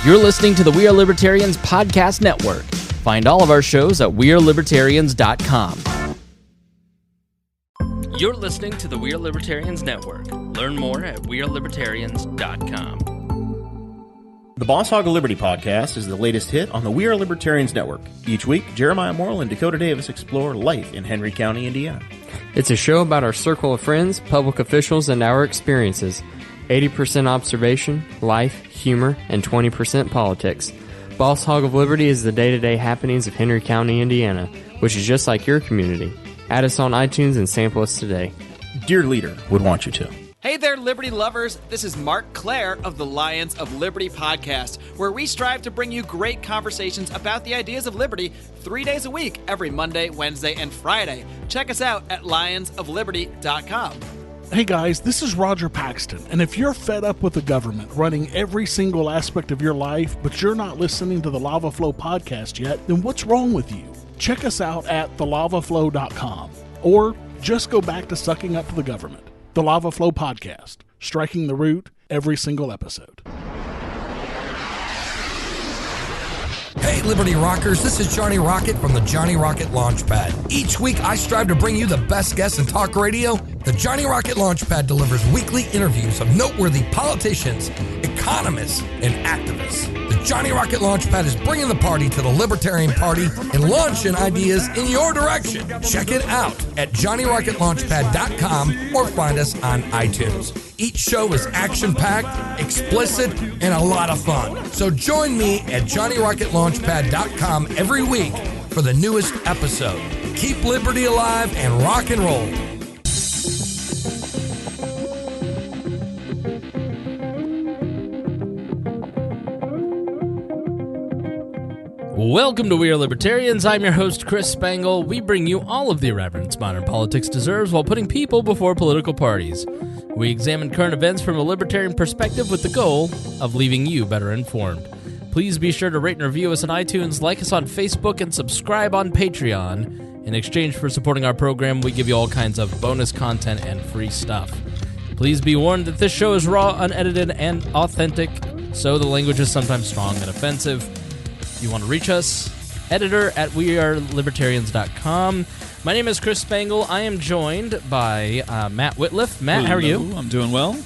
You're listening to the We Are Libertarians Podcast Network. Find all of our shows at wearelibertarians.com. You're listening to the We Are Libertarians Network. Learn more at wearelibertarians.com. The Boss Hog of Liberty podcast is the latest hit on the We Are Libertarians Network. Each week, Jeremiah Morrill and Dakota Davis explore life in Henry County, Indiana. It's a show about our circle of friends, public officials, and our experiences. 80% observation, life, humor, and 20% politics. Boss Hog of Liberty is the day-to-day happenings of Henry County, Indiana, which is just like your community. Add us on iTunes and sample us today. Dear Leader would want you to. Hey there, Liberty lovers. This is Mark Claire of the Lions of Liberty podcast, where we strive to bring you great conversations about the ideas of liberty 3 days a week, every Monday, Wednesday, and Friday. Check us out at lionsofliberty.com. Hey guys, this is Roger Paxton, and if you're fed up with the government running every single aspect of your life, but you're not listening to the Lava Flow podcast yet, then what's wrong with you? Check us out at thelavaflow.com, or just go back to sucking up to the government. The Lava Flow podcast, striking the root every single episode. Hey, Liberty Rockers, this is Johnny Rocket from the Johnny Rocket Launchpad. Each week, I strive to bring you the best guests in talk radio. The Johnny Rocket Launchpad delivers weekly interviews of noteworthy politicians, economists, and activists. The Johnny Rocket Launchpad is bringing the party to the Libertarian Party and launching ideas in your direction. Check it out at JohnnyRocketLaunchpad.com or find us on iTunes. Each show is action-packed, explicit, and a lot of fun. So join me at JohnnyRocketLaunchpad.com every week for the newest episode. Keep liberty alive and rock and roll. Welcome to We Are Libertarians. I'm your host, Chris Spangle. We bring you all of the irreverence modern politics deserves while putting people before political parties. We examine current events from a libertarian perspective with the goal of leaving you better informed. Please be sure to rate and review us on iTunes, like us on Facebook, and subscribe on Patreon. In exchange for supporting our program, we give you all kinds of bonus content and free stuff. Please be warned that this show is raw, unedited, and authentic, so the language is sometimes strong and offensive. If you want to reach us, editor at wearelibertarians.com. My name is Chris Spangle. I am joined by Matt Whitliff. Matt, how are you? I'm doing well.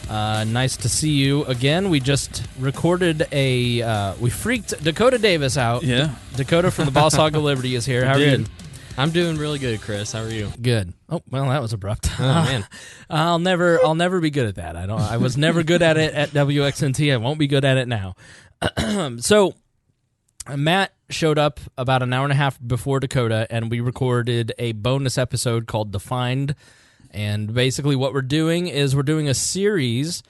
Nice to see you again. We just recorded we freaked Dakota Davis out. Yeah. Dakota from the Boss Hog of Liberty is here. How are you? I'm doing really good, Chris. How are you? Good. Oh, well, that was abrupt. Oh, man. I'll never be good at that. I was never good at it at WXNT. I won't be good at it now. So, Matt showed up about an hour and a half before Dakota, and we recorded a bonus episode called Defined. And basically what we're doing is we're doing a series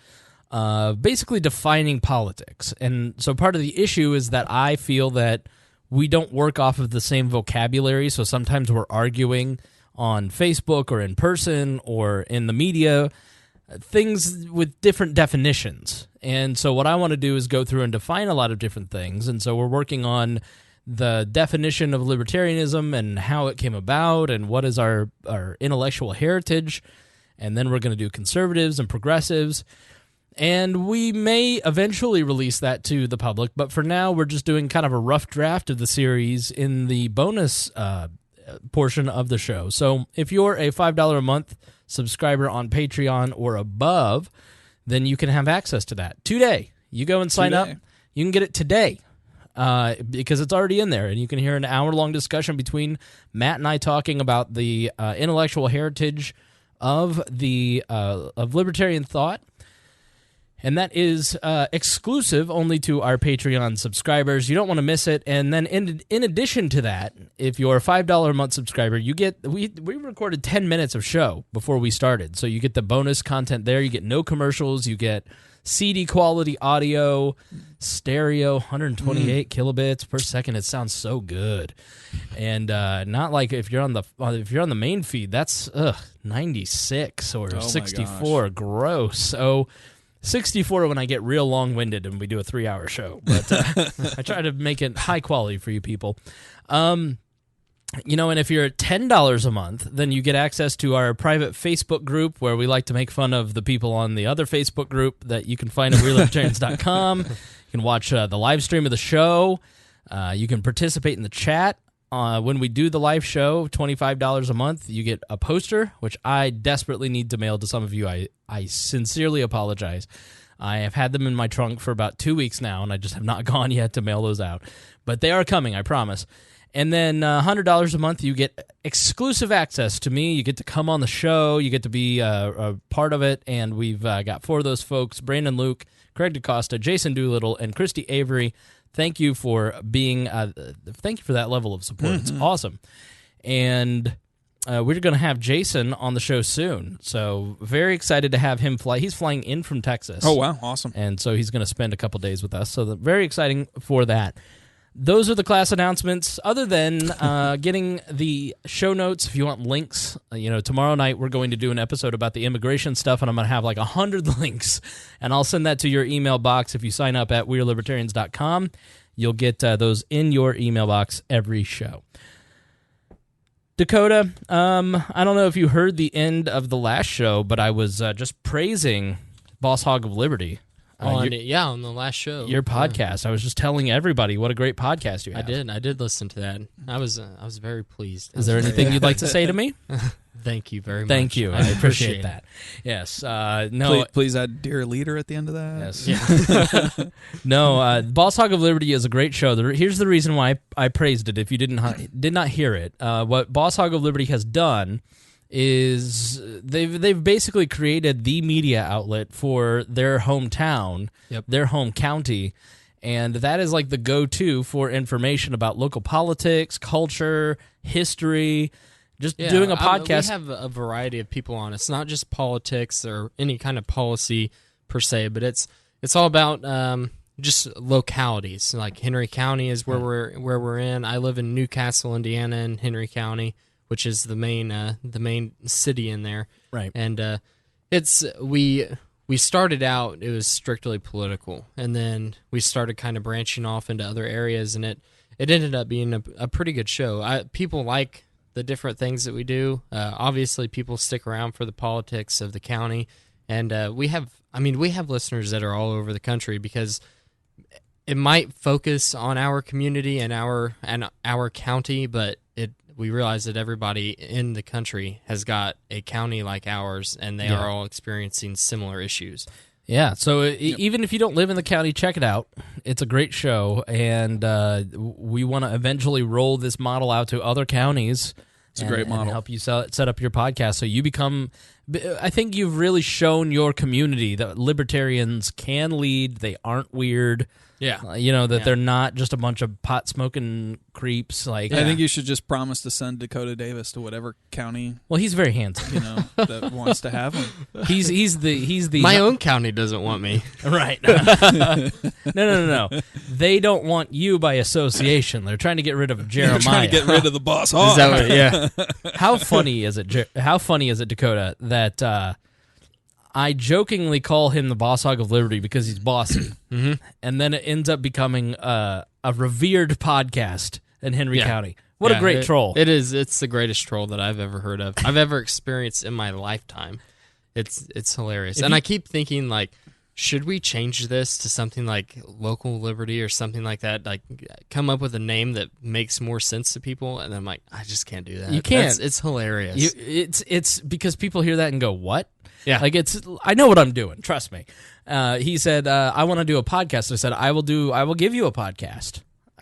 basically defining politics. And so part of the issue is that I feel that we don't work off of the same vocabulary, so sometimes we're arguing on Facebook or in person or in the media, things with different definitions. And so what I want to do is go through and define a lot of different things. And so we're working on the definition of libertarianism and how it came about and what is our intellectual heritage. And then we're going to do conservatives and progressives. And we may eventually release that to the public, but for now we're just doing kind of a rough draft of the series in the bonus portion of the show. So if you're a $5 a month subscriber on Patreon or above, then you can have access to that today. You go and sign up. You can get it today because it's already in there, and you can hear an hour-long discussion between Matt and I talking about the intellectual heritage of libertarian thought. And that is exclusive only to our Patreon subscribers. You don't want to miss it. And then in addition to that, if you're a $5 a month subscriber, you get we recorded 10 minutes of show before we started. So you get the bonus content there. You get no commercials. You get CD quality audio, stereo, 128 kilobits per second. It sounds so good. And not like if you're on the main feed, that's 96 or 64. Gross. So 64 when I get real long-winded and we do a 3-hour show. But I try to make it high quality for you people. And if you're at $10 a month, then you get access to our private Facebook group where we like to make fun of the people on the other Facebook group that you can find at wearelibertarians.com. You can watch the live stream of the show. You can participate in the chat. When we do the live show, $25 a month, you get a poster, which I desperately need to mail to some of you. I sincerely apologize. I have had them in my trunk for about 2 weeks now, and I just have not gone yet to mail those out. But they are coming, I promise. And then $100 a month, you get exclusive access to me. You get to come on the show. You get to be a part of it. And we've got 4 of those folks, Brandon Luke, Craig DaCosta, Jason Doolittle, and Christy Avery. Thank you for being. Thank you for that level of support. It's awesome, and we're going to have Jason on the show soon. So very excited to have him fly. He's flying in from Texas. Oh wow, awesome! And so he's going to spend a couple days with us. So very exciting for that. Those are the class announcements. Other than getting the show notes, if you want links, tomorrow night we're going to do an episode about the immigration stuff, and I'm going to have like 100 links, and I'll send that to your email box. If you sign up at wearelibertarians.com, you'll get those in your email box every show. Dakota, I don't know if you heard the end of the last show, but I was just praising Boss Hog of Liberty. On the last show. Your podcast. I was just telling everybody what a great podcast you have. I did listen to that. I was very pleased. Is there anything you'd like to say to me? Thank you very much. Thank you. I appreciate that. Yes. No. Please add Dear Leader at the end of that. Yes. Yeah. No. Boss Hog of Liberty is a great show. Here's the reason why I praised it. If you did not hear it, what Boss Hog of Liberty has done is they've basically created the media outlet for their hometown, their home county, and that is like the go-to for information about local politics, culture, history. Just doing a podcast. We have a variety of people on. It's not just politics or any kind of policy per se, but it's all about just localities. Like Henry County is where we're in. I live in Newcastle, Indiana, in Henry County, which is the main city in there. Right. And we started out, it was strictly political, and then we started kind of branching off into other areas, and it ended up being a pretty good show. People like the different things that we do. Obviously, people stick around for the politics of the county, and we have listeners that are all over the country because it might focus on our community and our county, but we realize that everybody in the country has got a county like ours, and they are all experiencing similar issues. Yeah, so even if you don't live in the county, check it out. It's a great show, and we want to eventually roll this model out to other counties. It's a great model. And help you set up your podcast so you become... I think you've really shown your community that libertarians can lead, they aren't weird. Yeah. That they're not just a bunch of pot-smoking creeps. I think you should just promise to send Dakota Davis to whatever county. Well, he's very handsome. That wants to have him. He's the My own county doesn't want me. Right. No. They don't want you by association. They're trying to get rid of Jeremiah. They're trying to get rid of the Boss Hog. Is that what, yeah. How funny is it, Dakota, that I jokingly call him the Boss Hog of Liberty because he's bossy, and then it ends up becoming a revered podcast in Henry County. What a great troll! It is. It's the greatest troll that I've ever heard of. I've ever experienced in my lifetime. It's hilarious, and I keep thinking like, should we change this to something like Local Liberty or something like that? Like, come up with a name that makes more sense to people, and I'm like, I just can't do that. You can't. It's hilarious. It's because people hear that and go, "What?" Yeah. I know what I'm doing. Trust me. He said, I want to do a podcast. I said, I will give you a podcast,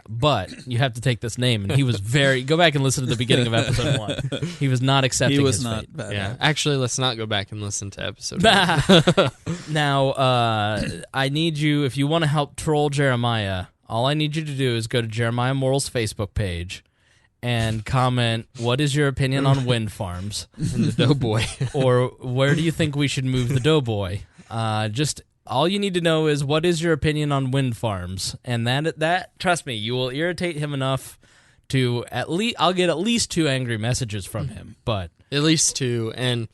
but you have to take this name. And he was go back and listen to the beginning of episode 1. He was not accepting his fate. Bad. Yeah. Actually, let's not go back and listen to episode 1. Now, I need you, if you want to help troll Jeremiah, all I need you to do is go to Jeremiah Morrill's Facebook page and comment, what is your opinion on wind farms? And the Doughboy. Or where do you think we should move the Doughboy? Just all you need to know is, what is your opinion on wind farms? And that trust me, you will irritate him enough to I'll get at least 2 angry messages from him. But at least 2, and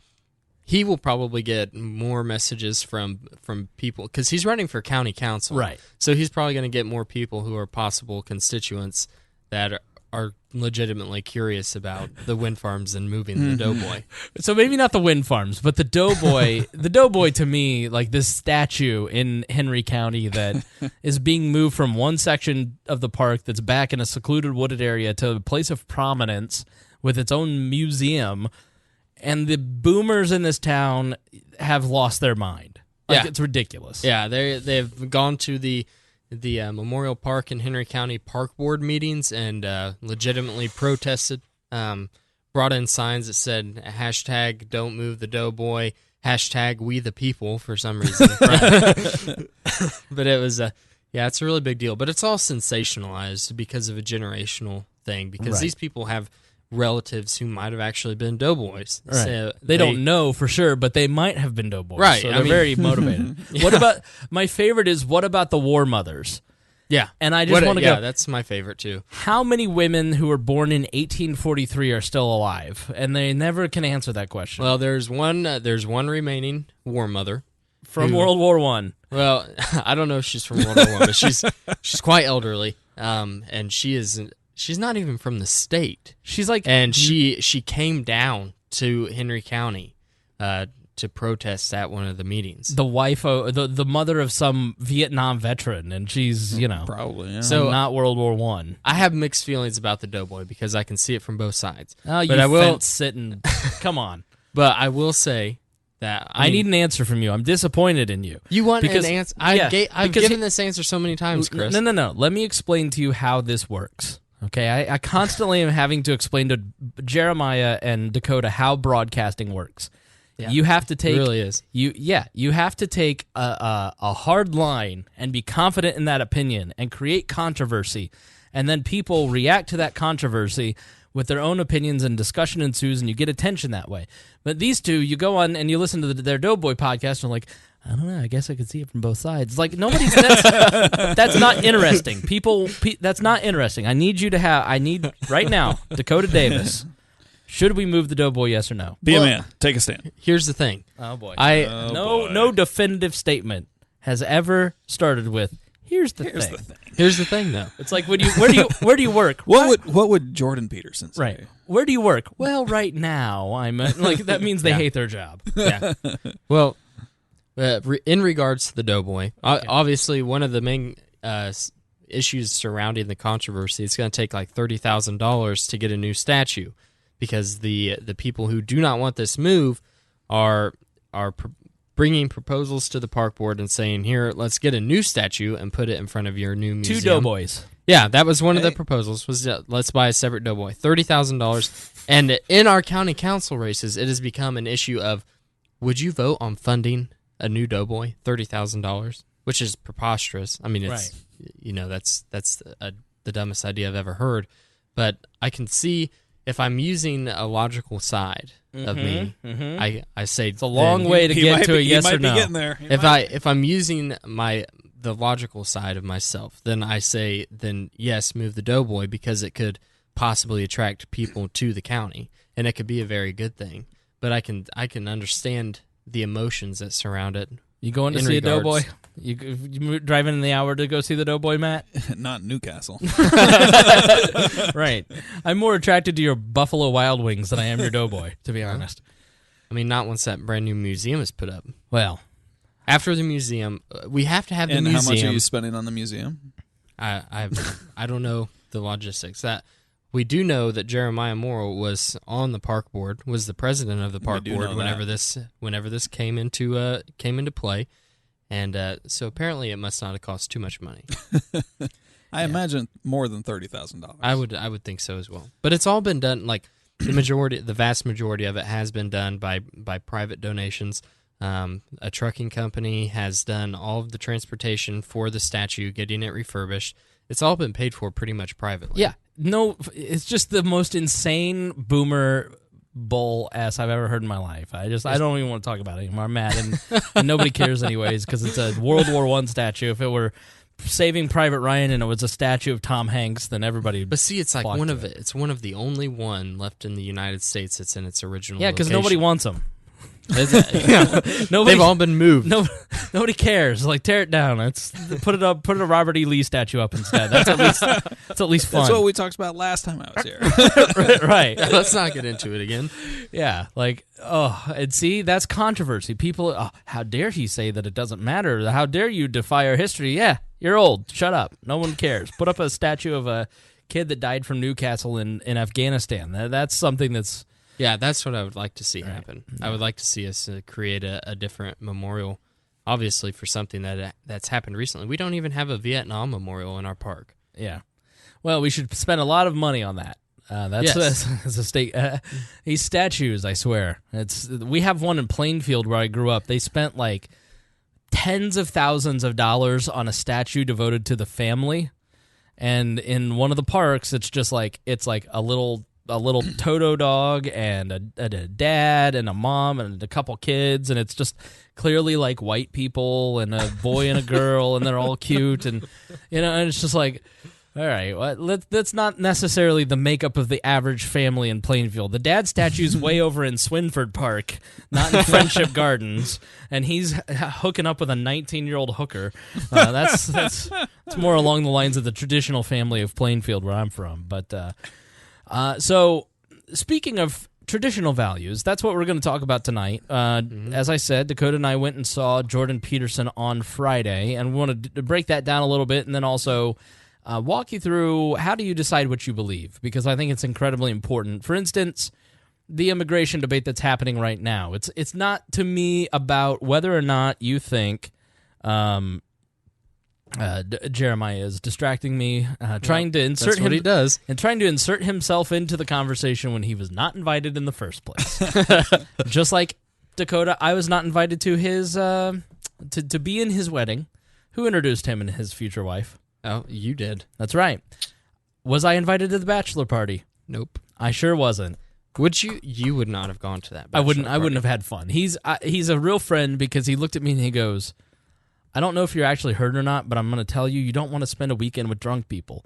he will probably get more messages from people because he's running for county council. Right. So he's probably going to get more people who are possible constituents that are legitimately curious about the wind farms and moving the Doughboy. So maybe not the wind farms, but the Doughboy. The Doughboy, to me, like this statue in Henry County that is being moved from one section of the park that's back in a secluded wooded area to a place of prominence with its own museum, and the boomers in this town have lost their mind. Like, it's ridiculous. Yeah, they've gone to the Memorial Park in Henry County Park Board meetings and legitimately protested, brought in signs that said hashtag don't move the Doughboy, hashtag we the people for some reason. But it was, it's a really big deal. But it's all sensationalized because of a generational thing, because these people have relatives who might have actually been Doughboys. Right. So they don't know for sure, but they might have been Doughboys. Right. So they're very motivated. What about, my favorite is, what about the War Mothers? Yeah. And I just want to go, that's my favorite too. how many women who were born in 1843 are still alive? And they never can answer that question. Well, there's one remaining War Mother. From World War I. Well, I don't know if she's from World War I, but she's quite elderly. And she's not even from the state. She's like, And she came down to Henry County to protest at one of the meetings. the wife, the mother of some Vietnam veteran, and she's, Probably, yeah. So- not World War I. I have mixed feelings about the Doughboy because I can see it from both sides. Oh, you but I will, fence-sitting. Come on. but I will say that I need an answer from you. I'm disappointed in you. You want because- an answer? yeah, I've because given this answer so many times, Chris. No. Let me explain to you how this works. Okay, I constantly am having to explain to Jeremiah and Dakota how broadcasting works. Yeah. You have to take It really is. You have to take a hard line and be confident in that opinion and create controversy, and then people react to that controversy with their own opinions, and discussion ensues, and you get attention that way. But these two, you go on and you listen to their Doughboy podcast, and like, I don't know, I guess I could see it from both sides. Like, that's not interesting. That's not interesting. I need right now, Dakota Davis. Should we move the Doughboy, yes or no? Be a man. Take a stand. Here's the thing. Oh boy. boy. No definitive statement has ever started with, here's the thing. Here's the thing, though. It's like, where do you work? What would Jordan Peterson say? Right. Where do you work? Well, right now I'm like, that means they hate their job. Yeah. Well, in regards to the Doughboy, obviously one of the main issues surrounding the controversy, it's going to take like $30,000 to get a new statue, because the people who do not want this move are bringing proposals to the park board and saying, here, let's get a new statue and put it in front of your new museum. 2 Doughboys. Yeah, that was one of the proposals, was let's buy a separate Doughboy. $30,000. And in our county council races, it has become an issue of, would you vote on funding a new Doughboy? $30,000, which is preposterous. I mean, it's that's the dumbest idea I've ever heard. But I can see, if I'm using a logical side of me, I say It's a long way to get to a yes or no. He might be getting there. If I'm using the logical side of myself, then I say, then yes, move the Doughboy, because it could possibly attract people to the county, and it could be a very good thing. But I can understand the emotions that surround it. You going to see a Doughboy? You driving in the hour to go see the Doughboy, Matt? Not Newcastle. Right. I'm more attracted to your Buffalo Wild Wings than I am your Doughboy, to be honest. I mean, not once that brand new museum is put up. Well, after the museum, we have to have the And museum. how much are you spending on the museum? I don't know the logistics. That we do know that Jeremiah Morrill was on the park board, was the president of the park do board know whenever this came into play, and so apparently it must not have cost too much money. I imagine more than $30,000. I would think so as well. But it's all been done, like the vast majority of it has been done by private donations. A trucking company has done all of the transportation for the statue, getting it refurbished. It's all been paid for pretty much privately. yeah. No, it's just the most insane boomer bull ass I've ever heard in my life. I don't even want to talk about it anymore. I'm mad, and nobody cares anyways, because it's a World War I statue. If it were Saving Private Ryan and it was a statue of Tom Hanks, then everybody. But see, it's like flocked it's one of the only one left in the United States that's in its original. Yeah, because location. nobody wants them. Nobody, They've all been moved. nobody cares. Like, tear it down. Put a Robert E. Lee statue up instead. That's at least fun. That's what we talked about last time I was here. right. Let's not get into it again. Yeah, like, and see, that's controversy. People, how dare he say that it doesn't matter? How dare you defy our history? Yeah, you're old. Shut up. No one cares. Put up a statue of a kid that died from Newcastle in Afghanistan. That's something that's... Yeah, that's what I would like to see happen. I would like to see us create a different memorial, obviously, for something that's happened recently. We don't even have a Vietnam memorial in our park. Yeah. Well, we should spend a lot of money on that. That's a state. These statues, I swear. We have one in Plainfield where I grew up. They spent like tens of thousands of dollars on a statue devoted to the family. And in one of the parks, it's like a little Toto dog and a dad and a mom and a couple kids, and it's just clearly like white people and a boy and a girl, and they're all cute, and and it's just like, all right, that's not necessarily the makeup of the average family in Plainfield. The dad statue's way over in Swinford Park, not in Friendship Gardens, and he's hooking up with a 19-year-old hooker. That's more along the lines of the traditional family of Plainfield where I'm from. But so speaking of traditional values, that's what we're going to talk about tonight. As I said, Dakota and I went and saw Jordan Peterson on Friday, and we wanted to break that down a little bit, and then also walk you through how do you decide what you believe, because I think it's incredibly important. For instance, the immigration debate that's happening right now. It's not, to me, about whether or not you think Jeremiah is distracting me, trying to insert That's what he does. and trying to insert himself into the conversation when he was not invited in the first place. Just like Dakota, I was not invited to his to be in his wedding. Who introduced him and his future wife? Oh, you did. That's right. Was I invited to the bachelor party? Nope. I sure wasn't. Would you? You would not have gone to that. I wouldn't have had fun. He's a real friend because he looked at me and he goes, I don't know if you're actually hurt or not, but I'm going to tell you don't want to spend a weekend with drunk people.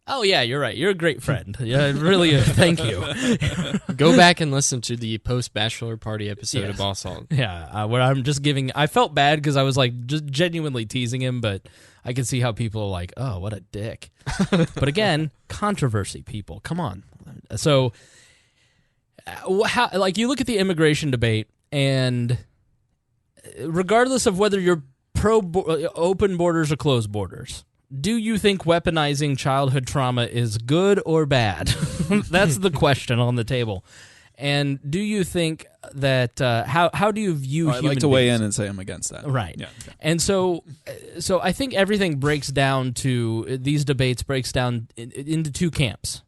Oh, yeah, you're right. You're a great friend. Yeah, really, thank you. Go back and listen to the post-bachelor party episode of Boss Hog. Yeah, where I'm just giving... I felt bad because I was like just genuinely teasing him, but I can see how people are like, oh, what a dick. But again, controversy, people. Come on. So, you look at the immigration debate, and regardless of whether you're open borders or closed borders, do you think weaponizing childhood trauma is good or bad? That's the question on the table. And do you think that how do you view I'd human like to weigh beings? in and say I'm against that. Right. Yeah. And so I think everything breaks down to these debates breaks down into two camps.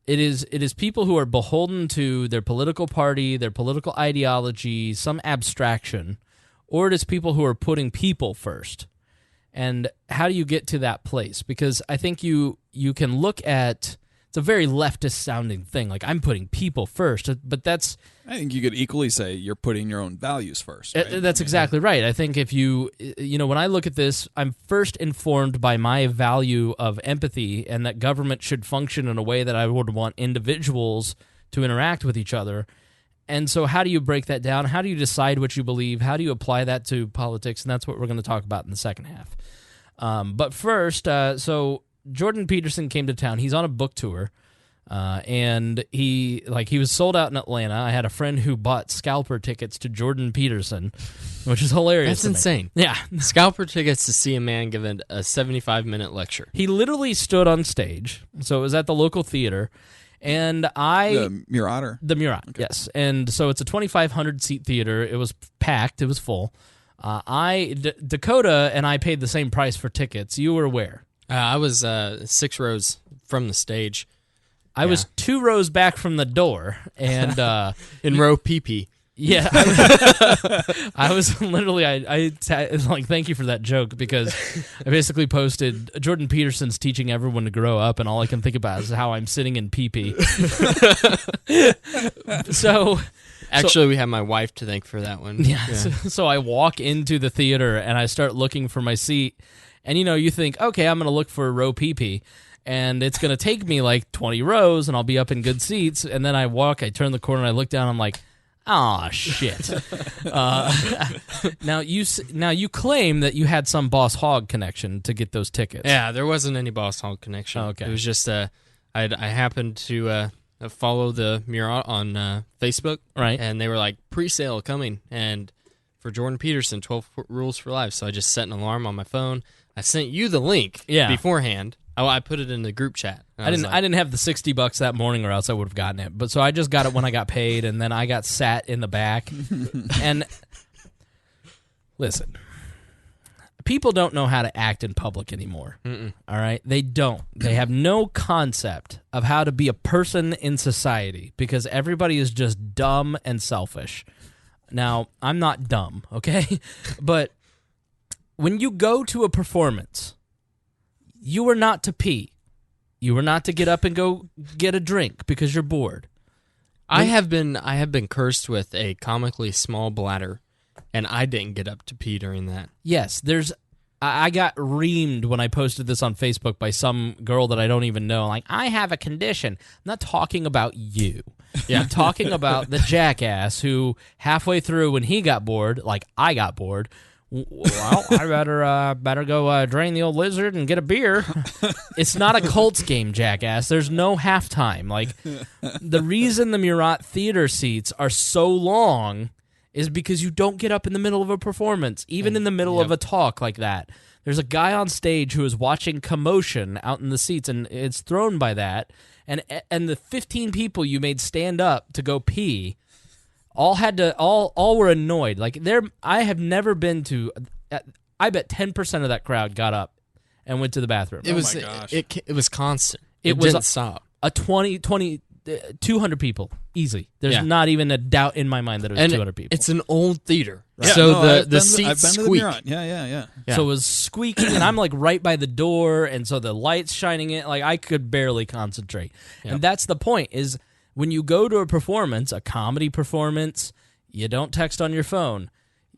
It is people who are beholden to their political party, their political ideology, some abstraction, or it is people who are putting people first. And how do you get to that place? Because I think you can look at, it's a very leftist sounding thing, like I'm putting people first, but that's... I think you could equally say you're putting your own values first. Right? That's exactly right. I think if when I look at this, I'm first informed by my value of empathy and that government should function in a way that I would want individuals to interact with each other. And so how do you break that down? How do you decide what you believe? How do you apply that to politics? And that's what we're going to talk about in the second half. But first, so Jordan Peterson came to town. He's on a book tour, and he was sold out in Atlanta. I had a friend who bought scalper tickets to Jordan Peterson, which is hilarious. That's insane. Yeah. Scalper tickets to see a man give a 75-minute lecture. He literally stood on stage. So it was at the local theater. And The Murat? The Murat, okay. Yes. And so it's a 2,500-seat theater. It was packed. It was full. Dakota and I paid the same price for tickets. You were where? I was 6 rows from the stage. I was 2 rows back from the door. And in row PP. Yeah. I was literally, I thank you for that joke, because I basically posted Jordan Peterson's teaching everyone to grow up, and all I can think about is how I'm sitting in PP. Actually, we have my wife to thank for that one. Yeah. So I walk into the theater and I start looking for my seat, and you think, okay, I'm going to look for row PP, and it's going to take me like 20 rows, and I'll be up in good seats. And then I turn the corner, and I look down, I'm like, Ah, shit. Now you claim that you had some Boss Hog connection to get those tickets. Yeah, there wasn't any Boss Hog connection. Oh, okay. It was just I happened to follow the Murat on Facebook, Right. And they were like pre-sale coming, and for Jordan Peterson, 12 Rules for Life. So I just set an alarm on my phone. I sent you the link beforehand. Oh, I put it in the group chat. I didn't have the $60 that morning, or else I would have gotten it. But so I just got it when I got paid, and then I got sat in the back. And listen, people don't know how to act in public anymore. All right, they don't. They have no concept of how to be a person in society because everybody is just dumb and selfish. Now, I'm not dumb, okay, but when you go to a performance, you are not to pee. You are not to get up and go get a drink because you're bored. I have been cursed with a comically small bladder, and I didn't get up to pee during that. Yes, I got reamed when I posted this on Facebook by some girl that I don't even know. Like, I have a condition. I'm not talking about you. Yeah, I'm talking about the jackass who halfway through when he got bored, like I got bored, well, I better go drain the old lizard and get a beer. It's not a Colts game, jackass. There's no halftime. Like, the reason the Murat Theater seats are so long is because you don't get up in the middle of a performance, even in the middle of a talk like that. There's a guy on stage who is watching commotion out in the seats, and it's thrown by that. And the 15 people you made stand up to go pee all were annoyed. Like, I have never been to. I bet 10% of that crowd got up and went to the bathroom. It was my gosh. It was constant. It didn't stop. A 200 people easy. There's not even a doubt in my mind that it was 200 people. It's an old theater, Yeah, so no, the seats I've been to the squeak. Murat. Yeah. So it was squeaking, and I'm like right by the door, and so the lights shining in. Like, I could barely concentrate. And that's the point, is when you go to a performance, a comedy performance, you don't text on your phone.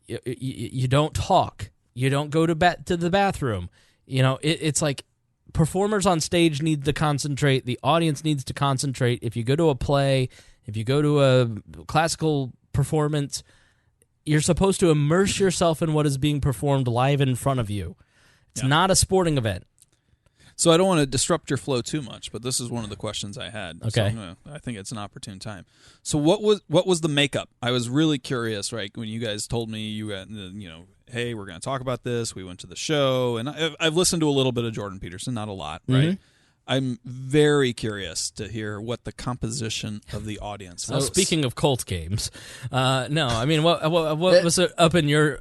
You don't talk. You don't go to the bathroom. You know, it's like performers on stage need to concentrate. The audience needs to concentrate. If you go to a play, if you go to a classical performance, you're supposed to immerse yourself in what is being performed live in front of you. It's not a sporting event. So I don't want to disrupt your flow too much, but this is one of the questions I had. Okay. So I think it's an opportune time. So what was the makeup? I was really curious, right? When you guys told me hey, we're going to talk about this. We went to the show, and I've listened to a little bit of Jordan Peterson, not a lot, right? Mm-hmm. I'm very curious to hear what the composition of the audience Well, was. speaking of Colts games, no, I mean, what was it up in your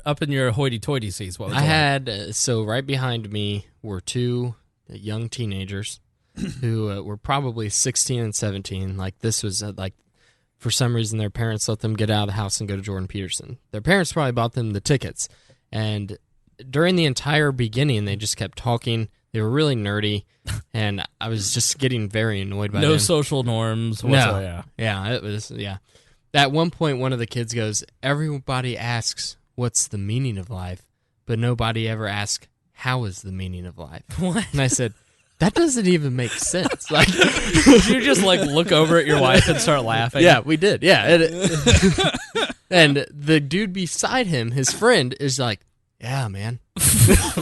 hoity-toity seats? What was I it like? had so right behind me were two young teenagers who were probably 16 and 17. Like, this was like, for some reason their parents let them get out of the house and go to Jordan Peterson. Their parents probably bought them the tickets, and during the entire beginning they just kept talking. They were really nerdy, and I was just getting very annoyed by them. No social norms whatsoever. Yeah, it was, At one point, one of the kids goes, everybody asks, what's the meaning of life? But nobody ever asks, how is the meaning of life? What? And I said, that doesn't even make sense. Like, Did you just like look over at your wife and start laughing? yeah, we did. Yeah. And the dude beside him, his friend, is like, yeah, man.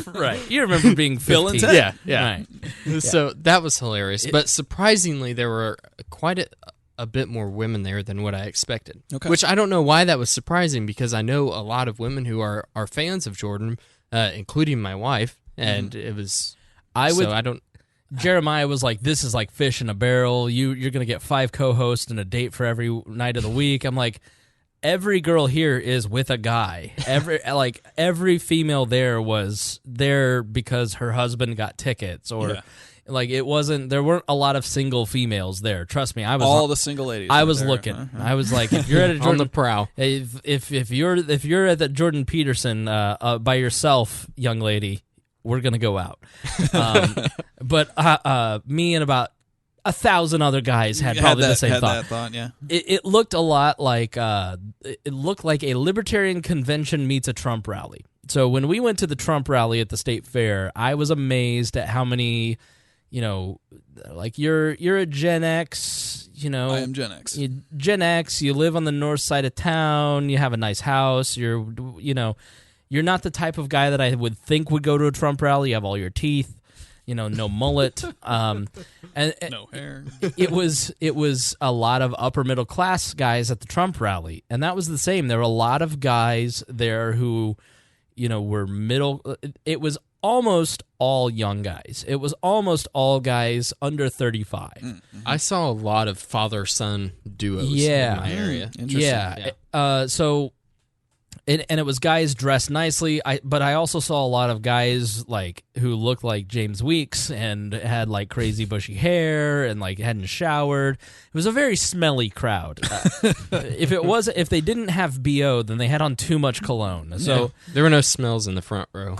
Right. You remember being 15. Bill and Ted. Yeah. Right. So that was hilarious. But surprisingly, there were quite a bit more women there than what I expected. Okay. Which I don't know why that was surprising, because I know a lot of women who are fans of Jordan, including my wife, and it was. Jeremiah was like, this is like fish in a barrel. You're going to get 5 co-hosts and a date for every night of the week. I'm like, every girl here is with a guy. Every female there was there because her husband got tickets, or like there weren't a lot of single females there. Trust me, I was all the single ladies. I were was there. looking. I was like, if you're at a Jordan, on the prowl. if you're at the Jordan Peterson by yourself, young lady, we're gonna go out. But me and about 1,000 other guys had probably the same thought. That thought, yeah. It looked a lot like it looked like a libertarian convention meets a Trump rally. So when we went to the Trump rally at the state fair, I was amazed at how many, like you're a Gen X, you know, I am Gen X. Gen X, you live on the north side of town, you have a nice house, you're not the type of guy that I would think would go to a Trump rally. You have all your teeth, you know, no mullet, and No hair. it was a lot of upper middle class guys at the Trump rally, and that was the same. There were a lot of guys there who, you know, were middle. It was almost all young guys. It was almost all guys under 35. I saw a lot of father-son duos Yeah. in my area. Interesting. Yeah. So, and it was guys dressed nicely. But I also saw a lot of guys like who looked like James Weeks and had like crazy bushy hair and like hadn't showered. It was a very smelly crowd. If they didn't have BO, then they had on too much cologne. So There were no smells in the front row.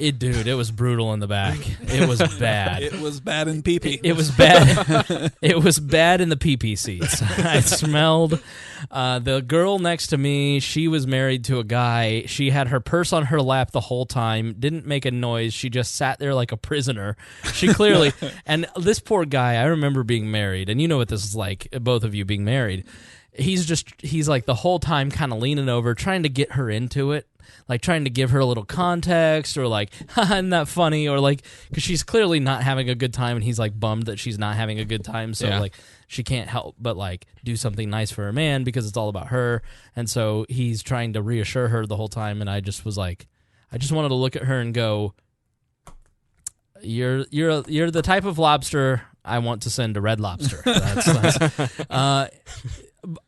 dude, it was brutal in the back. It was bad. It was bad in pee-pee. It was bad. It was bad in the pee-pee seats. I smelled. The girl next to me, she was married to a guy. She had her purse on her lap the whole time, didn't make a noise. She just sat there like a prisoner. She clearly, and this poor guy, I remember being married, and you know what this is like, both of you being married. He's like the whole time kind of leaning over, trying to get her into it. Like trying to give her a little context or like, isn't that funny? Or like, because she's clearly not having a good time and he's like bummed that she's not having a good time. So like she can't help but like do something nice for her man because it's all about her. And so he's trying to reassure her the whole time. And I just was like, I just wanted to look at her and go, you're the type of lobster I want to send to Red Lobster.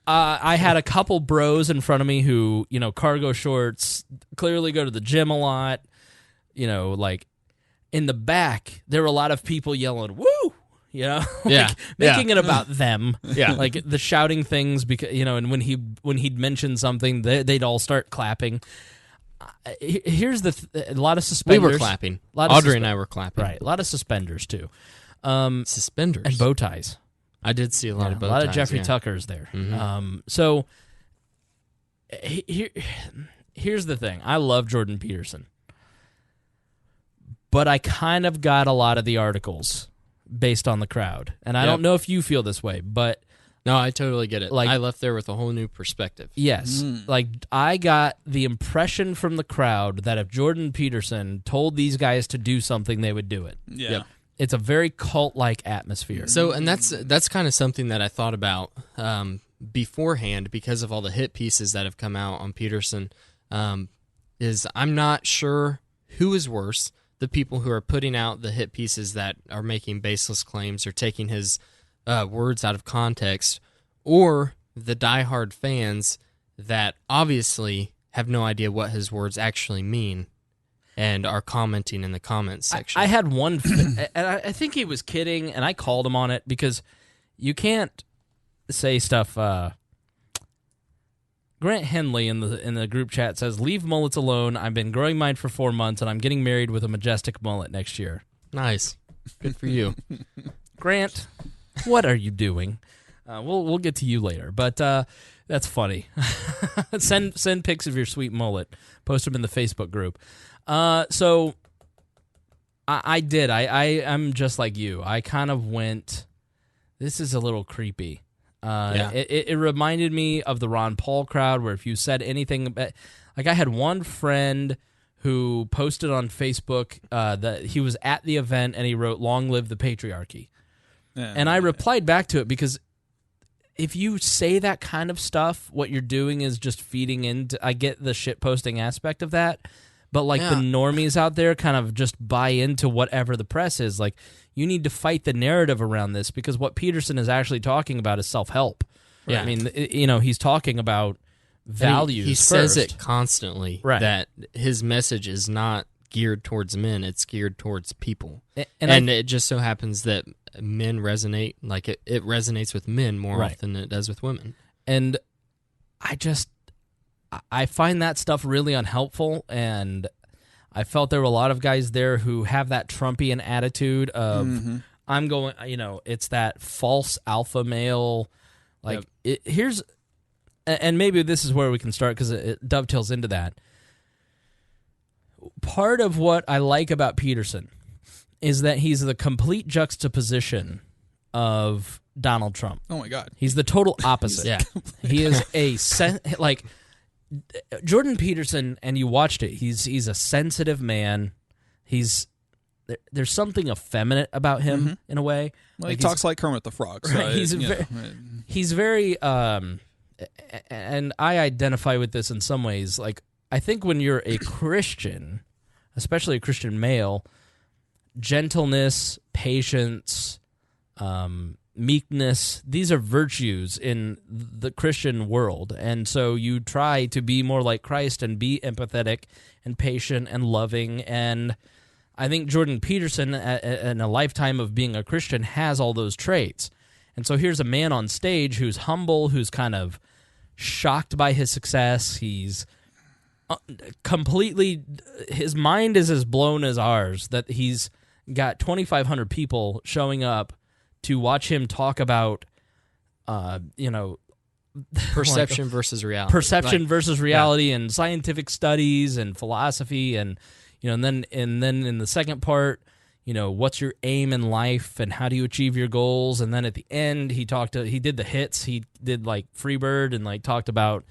I had a couple bros in front of me who, you know, cargo shorts, clearly go to the gym a lot. You know, like in the back, there were a lot of people yelling, "Woo!" You know, making it about them. Yeah, like the shouting things because you know, and when he'd mention something, they'd all start clapping. Here's a lot of suspenders. We were clapping. Audrey and I were clapping. Right, a lot of suspenders too. Suspenders and bow ties. I did see a lot of bow ties. A lot of Jeffrey Tuckers there. Mm-hmm. So here's the thing. I love Jordan Peterson, but I kind of got a lot of the articles based on the crowd, and I don't know if you feel this way, but no, I totally get it. Like, I left there with a whole new perspective. Yes, like I got the impression from the crowd that if Jordan Peterson told these guys to do something, they would do it. Yeah. Yep. It's a very cult-like atmosphere. So, and that's kind of something that I thought about beforehand because of all the hit pieces that have come out on Peterson. Is I'm not sure who is worse, the people who are putting out the hit pieces that are making baseless claims or taking his words out of context, or the diehard fans that obviously have no idea what his words actually mean and are commenting in the comments section. I had one, and I think he was kidding, and I called him on it because you can't say stuff. Grant Henley in the group chat says, "Leave mullets alone. I've been growing mine for 4 months, and I'm getting married with a majestic mullet next year." Nice, good for you, Grant. What are you doing? We'll get to you later, but that's funny. Send pics of your sweet mullet. Post them in the Facebook group. So I did. I'm just like you. I kind of went, this is a little creepy. It reminded me of the Ron Paul crowd where if you said anything, like I had one friend who posted on Facebook that he was at the event and he wrote, "Long live the patriarchy." And I replied back to it because if you say that kind of stuff, what you're doing is just feeding into, I get the shit posting aspect of that, but like the normies out there kind of just buy into whatever the press is. Like you need to fight the narrative around this because what Peterson is actually talking about is self-help. Yeah. I mean, you know, he's talking about values. He first. says it constantly, Right. that his message is not geared towards men, it's geared towards people. And it just so happens that men resonate, like it resonates with men more often than it does with women. And I find that stuff really unhelpful, and I felt there were a lot of guys there who have that Trumpian attitude of, I'm going, you know, it's that false alpha male, like, here's, and maybe this is where we can start because it dovetails into that. Part of what I like about Peterson is that he's the complete juxtaposition of Donald Trump. Oh my God. He's the total opposite. Yeah. He is like Jordan Peterson, and you watched it. He's a sensitive man. There's something effeminate about him in a way. Well, he talks like Kermit the Frog. So Right, he's very and I identify with this in some ways. Like, I think when you're a Christian, especially a Christian male, gentleness, patience, meekness, these are virtues in the Christian world. And so you try to be more like Christ and be empathetic and patient and loving. And I think Jordan Peterson, in a lifetime of being a Christian, has all those traits. And so here's a man on stage who's humble, who's kind of shocked by his success. He's completely, his mind is as blown as ours, that he's got 2,500 people showing up to watch him talk about, Perception versus reality. Perception Like, versus reality, and scientific studies and philosophy, and and then in the second part, what's your aim in life and how do you achieve your goals? And then at the end, he did the hits. He did like Freebird and like talked about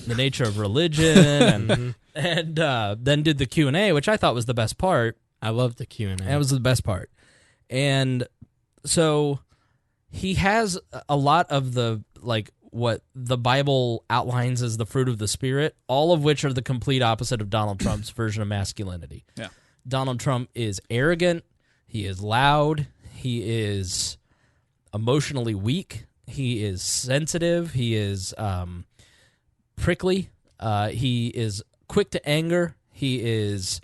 the nature of religion, and then did the Q&A, which I thought was the best part. I love the Q&A. That was the best part. And so he has a lot of the, like, what the Bible outlines as the fruit of the Spirit, all of which are the complete opposite of Donald Trump's version of masculinity. Yeah. Donald Trump is arrogant. He is loud. He is emotionally weak. He is sensitive. He is prickly. He is quick to anger. He is,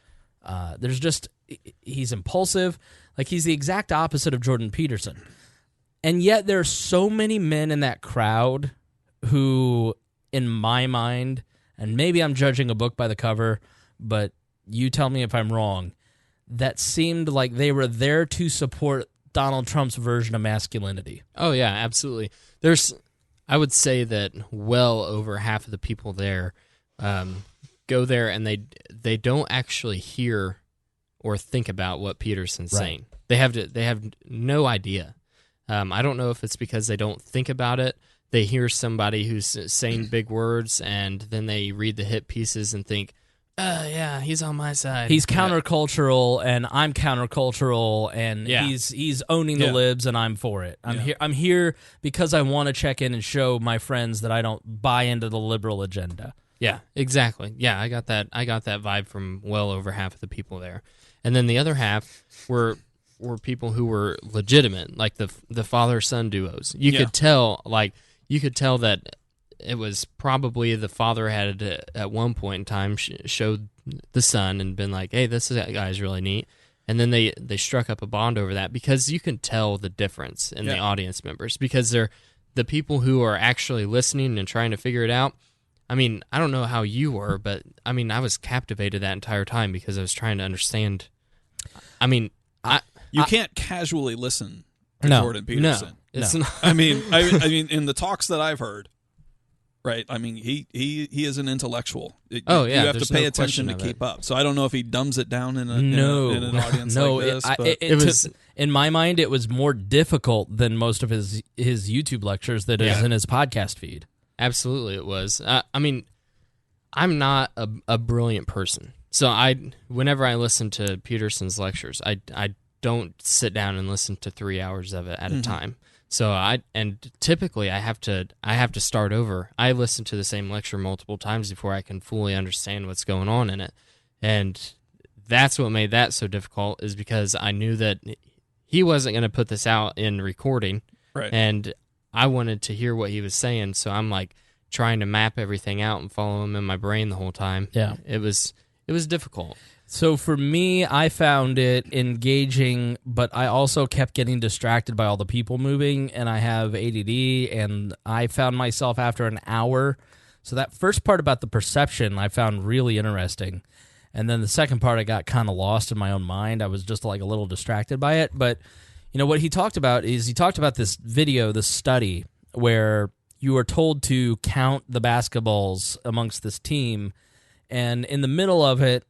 he's impulsive. Like, he's the exact opposite of Jordan Peterson. And yet there are so many men in that crowd who, in my mind, and maybe I'm judging a book by the cover, but you tell me if I'm wrong, that seemed like they were there to support Donald Trump's version of masculinity. Oh, yeah, absolutely. I would say that well over half of the people there go there and they don't actually hear or think about what Peterson's saying. They have no idea. I don't know if it's because they don't think about it. They hear somebody who's saying big words, and then they read the hit pieces and think, yeah, he's on my side. He's countercultural, and I'm countercultural, and he's owning the libs, and I'm for it. I'm here because I want to check in and show my friends that I don't buy into the liberal agenda. Yeah, exactly. Yeah, I got that vibe from well over half of the people there. And then the other half were people who were legitimate, like the father-son duos. You could tell that it was probably the father had at one point in time showed the son and been like, hey, this guy's really neat. And then they struck up a bond over that, because you can tell the difference in the audience members, because they're the people who are actually listening and trying to figure it out. I mean, I don't know how you were, but I mean, I was captivated that entire time because I was trying to understand. I mean, you can't casually listen to Jordan Peterson. No, it's not. I mean, in the talks that I've heard, right? I mean, he is an intellectual. You have to pay attention to keep up. So I don't know if he dumbs it down in an audience like this. It was, in my mind, it was more difficult than most of his YouTube lectures that is in his podcast feed. Absolutely, it was. I mean, I'm not a brilliant person, so whenever I listen to Peterson's lectures, I don't sit down and listen to 3 hours of it at a time. So typically I have to start over. I listen to the same lecture multiple times before I can fully understand what's going on in it, and that's what made that so difficult. Is because I knew that he wasn't going to put this out in recording, right? And I wanted to hear what he was saying, so I'm like trying to map everything out and follow him in my brain the whole time. Yeah, it was difficult. So for me, I found it engaging, but I also kept getting distracted by all the people moving, and I have ADD, and I found myself after an hour. So that first part about the perception I found really interesting, and then the second part I got kind of lost in my own mind. I was just like a little distracted by it, but what he talked about is this video, this study, where you are told to count the basketballs amongst this team, and in the middle of it,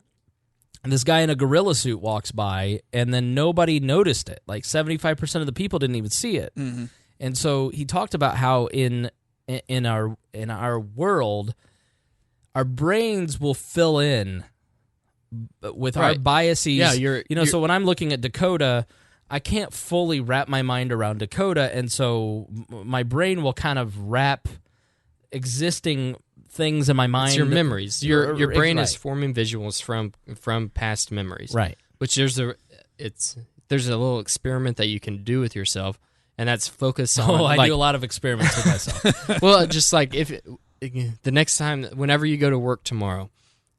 this guy in a gorilla suit walks by, and then nobody noticed it. Like 75% of the people didn't even see it. Mm-hmm. And so he talked about how in our world, our brains will fill in with our biases. Yeah, so when I'm looking at Dakota, I can't fully wrap my mind around Dakota, and so my brain will kind of wrap existing things in my mind. It's your memories. Your brain right. is forming visuals from past memories. Right. Which there's a little experiment that you can do with yourself, and that's focus on. Oh, I do a lot of experiments with myself. Well, just like the next time, whenever you go to work tomorrow,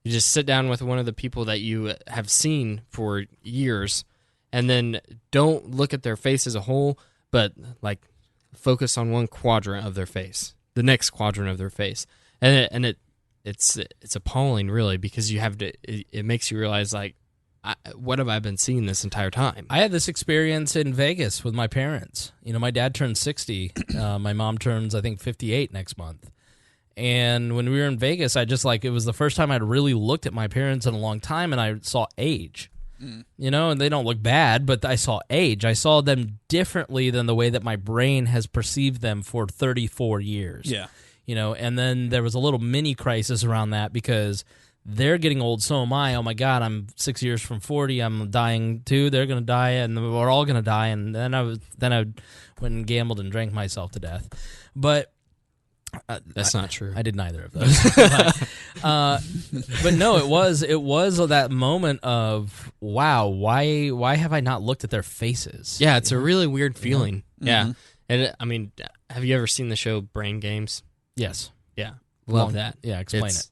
you just sit down with one of the people that you have seen for years, and then don't look at their face as a whole, but like focus on one quadrant of their face, the next quadrant of their face, and it's appalling, really, because you have to. It makes you realize, like, what have I been seeing this entire time? I had this experience in Vegas with my parents. My dad turned 60. My mom turns, I think, 58 next month. And when we were in Vegas, it was the first time I'd really looked at my parents in a long time, and I saw age. And they don't look bad, but I saw age. I saw them differently than the way that my brain has perceived them for 34 years. Yeah. And then there was a little mini crisis around that because they're getting old, so am I. Oh my God, I'm 6 years from 40. I'm dying too. They're going to die, and we're all going to die. And then I went and gambled and drank myself to death. But that's not true. I did neither of those. But no, it was that moment of, wow, why have I not looked at their faces? Yeah, it's a really weird feeling. Yeah. Yeah. And I mean, have you ever seen the show Brain Games? Yes. Yeah. Love that. Yeah, explain it.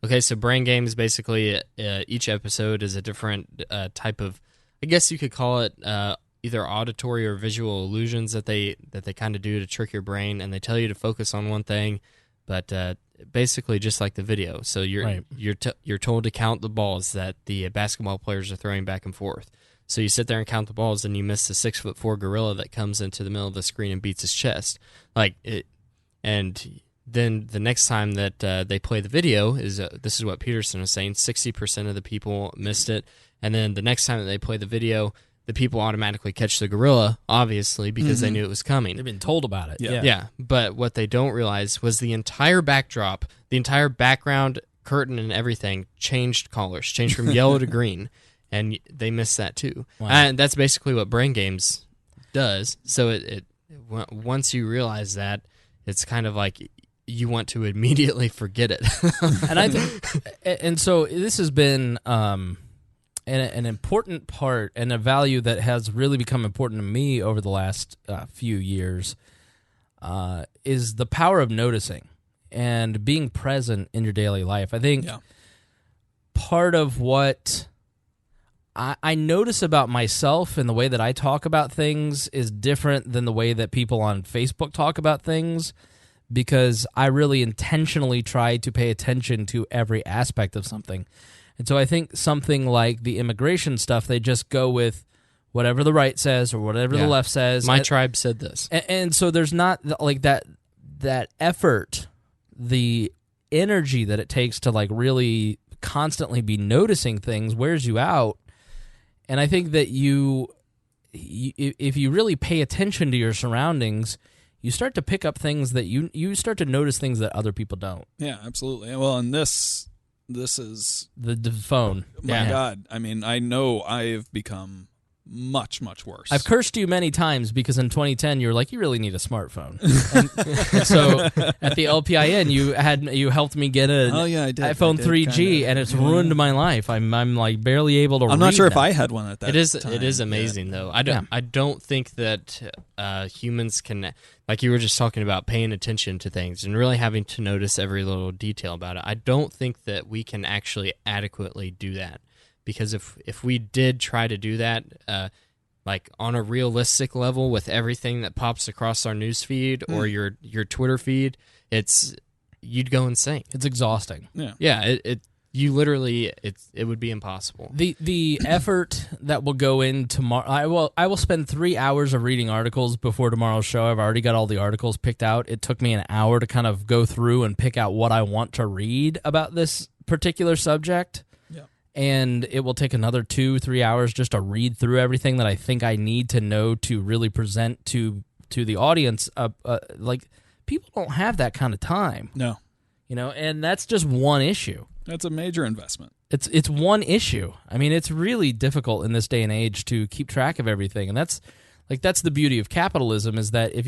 Okay, so Brain Games, basically, each episode is a different type of, I guess you could call it either auditory or visual illusions that they kind of do to trick your brain, and they tell you to focus on one thing, but basically just like the video. So you're told to count the balls that the basketball players are throwing back and forth. So you sit there and count the balls, and you miss the 6'4" gorilla that comes into the middle of the screen and beats his chest, and then the next time that they play the video is this is what Peterson was saying: 60% of the people missed it, and then the next time that they play the video, the people automatically catch the gorilla, obviously, because they knew it was coming. They've been told about it. Yeah. But what they don't realize was the entire backdrop, the entire background, curtain, and everything changed colors, changed from yellow to green, and they missed that too. Wow. And that's basically what Brain Games does. So it once you realize that, it's kind of like you want to immediately forget it. And so this has been an important part and a value that has really become important to me over the last few years is the power of noticing and being present in your daily life. I think part of what I notice about myself and the way that I talk about things is different than the way that people on Facebook talk about things, because I really intentionally try to pay attention to every aspect of something. And so I think something like the immigration stuff, they just go with whatever the right says or whatever the left says. My tribe said this. And so there's not like that effort, the energy that it takes to like really constantly be noticing things wears you out. And I think that if you really pay attention to your surroundings, you start to pick up things that you start to notice things that other people don't. Yeah, absolutely. Well, and this is the phone. My God, I mean, I know I've become much, much worse. I've cursed you many times because in 2010 you were like, you really need a smartphone. and so at the LPIN you helped me get an iPhone 3G, and it's ruined my life. I'm like barely able to. I'm not sure if I had one at that. time. It is amazing though. I don't think that humans can, like you were just talking about, paying attention to things and really having to notice every little detail about it. I don't think that we can actually adequately do that. Because if we did try to do that, like on a realistic level with everything that pops across our news feed or your Twitter feed, you'd go insane. It's exhausting. Yeah. It would be impossible. The effort that will go in tomorrow. I will spend 3 hours of reading articles before tomorrow's show. I've already got all the articles picked out. It took me an hour to kind of go through and pick out what I want to read about this particular subject. and it will take another 2-3 hours just to read through everything that I think I need to know to really present to the audience. Like, people don't have that kind of time. No. And that's just one issue. That's a major investment. It's one issue. I mean, it's really difficult in this day and age to keep track of everything, and that's the beauty of capitalism, is that if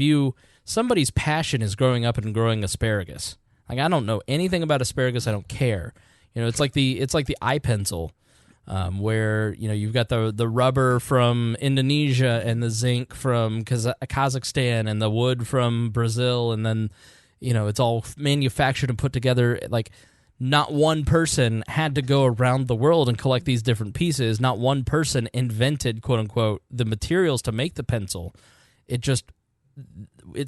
somebody's passion is growing up and growing asparagus. Like, I don't know anything about asparagus. I don't care. It's like the iPencil, where you've got the rubber from Indonesia and the zinc from Kazakhstan and the wood from Brazil, and then it's all manufactured and put together. Like, not one person had to go around the world and collect these different pieces. Not one person invented, quote unquote, the materials to make the pencil. It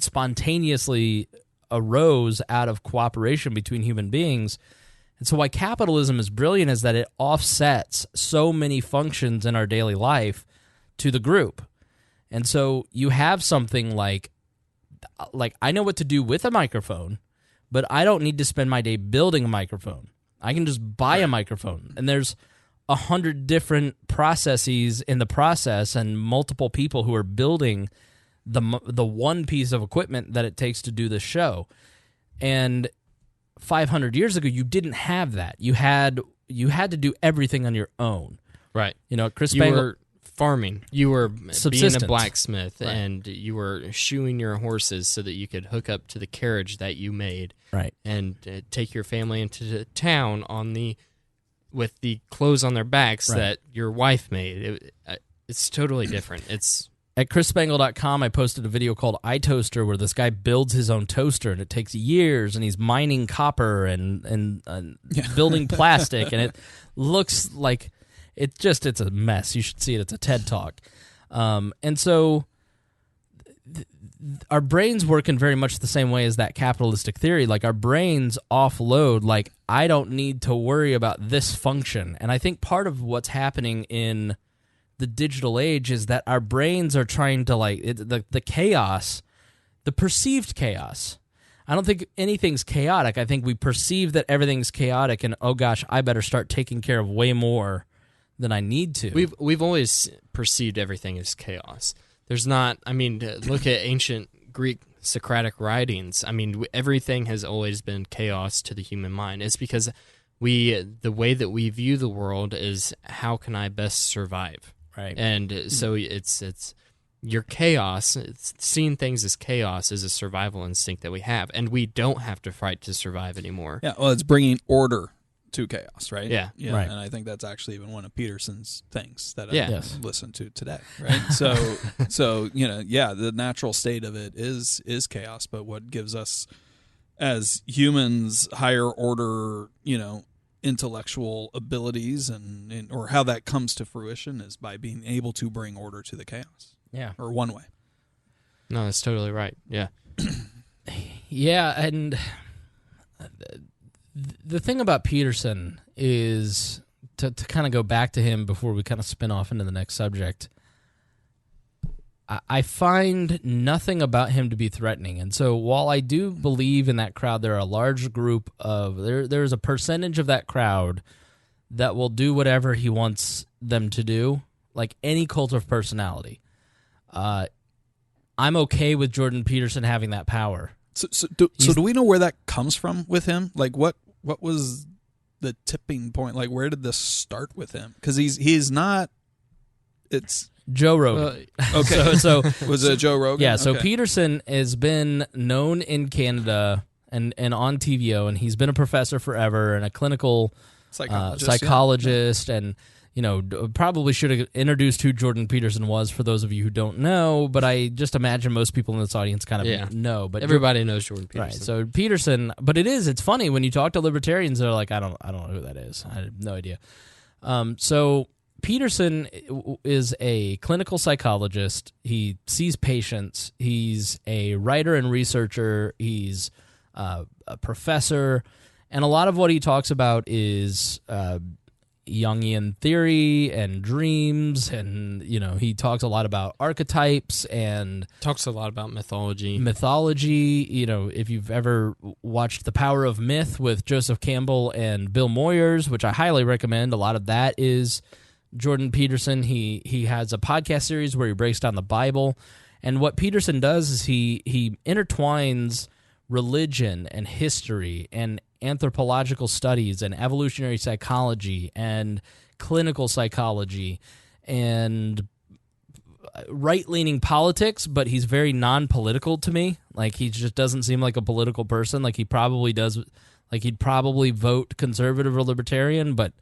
spontaneously arose out of cooperation between human beings. And so why capitalism is brilliant is that it offsets so many functions in our daily life to the group. And so you have something like I know what to do with a microphone, but I don't need to spend my day building a microphone. I can just buy a microphone. And there's 100 different processes in the process and multiple people who are building the one piece of equipment that it takes to do the show. And 500 years ago, you didn't have that. You had to do everything on your own. Right. Chris You Spangle, were farming. You were being a Subsistence. blacksmith, Right. and you were shoeing your horses so that you could hook up to the carriage that you made, right? and take your family into the town with the clothes on their backs Right. that your wife made. It's totally different. It's At chrisspangle.com, I posted a video called iToaster, where this guy builds his own toaster, and it takes years, and he's mining copper and building plastic, and it looks like it's a mess. You should see it. It's a TED Talk. And so our brains work in very much the same way as that capitalistic theory. Like, our brains offload, like, I don't need to worry about this function. And I think part of what's happening in the digital age is that our brains are trying to, the chaos, the perceived chaos. I don't think anything's chaotic. I think we perceive that everything's chaotic, and, oh gosh, I better start taking care of way more than I need to. we've always perceived everything as chaos. There's not. I mean, look at ancient Greek Socratic writings. I mean, everything has always been chaos to the human mind. It's because the way that we view the world is, how can I best survive? Right. And so it's your chaos. Seeing things as chaos is a survival instinct that we have, and we don't have to fight to survive anymore. Yeah, well, it's bringing order to chaos, right? Yeah. Right. And I think that's actually even one of Peterson's things that Yeah. I Yes. listened to today, right? So the natural state of it is chaos, but what gives us as humans higher order, intellectual abilities and or how that comes to fruition is by being able to bring order to the chaos. Yeah. Or one way. No, that's totally right. Yeah. Yeah, and the thing about Peterson is, to kind of go back to him before we kind of spin off into the next subject, I find nothing about him to be threatening. And so while I do believe in that crowd, there are a large group of, there's a percentage of that crowd that will do whatever he wants them to do, like any cult of personality. I'm okay with Jordan Peterson having that power. So do we know where that comes from with him? Like, what was the tipping point? Like, where did this start with him? Because he's not. It's Joe Rogan. okay. So was it Joe Rogan? yeah. So Okay. Peterson has been known in Canada and on TVO, and he's been a professor forever and a clinical psychologist, and probably should have introduced who Jordan Peterson was for those of you who don't know. But I just imagine most people in this audience kind of know. But Everybody knows Jordan Peterson. Right. So Peterson, but it's funny when you talk to libertarians, they're like, I don't know who that is. I have no idea. So Peterson is a clinical psychologist. He sees patients. He's a writer and researcher. He's a professor, and a lot of what he talks about is Jungian theory and dreams, and he talks a lot about archetypes and Talks a lot about mythology. If you've ever watched The Power of Myth with Joseph Campbell and Bill Moyers, which I highly recommend, a lot of that is Jordan Peterson. He has a podcast series where he breaks down the Bible, and what Peterson does is he intertwines religion and history and anthropological studies and evolutionary psychology and clinical psychology and right-leaning politics, but he's very non-political to me. Like, he just doesn't seem like a political person. Like, he'd probably vote conservative or libertarian, but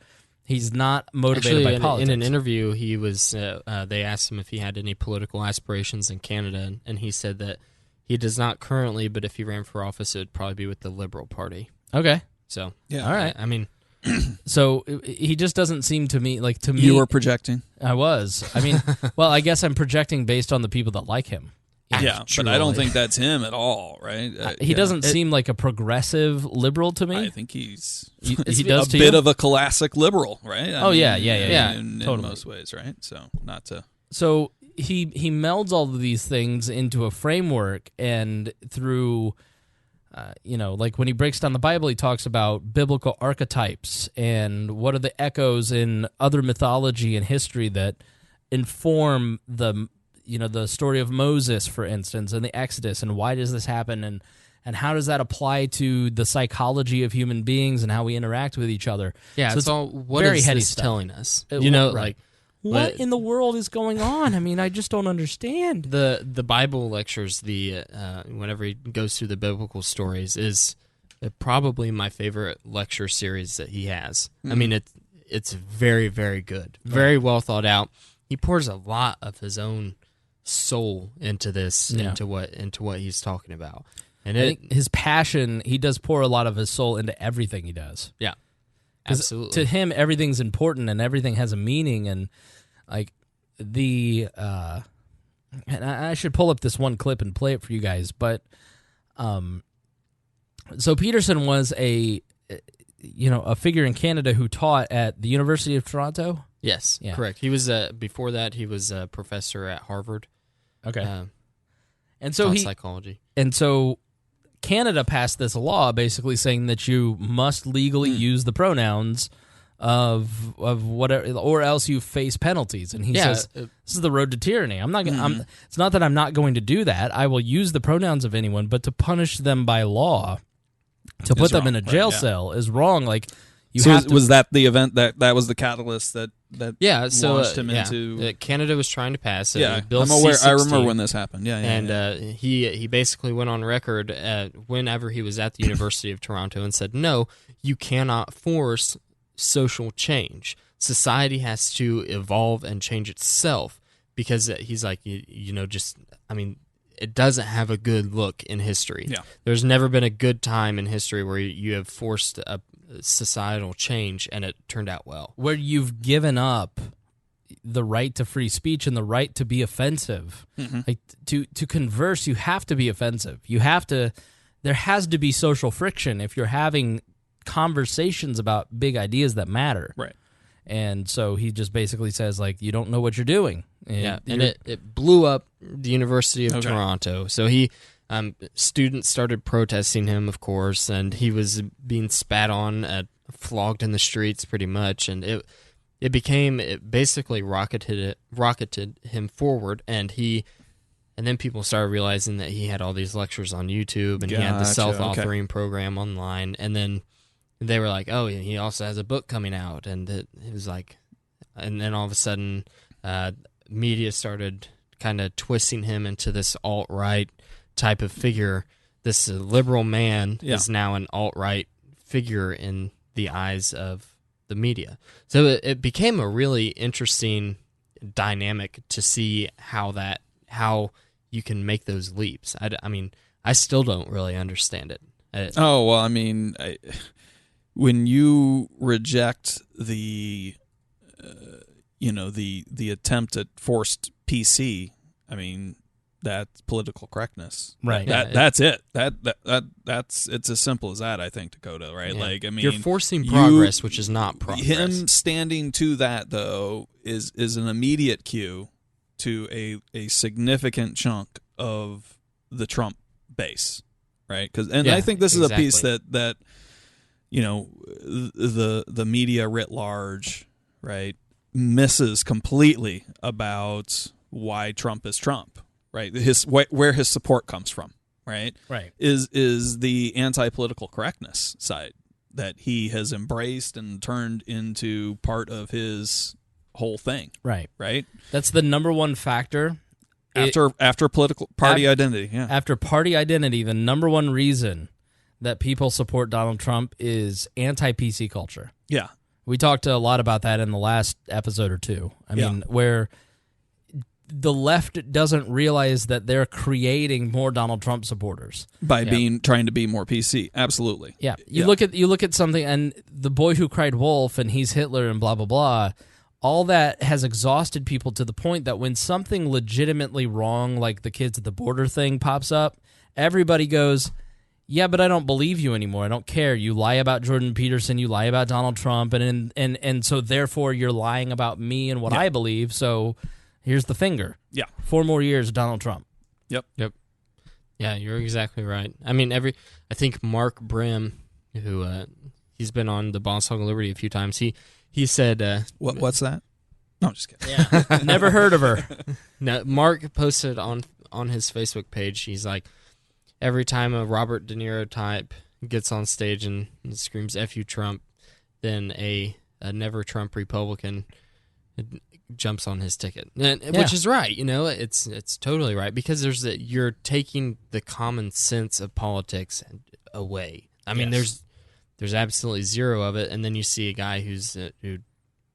he's not motivated by politics. In an interview, he was. They asked him if he had any political aspirations in Canada, and he said that he does not currently, but if he ran for office, it would probably be with the Liberal Party. Okay. So, Yeah. All right. I mean, So he just doesn't seem to me like, to me. You were projecting. I was. I mean, well, I guess I'm projecting based on the people that like him. Yeah, but I don't think that's him at all, right? He doesn't seem like a progressive liberal to me. I think he's He does a to bit you? of a classic liberal, right? Yeah. In Totally. most ways, right? So not to. So he melds all of these things into a framework, and through, like when he breaks down the Bible, he talks about biblical archetypes and what are the echoes in other mythology and history that inform the story of Moses, for instance, and the Exodus, and why does this happen, and how does that apply to the psychology of human beings and how we interact with each other? yeah, So it's all. What very is heady this stuff. telling us? Right. Like What but in the world is going on? I mean, I just don't understand. the Bible lectures. Whenever he goes through the biblical stories, is probably my favorite lecture series that he has. I mean, it's very, very good, very well thought out. He pours a lot of his own soul into this, into what he's talking about, and I think his passion, he does pour a lot of his soul into everything he does. yeah, 'Cause absolutely. to him, everything's important and everything has a meaning. And like and I should pull up this one clip and play it for you guys. But so Peterson was a figure in Canada who taught at the University of Toronto. Yes, Yeah. correct. He was before that. He was a professor at Harvard. Okay, and so Taught psychology. And so Canada passed this law basically saying that you must legally use the pronouns of whatever, or else you face penalties. And he says, this is the road to tyranny. I'm not going it's not that I'm not going to do that. I will use the pronouns of anyone, but to punish them by law, to put them in a jail cell is wrong. Like, was that the event that was the catalyst that launched him into? Canada was trying to pass it. Yeah, Bill I'm aware. C-16. I remember when this happened. Yeah, And he basically went on record whenever he was at the University of Toronto and said, no, you cannot force social change. Society has to evolve and change itself, because he's like, it doesn't have a good look in history. Yeah. There's never been a good time in history where you have forced a societal change and it turned out well. where you've given up the right to free speech and the right to be offensive. Like, to converse, you have to be offensive. There has to be social friction if you're having conversations about big ideas that matter. Right. And so he just basically says, like, you don't know what you're doing. And it blew up the University of Toronto. So students started protesting him, of course, and he was being spat on, flogged in the streets pretty much, and it basically rocketed him forward, and then people started realizing that he had all these lectures on YouTube, and he had the self-authoring program online, and then they were like, oh, he also has a book coming out, and it was like, and then all of a sudden, media started kind of twisting him into this alt-right type of figure. This liberal man is now an alt-right figure in the eyes of the media. So it became a really interesting dynamic to see how you can make those leaps. I mean, I still don't really understand it. When you reject the attempt at forced PC, I mean, that's political correctness. Right. That's it. That's it's as simple as that, I think, Dakota, right? Yeah. Like, I mean, you're forcing progress, which is not progress. Him standing to that, though, is an immediate cue to a significant chunk of the Trump base, right? I think this is a piece that you know, the media writ large, right, misses completely about why Trump is Trump, right? Where his support comes from, right? Right. Is the anti-political correctness side that he has embraced and turned into part of his whole thing. Right. Right? That's the number one factor. After political party identity, yeah. After party identity, the number one reason that people support Donald Trump is anti-PC culture. Yeah. We talked a lot about that in the last episode or two. I mean, where the left doesn't realize that they're creating more Donald Trump supporters by trying to be more PC. Absolutely. Yeah. You look at something, and the boy who cried wolf, and he's Hitler, and blah blah blah. All that has exhausted people to the point that when something legitimately wrong, like the kids at the border thing, pops up, everybody goes, "Yeah, but I don't believe you anymore. I don't care. You lie about Jordan Peterson. You lie about Donald Trump, and so therefore you're lying about me and what I believe. So here's the finger. Yeah, 4 more years of Donald Trump. Yep. Yeah, you're exactly right. I mean, I think Mark Brim, who he's been on the Boss Hog of Liberty a few times. He said, what's that? No, I'm just kidding. Yeah, never heard of her. No, Mark posted on his Facebook page. He's like, every time a Robert De Niro type gets on stage and screams "F you, Trump," then a never Trump Republican jumps on his ticket, which is right. You know, it's totally right, because you're taking the common sense of politics away. I mean, there's absolutely zero of it, and then you see a guy who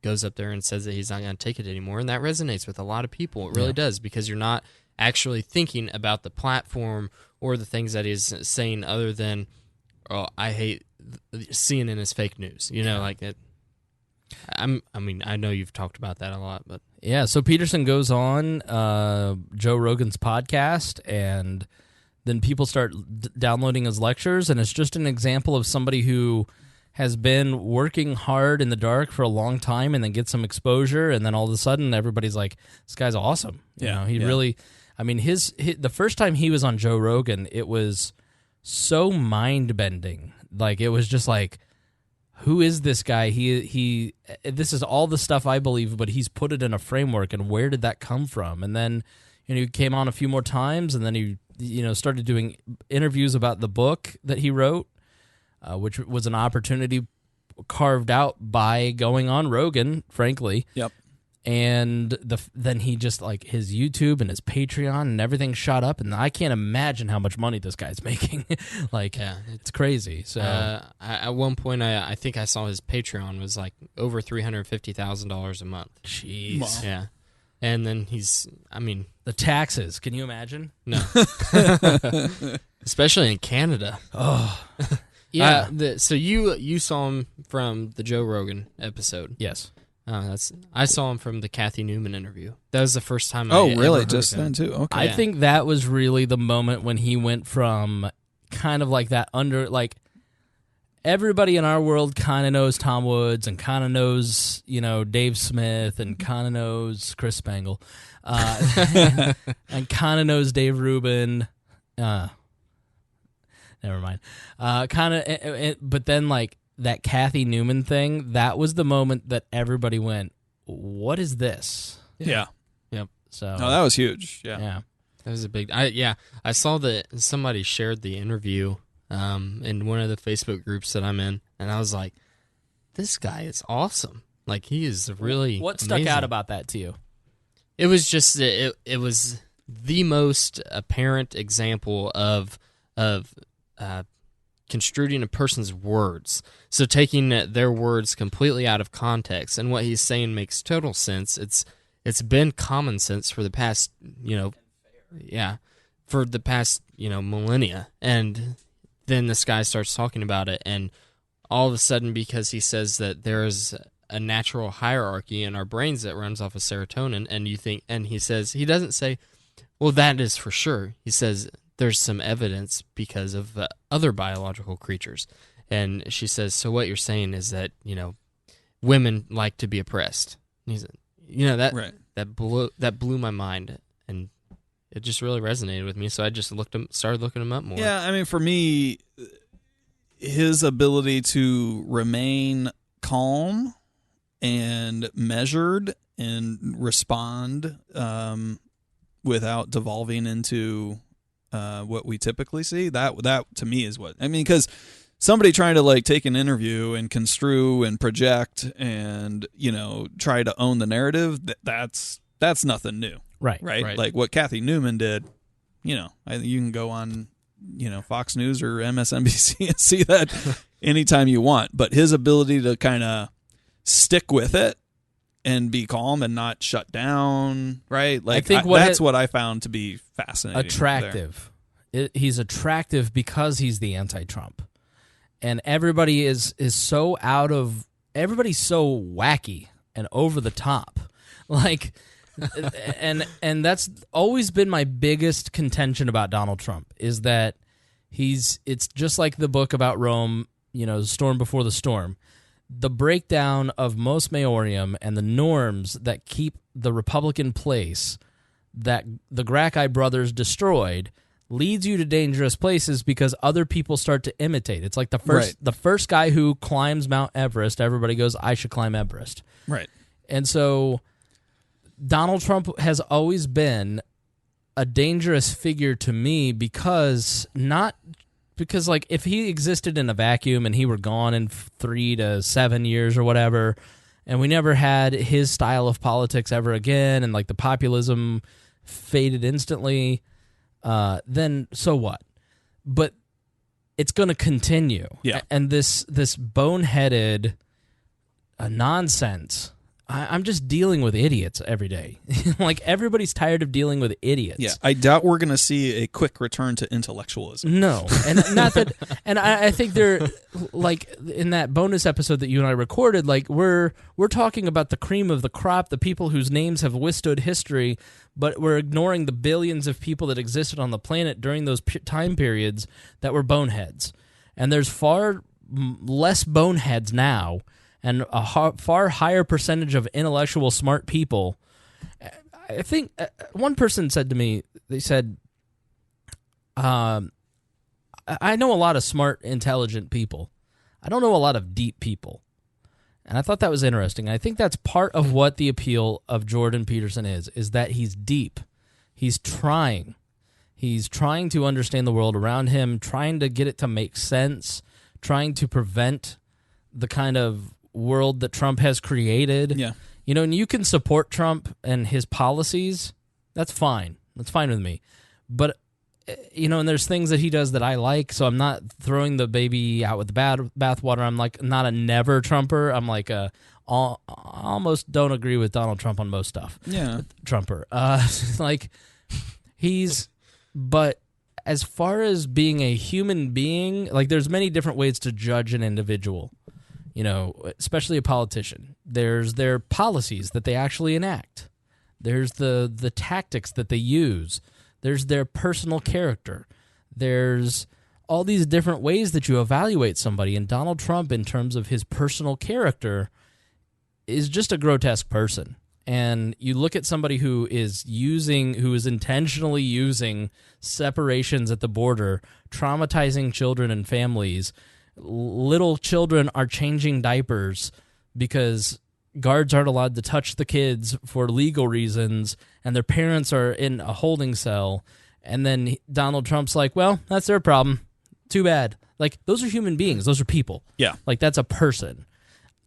goes up there and says that he's not going to take it anymore, and that resonates with a lot of people. It really does, because you're not actually thinking about the platform or the things that he's saying, other than, "Oh, I hate CNN is fake news." You know, like it. I mean, I know you've talked about that a lot, but yeah. So Peterson goes on Joe Rogan's podcast, and then people start downloading his lectures, and it's just an example of somebody who has been working hard in the dark for a long time, and then gets some exposure, and then all of a sudden everybody's like, "This guy's awesome." You know, he really. I mean, the first time he was on Joe Rogan, it was so mind bending. Like, it was just like, who is this guy? He this is all the stuff I believe, but he's put it in a framework, and where did that come from? And then, you know, he came on a few more times, and then he, you know, started doing interviews about the book that he wrote, which was an opportunity carved out by going on Rogan, frankly. Yep. And then he just, like, his YouTube and his Patreon and everything shot up, and I can't imagine how much money this guy's making. Like, it's crazy. So at one point, I think I saw his Patreon was like over $350,000 a month. Jeez. Wow. Yeah. And then the taxes. Can you imagine? No. Especially in Canada. Oh. Yeah. So you saw him from the Joe Rogan episode. Yes. I saw him from the Kathy Newman interview. That was the first time. Oh, I really? ever Just heard him. then too. Okay. I think that was really the moment when he went from kind of like that like, everybody in our world kind of knows Tom Woods and kind of knows, you know, Dave Smith and kind of knows Chris Spangle, and kind of knows Dave Rubin. Never mind. But then, like, that Kathy Newman thing, that was the moment that everybody went, "What is this?" Yeah. Yep. So No, that was huge. Yeah. That was a big. I saw that somebody shared the interview in one of the Facebook groups that I'm in, and I was like, "This guy is awesome! Like, he is really." What stuck amazing. out about that to you? It was just it was the most apparent example of construing a person's words. So taking their words completely out of context, and what he's saying makes total sense. It's been common sense for the past, millennia. And then this guy starts talking about it, and all of a sudden, because he says that there is a natural hierarchy in our brains that runs off of serotonin, and he doesn't say, Well, that is for sure. He says there's some evidence because of other biological creatures. And she says, so what you're saying is that, women like to be oppressed. And he's, Right. that blew my mind, and it just really resonated with me. So I just started looking him up more. Yeah, I mean, for me, his ability to remain calm and measured and respond without devolving into what we typically see, that to me is what I mean, because somebody trying to take an interview and construe and project and try to own the narrative, that's nothing new. Right. Like what Kathy Newman did, you can go on Fox News or MSNBC and see that anytime you want, but his ability to kind of stick with it and be calm and not shut down, right? I think that's what I found to be fascinating. Attractive. He's attractive because he's the anti-Trump. And everybody is so everybody's so wacky and over the top. And that's always been my biggest contention about Donald Trump, is that it's just like the book about Rome, Storm Before the Storm. The breakdown of Mos Maiorum and the norms that keep the Republican place that the Gracchi brothers destroyed leads you to dangerous places because other people start to imitate. It's like the first guy who climbs Mount Everest, everybody goes, I should climb Everest. Right. And so Donald Trump has always been a dangerous figure to me because if he existed in a vacuum and he were gone in 3 to 7 years or whatever, and we never had his style of politics ever again, and the populism faded instantly, then so what? But it's going to continue. Yeah. And this boneheaded nonsense, I'm just dealing with idiots every day. Everybody's tired of dealing with idiots. Yeah, I doubt we're going to see a quick return to intellectualism. No, and not that. And I think they're in that bonus episode that you and I recorded. We're talking about the cream of the crop, the people whose names have withstood history, but we're ignoring the billions of people that existed on the planet during those time periods that were boneheads. And there's far less boneheads now, and a far higher percentage of intellectual smart people. I think one person said to me, they said, I know a lot of smart, intelligent people. I don't know a lot of deep people. And I thought that was interesting. I think that's part of what the appeal of Jordan Peterson is that he's deep. He's trying. He's trying to understand the world around him, trying to get it to make sense, trying to prevent the kind of world that Trump has created. Yeah. And you can support Trump and his policies. That's fine. That's fine with me. But, and there's things that he does that I like, so I'm not throwing the baby out with the bathwater. I'm not a never Trumper. I'm almost don't agree with Donald Trump on most stuff. Yeah. Trumper. But as far as being a human being, there's many different ways to judge an individual. Especially a politician. There's their policies that they actually enact. There's the tactics that they use. There's their personal character. There's all these different ways that you evaluate somebody. And Donald Trump, in terms of his personal character, is just a grotesque person. And you look at somebody who is intentionally using separations at the border, traumatizing children and families. Little children are changing diapers because guards aren't allowed to touch the kids for legal reasons, and their parents are in a holding cell. And then Donald Trump's like, well, that's their problem. Too bad. Those are human beings. Those are people. Yeah. That's a person.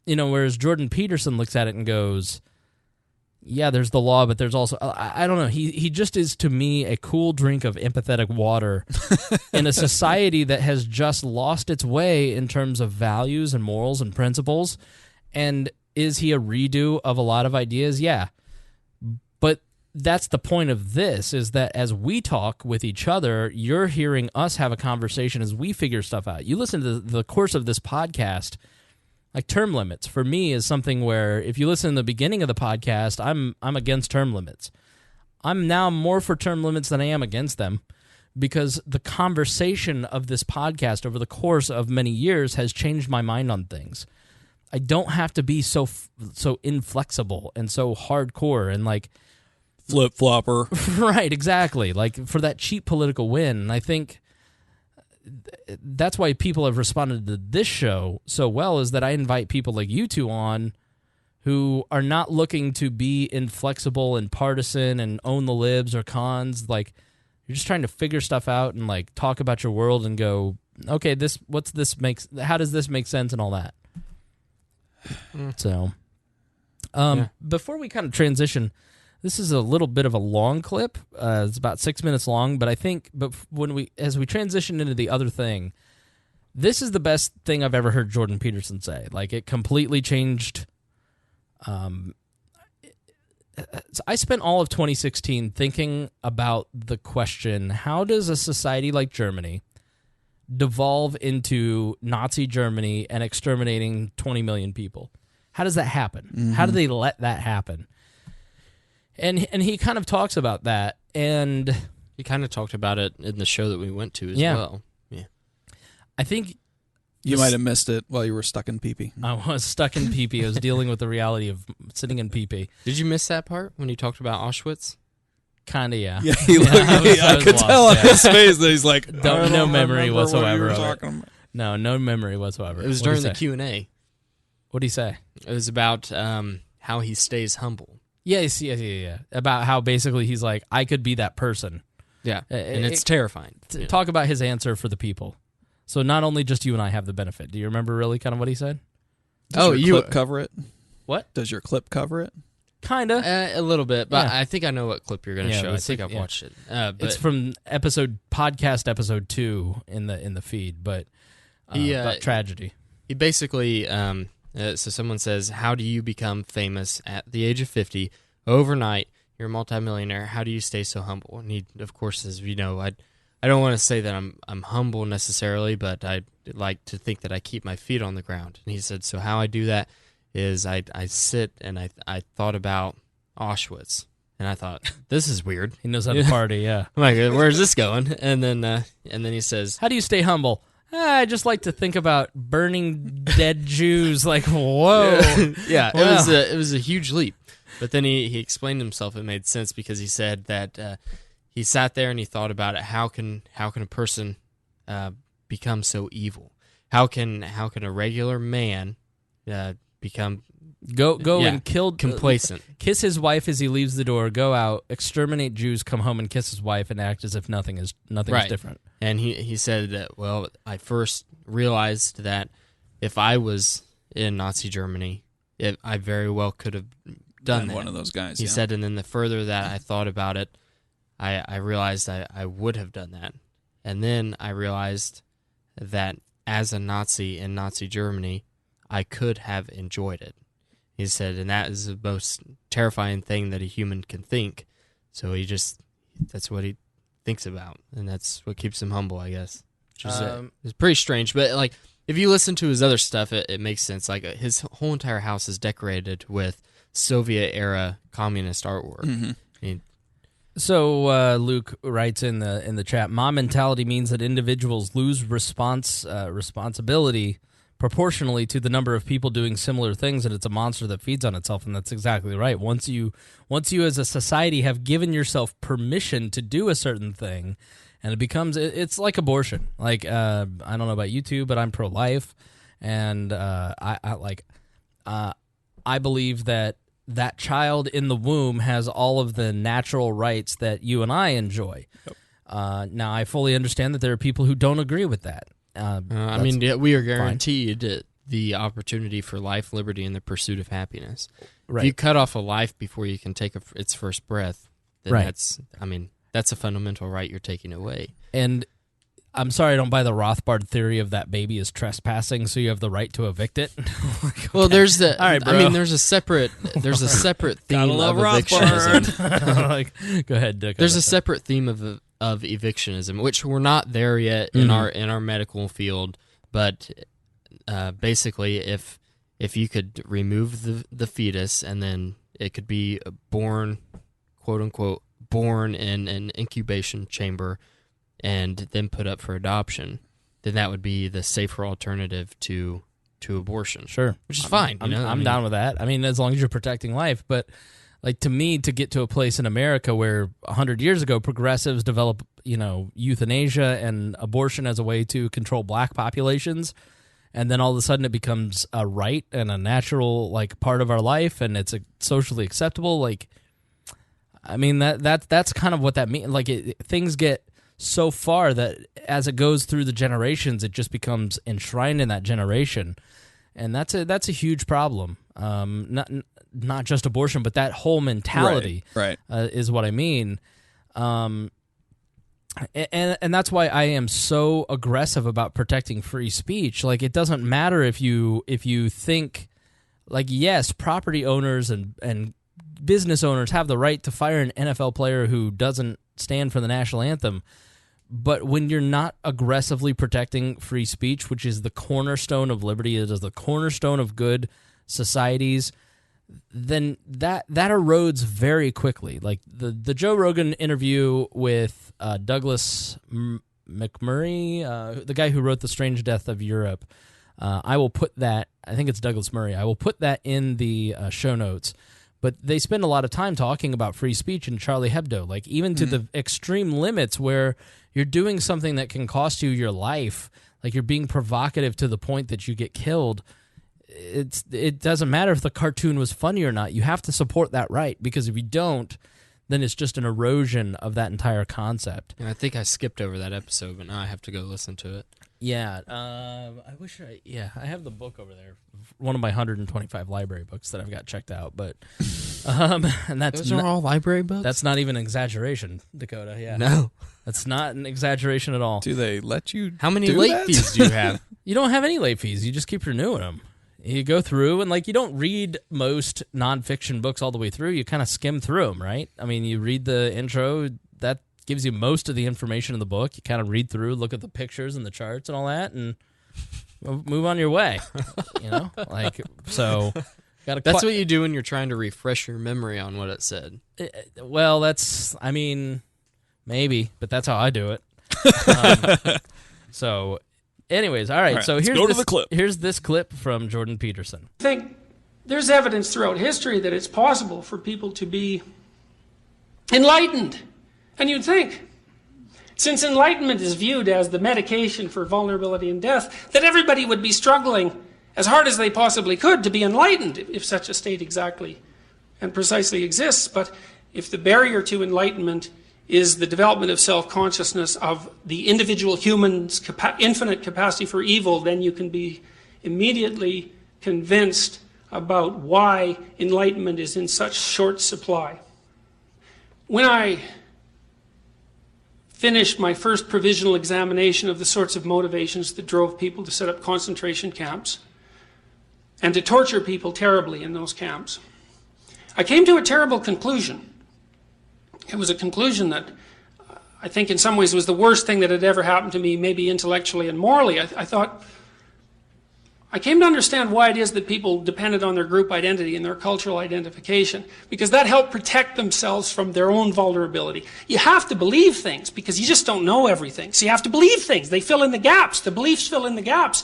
Whereas Jordan Peterson looks at it and goes, yeah, there's the law, but there's also, I don't know. He just is, to me, a cool drink of empathetic water in a society that has just lost its way in terms of values and morals and principles. And is he a redo of a lot of ideas? Yeah. But that's the point of this, is that as we talk with each other, you're hearing us have a conversation as we figure stuff out. You listen to the course of this podcast. Term limits, for me, is something where if you listen to the beginning of the podcast, I'm against term limits. I'm now more for term limits than I am against them, because the conversation of this podcast over the course of many years has changed my mind on things. I don't have to be so inflexible and so hardcore and like Flip-flopper. right, exactly. Like for that cheap political win. And I think that's why people have responded to this show so well, is that I invite people like you two on who are not looking to be inflexible and partisan and own the libs or cons. Like, you're just trying to figure stuff out and like talk about your world and go, okay, how does this make sense and all that. So, before we kind of transition, this is a little bit of a long clip. It's about 6 minutes long, but I think, as we transition into the other thing, this is the best thing I've ever heard Jordan Peterson say. Like, it completely changed. I spent all of 2016 thinking about the question, how does a society like Germany devolve into Nazi Germany and exterminating 20 million people? How does that happen? Mm-hmm. How do they let that happen? And he kind of talks about that, and he kind of talked about it in the show that we went to as well. Yeah, I think you might have missed it while you were stuck in pee-pee. I was stuck in pee-pee. I was dealing with the reality of sitting in pee-pee. Did you miss that part when you talked about Auschwitz? Kind of, yeah. Yeah, I could tell on his face that he's like, no memory whatsoever. No memory whatsoever. It was during the Q&A. What did he say? It was about how he stays humble. Yes. About how basically he's like, I could be that person. Yeah, and it's terrifying. Talk about his answer for the people. So not only just you and I have the benefit. Do you remember really kind of what he said? Does your clip cover it? What? Does your clip cover it? Kind of. A little bit, but I think I know what clip you're going to show. I think I've watched it. It's from podcast episode 2 in the feed, but about tragedy. He basically, so someone says, how do you become famous at the age of 50 overnight? You're a multimillionaire. How do you stay so humble? And he, of course, says, I don't want to say that I'm humble necessarily, but I like to think that I keep my feet on the ground. And he said, so how I do that is I sit and I thought about Auschwitz. And I thought, this is weird. He knows how to party, yeah. I'm like, where's this going? And then he says, how do you stay humble? I just like to think about burning dead Jews. Like, whoa. Yeah, wow. It was a huge leap. But then he explained himself. It made sense because he said that he sat there and he thought about it. How can a person become so evil? How can a regular man become and kill complacent? Kiss his wife as he leaves the door. Go out, exterminate Jews, come home and kiss his wife, and act as if nothing is different. And he said that. Well, I first realized that if I was in Nazi Germany, I very well could have done that. One of those guys. He said, and then the further that I thought about it, I realized I would have done that. And then I realized that as a Nazi in Nazi Germany, I could have enjoyed it. He said, and that is the most terrifying thing that a human can think. So that's what he thinks about, and that's what keeps him humble, I guess. Which is it's pretty strange, but like if you listen to his other stuff, it makes sense. Like his whole entire house is decorated with Soviet-era communist artwork. Mm-hmm. So Luke writes in the chat, mom mentality means that individuals lose responsibility proportionally to the number of people doing similar things, and it's a monster that feeds on itself. And that's exactly right. Once you as a society have given yourself permission to do a certain thing, and it's like abortion. Like I don't know about you two, but I'm pro-life, and I believe that child in the womb has all of the natural rights that you and I enjoy. Yep. Now, I fully understand that there are people who don't agree with that. We are guaranteed the opportunity for life, liberty, and the pursuit of happiness. Right. If you cut off a life before you can take its first breath, then right. that's a fundamental right you're taking away. And I'm sorry, I don't buy the Rothbard theory of that baby is trespassing, so you have the right to evict it. Okay. Well, there's the. All right, bro. There's a separate theme of evictionism. Go ahead, Dick. There's a separate theme of evictionism, which we're not there yet in our medical field. But basically, if you could remove the fetus and then it could be born, quote unquote, born in an incubation chamber and then put up for adoption, then that would be the safer alternative to abortion. Sure. Which is fine. I'm down with that. I mean, as long as you're protecting life. But, like, to me, to get to a place in America where 100 years ago progressives develop, euthanasia and abortion as a way to control black populations, and then all of a sudden it becomes a right and a natural, like, part of our life, and it's socially acceptable, like, I mean, that's kind of what that means. Like, things get so far that as it goes through the generations, it just becomes enshrined in that generation. And that's a huge problem. Not just abortion, but that whole mentality right. Is what I mean. And that's why I am so aggressive about protecting free speech. Like, it doesn't matter if you think, like, yes, property owners and business owners have the right to fire an NFL player who doesn't stand for the national anthem. But when you're not aggressively protecting free speech, which is the cornerstone of liberty, it is the cornerstone of good societies, then that erodes very quickly. Like the Joe Rogan interview with Douglas McMurray, the guy who wrote The Strange Death of Europe, I will put that, I think it's Douglas Murray, I will put that in the show notes. But they spend a lot of time talking about free speech and Charlie Hebdo, like even to the extreme limits where you're doing something that can cost you your life, like you're being provocative to the point that you get killed. It doesn't matter if the cartoon was funny or not. You have to support that right, because if you don't, then it's just an erosion of that entire concept. And I think I skipped over that episode, but now I have to go listen to it. Yeah, I have the book over there, one of my 125 library books that I've got checked out. But and those are all library books. That's not even an exaggeration, Dakota. Yeah, no, that's not an exaggeration at all. Do they let you? How many late fees do you have? You don't have any late fees. You just keep renewing them. You go through and, like, you don't read most nonfiction books all the way through. You kind of skim through them, right? I mean, you read the intro. That gives you most of the information in the book. You kind of read through, look at the pictures and the charts and all that, and move on your way. Like, so. That's what you do when you're trying to refresh your memory on what it said. Well, maybe, but that's how I do it. So, anyways, all right. So here's this clip from Jordan Peterson. I think there's evidence throughout history that it's possible for people to be enlightened. And you'd think, since enlightenment is viewed as the medication for vulnerability and death, that everybody would be struggling as hard as they possibly could to be enlightened, if such a state exactly and precisely exists. But if the barrier to enlightenment is the development of self-consciousness of the individual human's infinite capacity for evil, then you can be immediately convinced about why enlightenment is in such short supply. When I finished my first provisional examination of the sorts of motivations that drove people to set up concentration camps and to torture people terribly in those camps, I came to a terrible conclusion. It was a conclusion that I think in some ways was the worst thing that had ever happened to me, maybe intellectually and morally. I came to understand why it is that people depended on their group identity and their cultural identification, because that helped protect themselves from their own vulnerability. You have to believe things because you just don't know everything. So you have to believe things. They fill in the gaps. The beliefs fill in the gaps.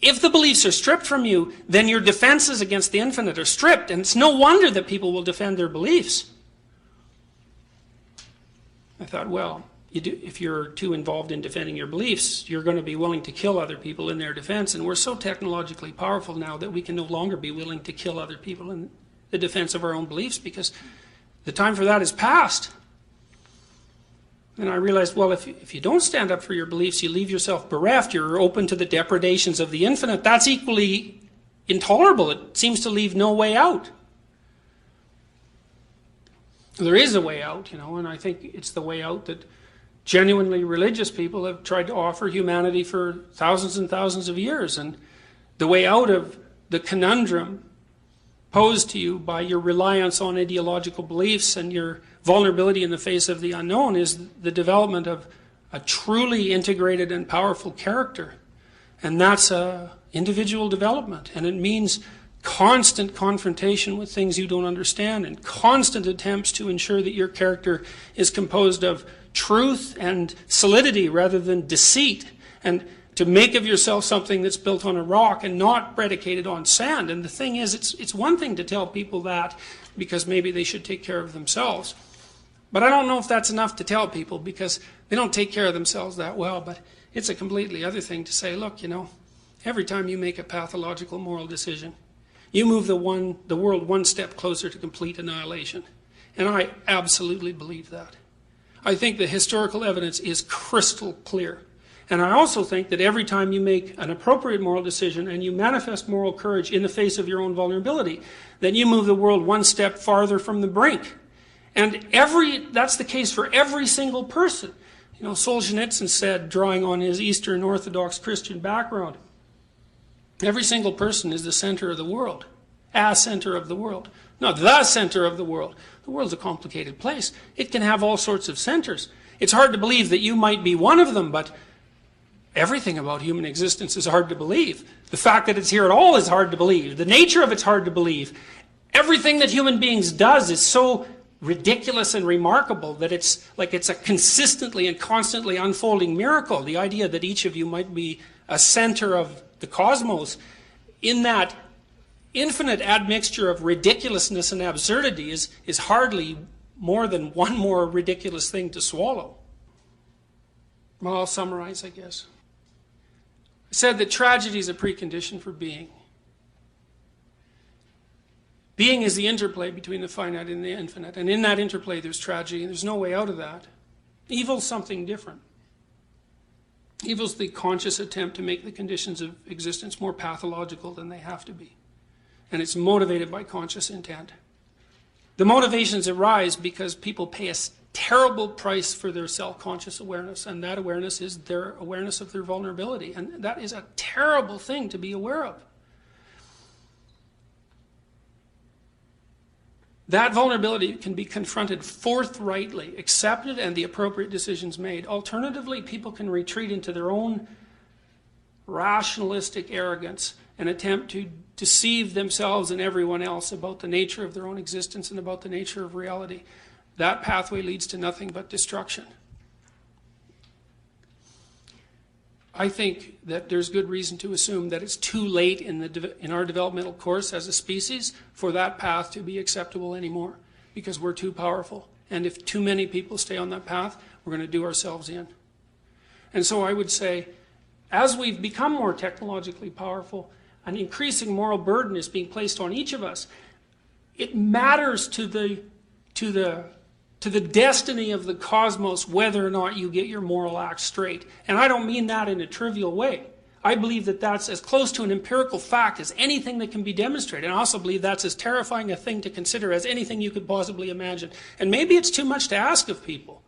If the beliefs are stripped from you, then your defenses against the infinite are stripped, and it's no wonder that people will defend their beliefs. I thought, well, if you're too involved in defending your beliefs, you're going to be willing to kill other people in their defense. And we're so technologically powerful now that we can no longer be willing to kill other people in the defense of our own beliefs, because the time for that is past. And I realized, well, if you don't stand up for your beliefs, you leave yourself bereft. You're open to the depredations of the infinite. That's equally intolerable. It seems to leave no way out. There is a way out, and I think it's the way out that genuinely religious people have tried to offer humanity for thousands and thousands of years. And the way out of the conundrum posed to you by your reliance on ideological beliefs and your vulnerability in the face of the unknown is the development of a truly integrated and powerful character. And that's individual development. And it means constant confrontation with things you don't understand, and constant attempts to ensure that your character is composed of truth and solidity rather than deceit, and to make of yourself something that's built on a rock and not predicated on sand. And the thing is, it's one thing to tell people that because maybe they should take care of themselves. But I don't know if that's enough to tell people because they don't take care of themselves that well. But it's a completely other thing to say, look, every time you make a pathological moral decision, you move the world one step closer to complete annihilation. And I absolutely believe that. I think the historical evidence is crystal clear. And I also think that every time you make an appropriate moral decision and you manifest moral courage in the face of your own vulnerability, then you move the world one step farther from the brink. And that's the case for every single person. Solzhenitsyn said, drawing on his Eastern Orthodox Christian background, every single person is the center of the world, a center of the world, not the center of the world. The world's a complicated place. It can have all sorts of centers. It's hard to believe that you might be one of them, but everything about human existence is hard to believe. The fact that it's here at all is hard to believe. The nature of it's hard to believe. Everything that human beings does is so ridiculous and remarkable that it's a consistently and constantly unfolding miracle. The idea that each of you might be a center of the cosmos in that infinite admixture of ridiculousness and absurdity is hardly more than one more ridiculous thing to swallow. Well, I'll summarize, I guess. I said that tragedy is a precondition for being. Being is the interplay between the finite and the infinite. And in that interplay, there's tragedy, and there's no way out of that. Evil's something different. Evil's the conscious attempt to make the conditions of existence more pathological than they have to be. And it's motivated by conscious intent. The motivations arise because people pay a terrible price for their self-conscious awareness, and that awareness is their awareness of their vulnerability. And that is a terrible thing to be aware of. That vulnerability can be confronted forthrightly, accepted, and the appropriate decisions made. Alternatively, people can retreat into their own rationalistic arrogance and attempt to deceive themselves and everyone else about the nature of their own existence and about the nature of reality. That pathway leads to nothing but destruction. I think that there's good reason to assume that it's too late in our developmental course as a species for that path to be acceptable anymore, because we're too powerful. And if too many people stay on that path, we're going to do ourselves in. And so I would say, as we've become more technologically powerful, an increasing moral burden is being placed on each of us. It matters to the destiny of the cosmos whether or not you get your moral act straight. And I don't mean that in a trivial way. I believe that that's as close to an empirical fact as anything that can be demonstrated. And I also believe that's as terrifying a thing to consider as anything you could possibly imagine. And maybe it's too much to ask of people.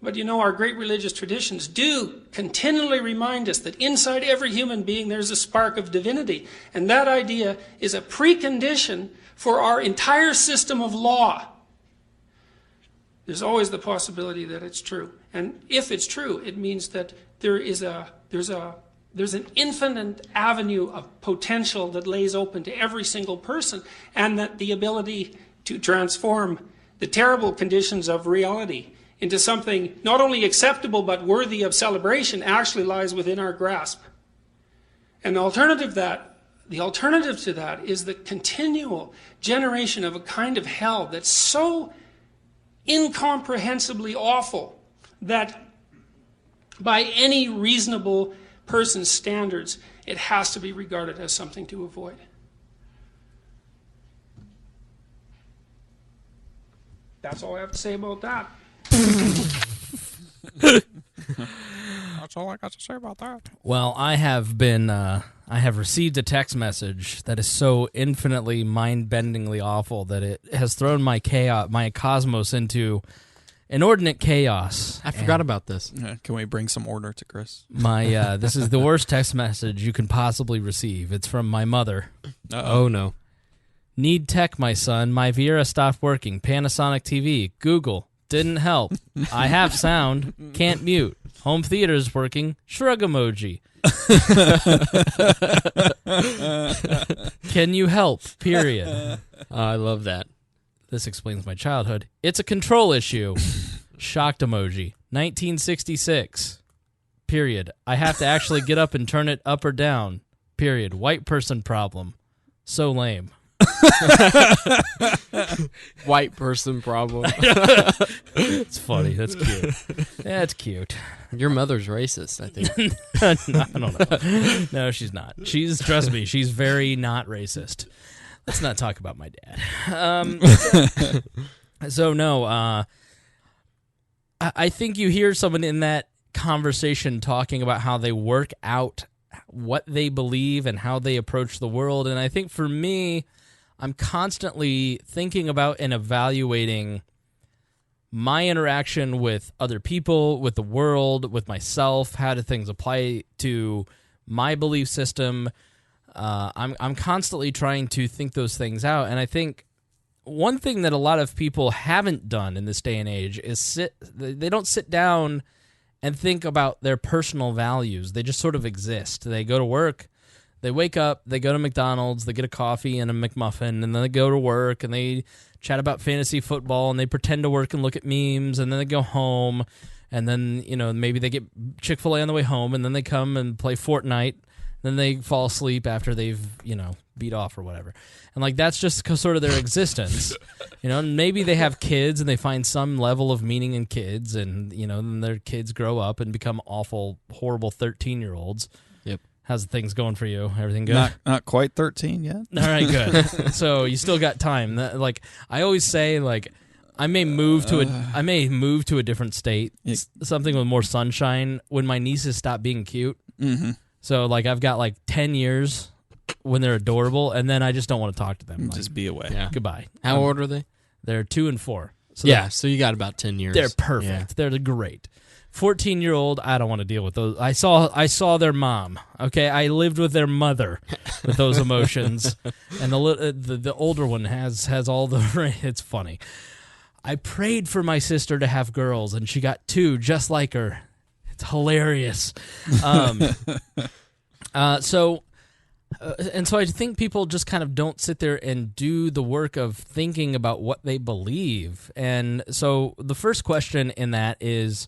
But our great religious traditions do continually remind us that inside every human being there's a spark of divinity. And that idea is a precondition for our entire system of law. There's always the possibility that it's true. And if it's true, it means that there's an infinite avenue of potential that lays open to every single person, and that the ability to transform the terrible conditions of reality into something not only acceptable but worthy of celebration actually lies within our grasp. And the alternative to that is the continual generation of a kind of hell that's so incomprehensibly awful that by any reasonable person's standards, it has to be regarded as something to avoid. That's all I have to say about that. That's all I got to say about that. Well, I have received a text message that is so infinitely mind-bendingly awful that it has thrown my cosmos into inordinate chaos. I forgot about this. Can we bring some order to Chris? This is the worst text message you can possibly receive. It's from my mother. Oh no. Need tech, my son. My Viera stopped working. Panasonic TV. Google. Didn't help. I have sound. Can't mute. Home theater's working. Shrug emoji. Can you help? Period. I love that. This explains my childhood. It's a control issue. Shocked emoji. 1966. Period. I have to actually get up and turn it up or down. Period. White person problem. So lame. White person problem. It's funny. That's cute. That's cute. Your mother's racist, I think. No, I don't know. No, she's not. Trust me, she's very not racist. Let's not talk about my dad. I think you hear someone in that conversation talking about how they work out what they believe and how they approach the world. And I think for me, I'm constantly thinking about and evaluating my interaction with other people, with the world, with myself. How do things apply to my belief system? I'm constantly trying to think those things out. And I think one thing that a lot of people haven't done in this day and age is they don't sit down and think about their personal values. They just sort of exist. They go to work, they wake up, they go to McDonald's, they get a coffee and a McMuffin, and then they go to work and they chat about fantasy football and they pretend to work and look at memes, and then they go home, and then, maybe they get Chick-fil-A on the way home, and then they come and play Fortnite, then they fall asleep after they've, beat off or whatever. And that's just sort of their existence. Maybe they have kids and they find some level of meaning in kids, and, then their kids grow up and become awful, horrible 13-year-olds. Yep. How's things going for you? Everything good? Not quite 13 yet. All right, good. So you still got time. I always say, I may move to a different state, something with more sunshine, when my nieces stop being cute. Mm-hmm. So I've got 10 years when they're adorable, and then I just don't want to talk to them. Just be away. Yeah. Goodbye. How old are they? They're 2 and 4. So so you got about 10 years. They're perfect. Yeah. They're great. 14-year-old, I don't want to deal with those. I saw their mom. Okay, I lived with their mother with those emotions, and the older one has all the. It's funny. I prayed for my sister to have girls, and she got 2 just like her. It's hilarious. So I think people just kind of don't sit there and do the work of thinking about what they believe. And so the first question in that is,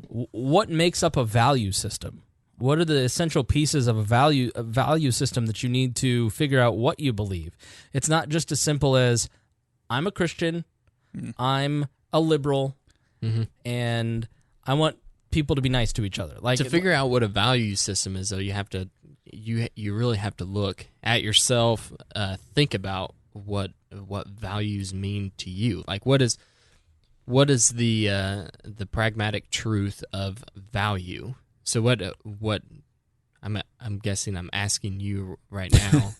what makes up a value system? What are the essential pieces of a value system that you need to figure out what you believe? It's not just as simple as, I'm a Christian, I'm a liberal, and I want people to be nice to each other. To figure out what a value system is, though, you have to you really have to look at yourself, think about what values mean to you. What is the pragmatic truth of value? So what I'm guessing I'm asking you right now,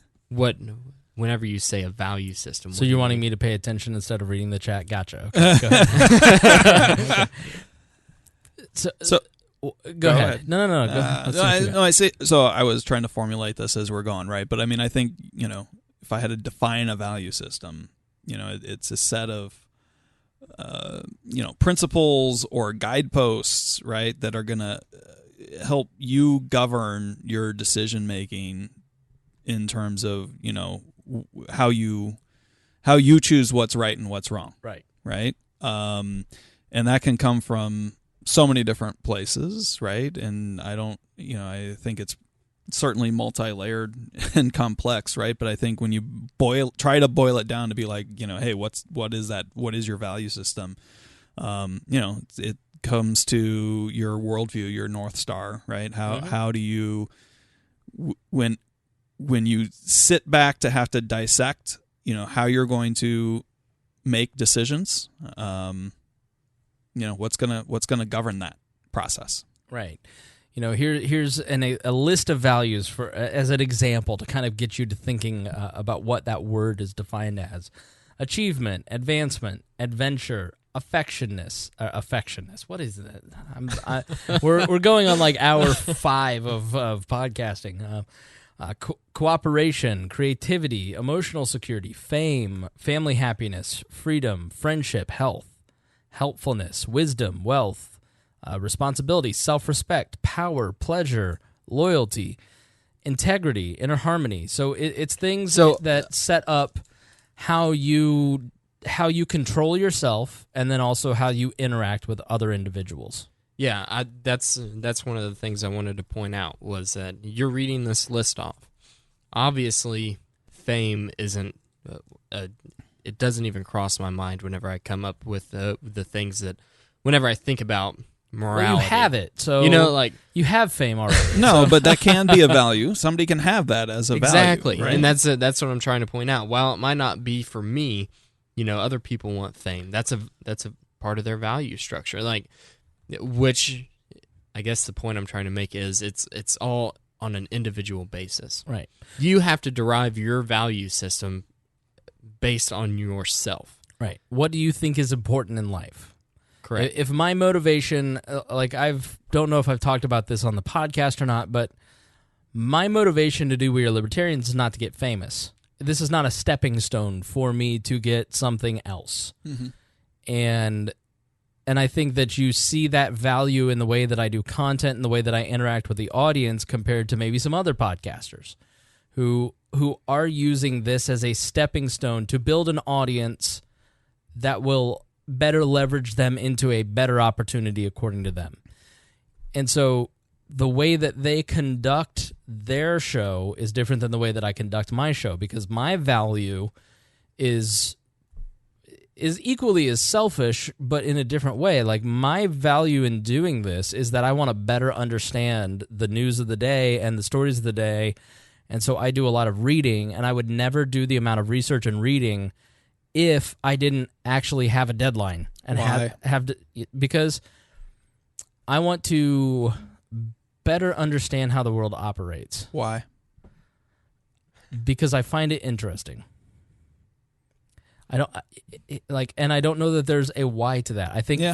whenever you say a value system. So you're wanting me to pay attention instead of reading the chat? Gotcha. Okay, go ahead. So go ahead. No. Go. I say. So I was trying to formulate this as we're going, right? But I mean, I think if I had to define a value system, it's a set of principles or guideposts, right, that are going to help you govern your decision making in terms of how you choose what's right and what's wrong. Right. And that can come from so many different places, right? And I think it's certainly multi-layered and complex, right? But I think when you try to boil it down to be hey, what is that? What is your value system? It comes to your worldview, your North Star, right? How do you, when you sit back to have to dissect, how you're going to make decisions, what's gonna govern that process, right? Here's a list of values as an example to kind of get you to thinking about what that word is defined as: achievement, advancement, adventure, affectionness. What is that? We're going on hour 5 of podcasting. Cooperation, creativity, emotional security, fame, family happiness, freedom, friendship, health, helpfulness, wisdom, wealth, responsibility, self-respect, power, pleasure, loyalty, integrity, inner harmony. So it's things that set up how you control yourself, and then also how you interact with other individuals. Yeah, that's one of the things I wanted to point out, was that you're reading this list off. Obviously, fame isn't. It doesn't even cross my mind whenever I come up with the things that. Whenever I think about morality, well, you have it, so you have fame already. No, but that can be a value. Somebody can have that as a exactly, value, right? And that's what I'm trying to point out. While it might not be for me, other people want fame. That's a part of their value structure. Which I guess the point I'm trying to make is it's all on an individual basis. Right. You have to derive your value system based on yourself. Right. What do you think is important in life? Correct. If my motivation, don't know if I've talked about this on the podcast or not, but my motivation to do We Are Libertarians is not to get famous. This is not a stepping stone for me to get something else. Mm-hmm. And I think that you see that value in the way that I do content and the way that I interact with the audience compared to maybe some other podcasters who are using this as a stepping stone to build an audience that will better leverage them into a better opportunity according to them. And so the way that they conduct their show is different than the way that I conduct my show, because my value is equally as selfish, but in a different way. Like, my value in doing this is that I want to better understand the news of the day and the stories of the day. And so I do a lot of reading, and I would never do the amount of research and reading if I didn't actually have a deadline and have to, because I want to better understand how the world operates. Why? Because I find it interesting. I don't know that there's a why to that. I think I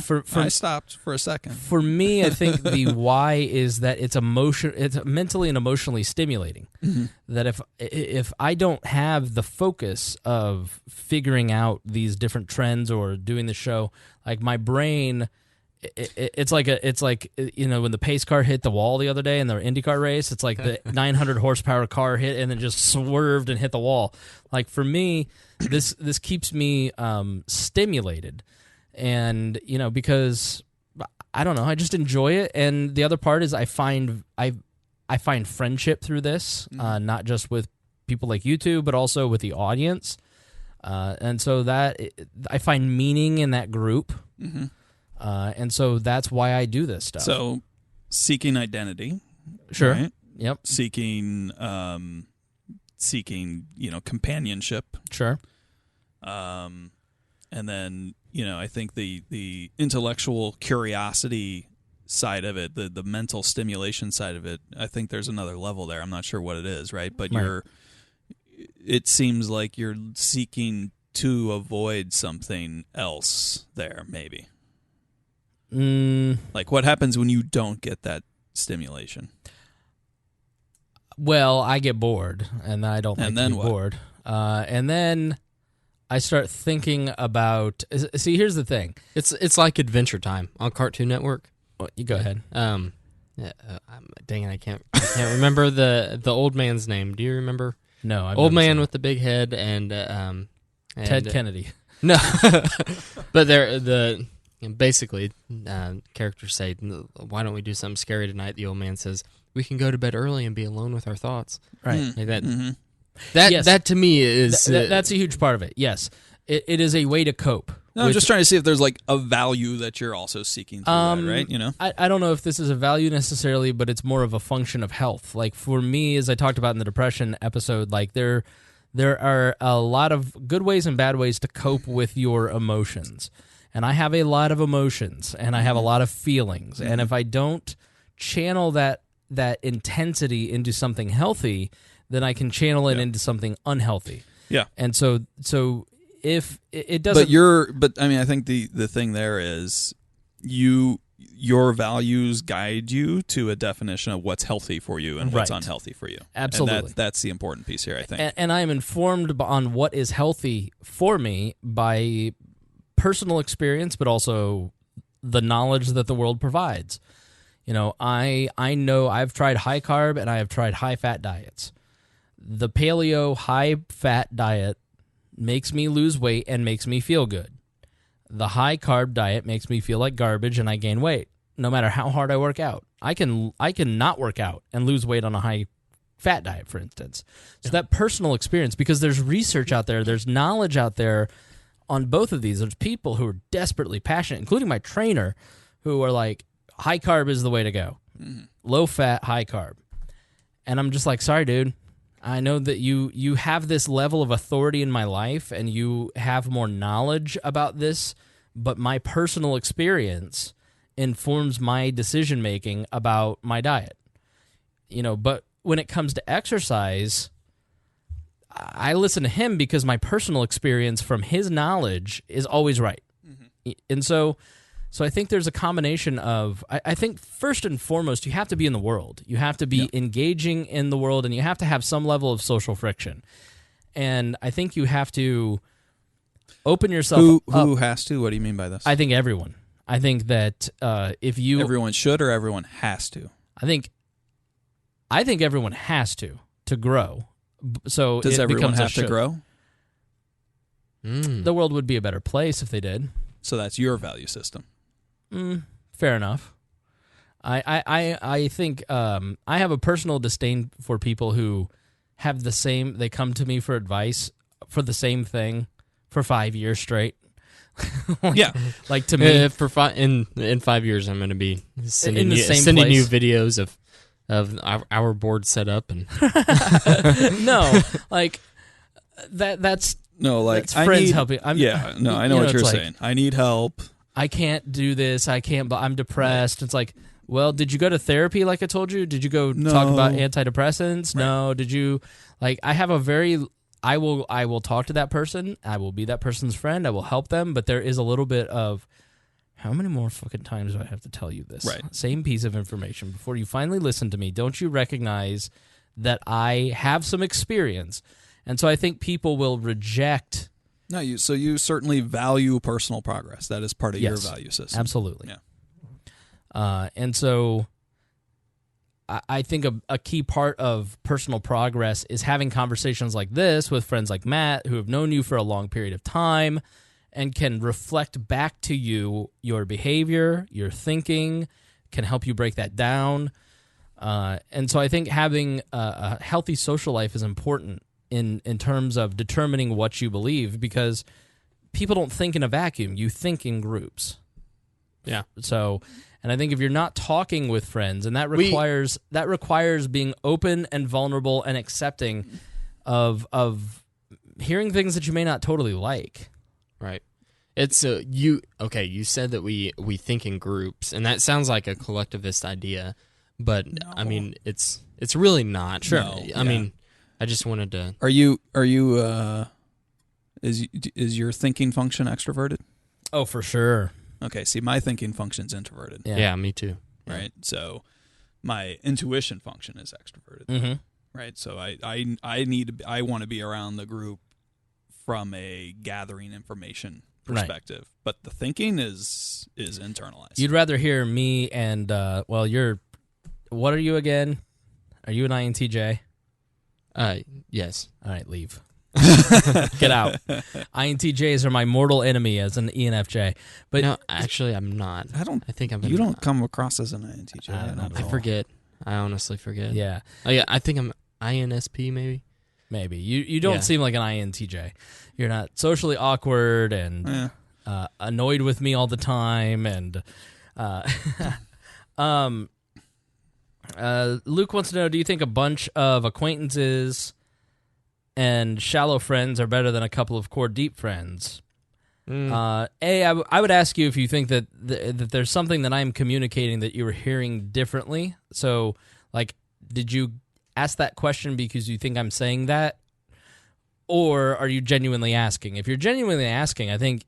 stopped for a second. For me, I think the why is that it's mentally and emotionally stimulating. Mm-hmm. That if I don't have the focus of figuring out these different trends or doing the show, like, my brain, it's like when the pace car hit the wall the other day in the IndyCar race. It's like the 900 horsepower car hit and then just swerved and hit the wall. Like, for me, this keeps me stimulated, and because I don't know, I just enjoy it. And the other part is I find friendship through this, not just with people like you two, but also with the audience, and so that I find meaning in that group. Mm-hmm. And so that's why I do this stuff. So, seeking identity. Sure. Right? Yep. Seeking companionship. Sure. And then, I think the intellectual curiosity side of it, the mental stimulation side of it, I think there's another level there. I'm not sure what it is, right? But it seems like you're seeking to avoid something else there, maybe. Like, what happens when you don't get that stimulation? Well, I get bored, and I don't like to be bored. And then I start thinking about. See, here's the thing. It's like Adventure Time on Cartoon Network. Well, you go ahead. Dang it, I can't remember the old man's name. Do you remember? No, old man with the big head and Ted Kennedy. No, but basically, characters say, "Why don't we do something scary tonight?" The old man says, "We can go to bed early and be alone with our thoughts." Right. Like that. Mm-hmm. That to me is that's a huge part of it. Yes, it is a way to cope. No, I'm just trying to see if there's like a value that you're also seeking through that, right? I don't know if this is a value necessarily, but it's more of a function of health. Like, for me, as I talked about in the depression episode, like there are a lot of good ways and bad ways to cope with your emotions. And I have a lot of emotions, and I have a lot of feelings. And if I don't channel that intensity into something healthy, then I can channel it into something unhealthy. Yeah. And so if it doesn't... But I mean, I think the thing there is your values guide you to a definition of what's healthy for you and what's unhealthy for you. Absolutely. And that's the important piece here, I think. And I am informed on what is healthy for me by personal experience, but also the knowledge that the world provides. I know I've tried high carb and I have tried high fat diets. The paleo high fat diet makes me lose weight and makes me feel good. The high carb diet makes me feel like garbage and I gain weight no matter how hard I work out. I can not work out and lose weight on a high fat diet, for instance. So that personal experience, because there's research out there, there's knowledge out there on both of these. There's people who are desperately passionate, including my trainer, who are like, high carb is the way to go. Low fat, high carb. And I'm just like, sorry, dude. I know that you have this level of authority in my life and you have more knowledge about this, but my personal experience informs my decision making about my diet. But when it comes to exercise, I listen to him because my personal experience from his knowledge is always right. And so I think there's a combination of, I think first and foremost, you have to be in the world. You have to be engaging in the world, and you have to have some level of social friction. And I think you have to open yourself up. Who has to? What do you mean by this? I think everyone. I think that if you... Everyone should or everyone has to? I think everyone has to grow. So does everyone have to grow? The world would be a better place if they did. So that's your value system. Fair enough. I think I have a personal disdain for people who have the same. They come to me for advice for the same thing for 5 years straight. Like to me, in 5 years, I'm going to be sending the same sending place. you videos of our board set up and no, like that's no, like that's friends helping. I know what you're saying. I need help. I can't do this. I can't. But I'm depressed. It's like, well, did you go to therapy? Like I told you, did you go talk about antidepressants? Right. No. Did you I have a very. I will talk to that person. I will be that person's friend. I will help them. But there is a little bit of, how many more fucking times do I have to tell you this? Right. Same piece of information before you finally listen to me. Don't you recognize that I have some experience? And so I think people will reject. No, you certainly value personal progress. That is part of your value system. Absolutely. Yeah. And so I think a key part of personal progress is having conversations like this with friends like Matt, who have known you for a long period of time and can reflect back to you your behavior, your thinking, can help you break that down. And so I think having a healthy social life is important in terms of determining what you believe, because people don't think in a vacuum. You think in groups. Yeah. So, and I think if you're not talking with friends, and that requires being open and vulnerable and accepting of hearing things that you may not totally like. Right. It's you said that we think in groups, and that sounds like a collectivist idea, but no. I mean it's really not. Sure. No, I mean, I just wanted to. Are you is your thinking function extroverted? Oh, for sure. Okay, see, my thinking function's introverted. Yeah, me too. Right? So my intuition function is extroverted. Mm-hmm. Right? So I want to be around the group from a gathering information perspective. Right. But the thinking is internalized. You'd rather hear me and what are you again? Are you an INTJ? Yes. All right, leave. Get out. INTJs are my mortal enemy as an ENFJ. But no, actually, I'm not. I think I'm. You don't come across as an INTJ. I forget. I honestly forget. Yeah. Oh yeah, I think I'm INSP maybe. Maybe you don't seem like an INTJ. You're not socially awkward and annoyed with me all the time. And Luke wants to know: do you think a bunch of acquaintances and shallow friends are better than a couple of core deep friends? I would ask you if you think that that there's something that I'm communicating that you were hearing differently. So, like, did you ask that question because you think I'm saying that? Or are you genuinely asking? If you're genuinely asking, I think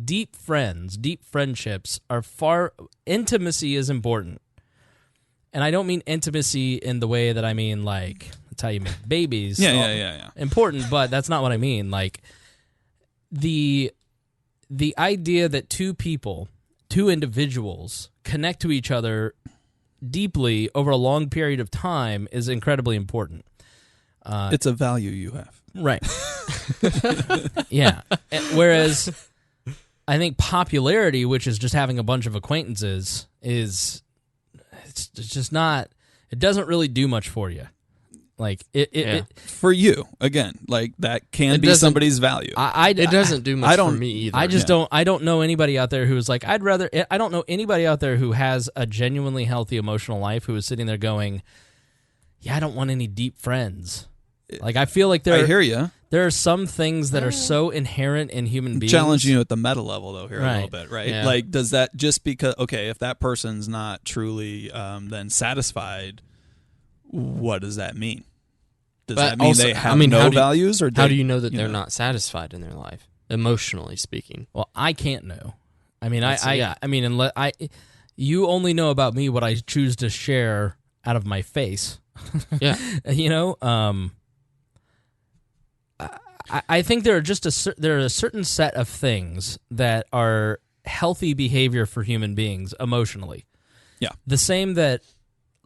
deep friendships are intimacy is important. And I don't mean intimacy in the way that I mean, like, that's how you make babies. Yeah. Important, but that's not what I mean. Like, the idea that two two individuals connect to each other deeply over a long period of time is incredibly important. It's a value you have. Right. Yeah. Whereas I think popularity, which is just having a bunch of acquaintances, it's just not, it doesn't really do much for you. Like For you, again, like that can be somebody's value. It doesn't do much for me either. I don't know anybody out there who's like, I don't know anybody out there who has a genuinely healthy emotional life who is sitting there going, yeah, I don't want any deep friends. Like, I feel like I hear you. There are some things that are so inherent in human beings. Challenging you at the meta level, though, here a little bit, right? Yeah. Like, does that just because, okay, if that person's not truly then satisfied, what does that mean? Does that mean they have no values? Or how do you know that they're not satisfied in their life, emotionally speaking? Well, I can't know. I mean, you only know about me what I choose to share out of my face. Yeah. You know, I think there are there are a certain set of things that are healthy behavior for human beings emotionally. Yeah. The same that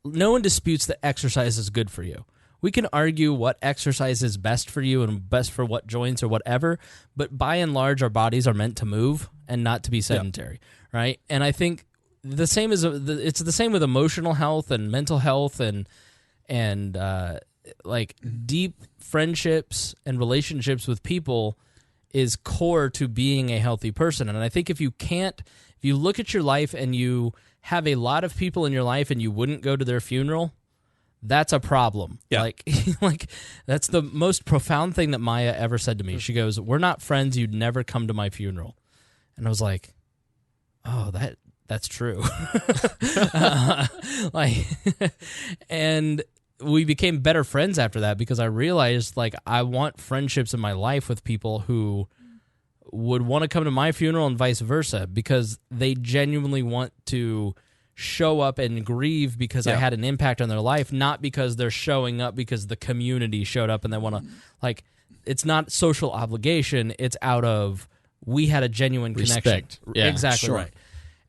no one disputes that exercise is good for you. We can argue what exercise is best for you and best for what joints or whatever, but by and large, our bodies are meant to move and not to be sedentary, right? And I think the same is it's the same with emotional health and mental health and like deep friendships and relationships with people is core to being a healthy person. And I think if you look at your life and you have a lot of people in your life and you wouldn't go to their funeral, that's a problem. Yeah. Like that's the most profound thing that Maya ever said to me. She goes, "We're not friends. You'd never come to my funeral." And I was like, "Oh, that's true." And we became better friends after that because I realized, like, I want friendships in my life with people who would want to come to my funeral and vice versa because they genuinely want to show up and grieve because I had an impact on their life, not because they're showing up because the community showed up and they want to, like, it's not social obligation. It's out of, we had a genuine Respect. connection. Yeah, exactly sure. right.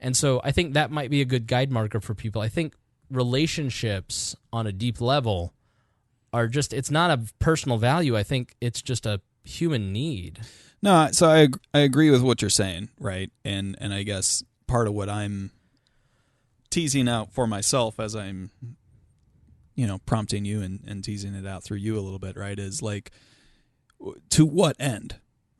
And so I think that might be a good guide marker for people. I think relationships on a deep level are just, it's not a personal value. I think it's just a human need. No, so I agree with what you're saying, right? And I guess part of what I'm teasing out for myself as I'm, prompting you and teasing it out through you a little bit, right, is like, to what end?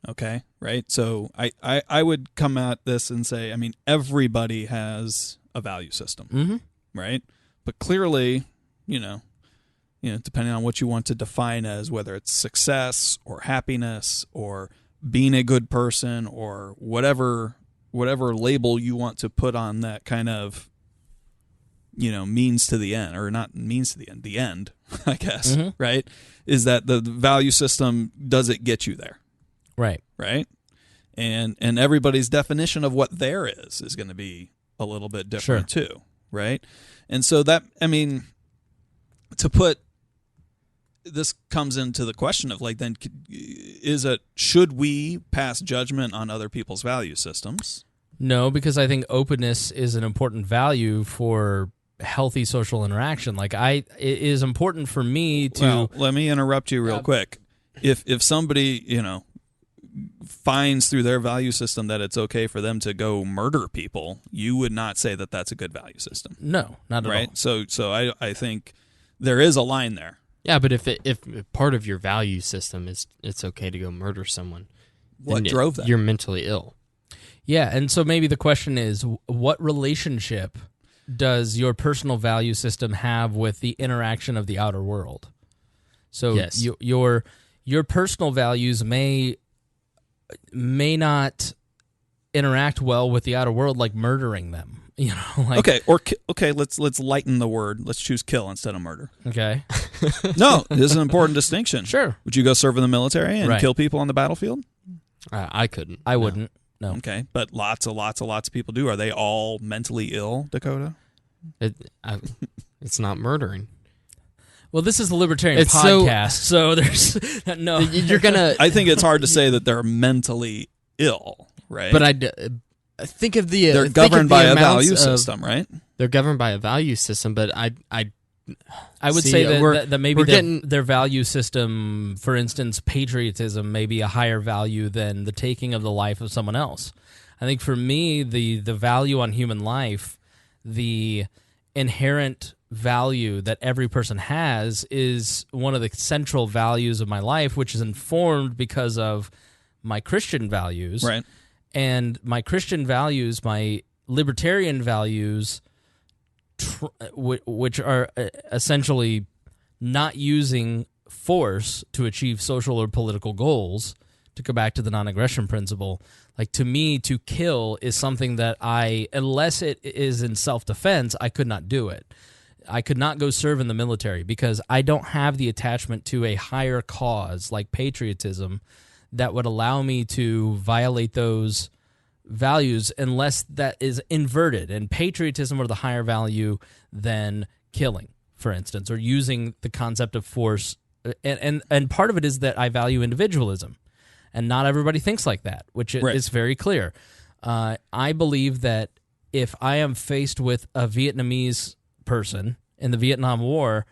Okay, right? So I would come at this and say, I mean, everybody has a value system, right? But clearly, depending on what you want to define as, whether it's success or happiness or being a good person or whatever label you want to put on that kind of, means to the end, or not means to the end, I guess, right? Is that the value system, does it get you there? Right. Right? And everybody's definition of what there is going to be a little bit different too, right? And so that, I mean, to put, this comes into the question of, like, then should we pass judgment on other people's value systems? No, because I think openness is an important value for healthy social interaction. Like, it is important for me to... Well, let me interrupt you real quick. If somebody, finds through their value system that it's okay for them to go murder people, you would not say that that's a good value system. No, not at all. Right? So I think there is a line there. Yeah, but if part of your value system is it's okay to go murder someone, what drove that? You're mentally ill. Yeah, and so maybe the question is, what relationship does your personal value system have with the interaction of the outer world? So yes. your personal values may not interact well with the outer world, like murdering them. Okay, let's lighten the word. Let's choose kill instead of murder. Okay. No, this is an important distinction. Sure. Would you go serve in the military and Right. kill people on the battlefield? I couldn't. I wouldn't. No. Okay, but lots of people do. Are they all mentally ill, Dakota? It's not murdering. Well, this is the Libertarian It's podcast, so there's no. You're gonna. I think it's hard to say that they're mentally ill, right? But think of the they're governed by a value system, right? They're governed by a value system, but I would see, say that maybe getting their value system, for instance, patriotism, may be a higher value than the taking of the life of someone else. I think for me, the value on human life, the inherent value that every person has, is one of the central values of my life, which is informed because of my Christian values. Right. And my Christian values, my libertarian values, which are essentially not using force to achieve social or political goals, to go back to the non-aggression principle, like, to me, to kill is something that unless it is in self-defense, I could not do it. I could not go serve in the military because I don't have the attachment to a higher cause like patriotism that would allow me to violate those values unless that is inverted, and patriotism are the higher value than killing, for instance, or using the concept of force. And part of it is that I value individualism, and not everybody thinks like that, which is very clear. I believe that if I am faced with a Vietnamese person in the Vietnam War,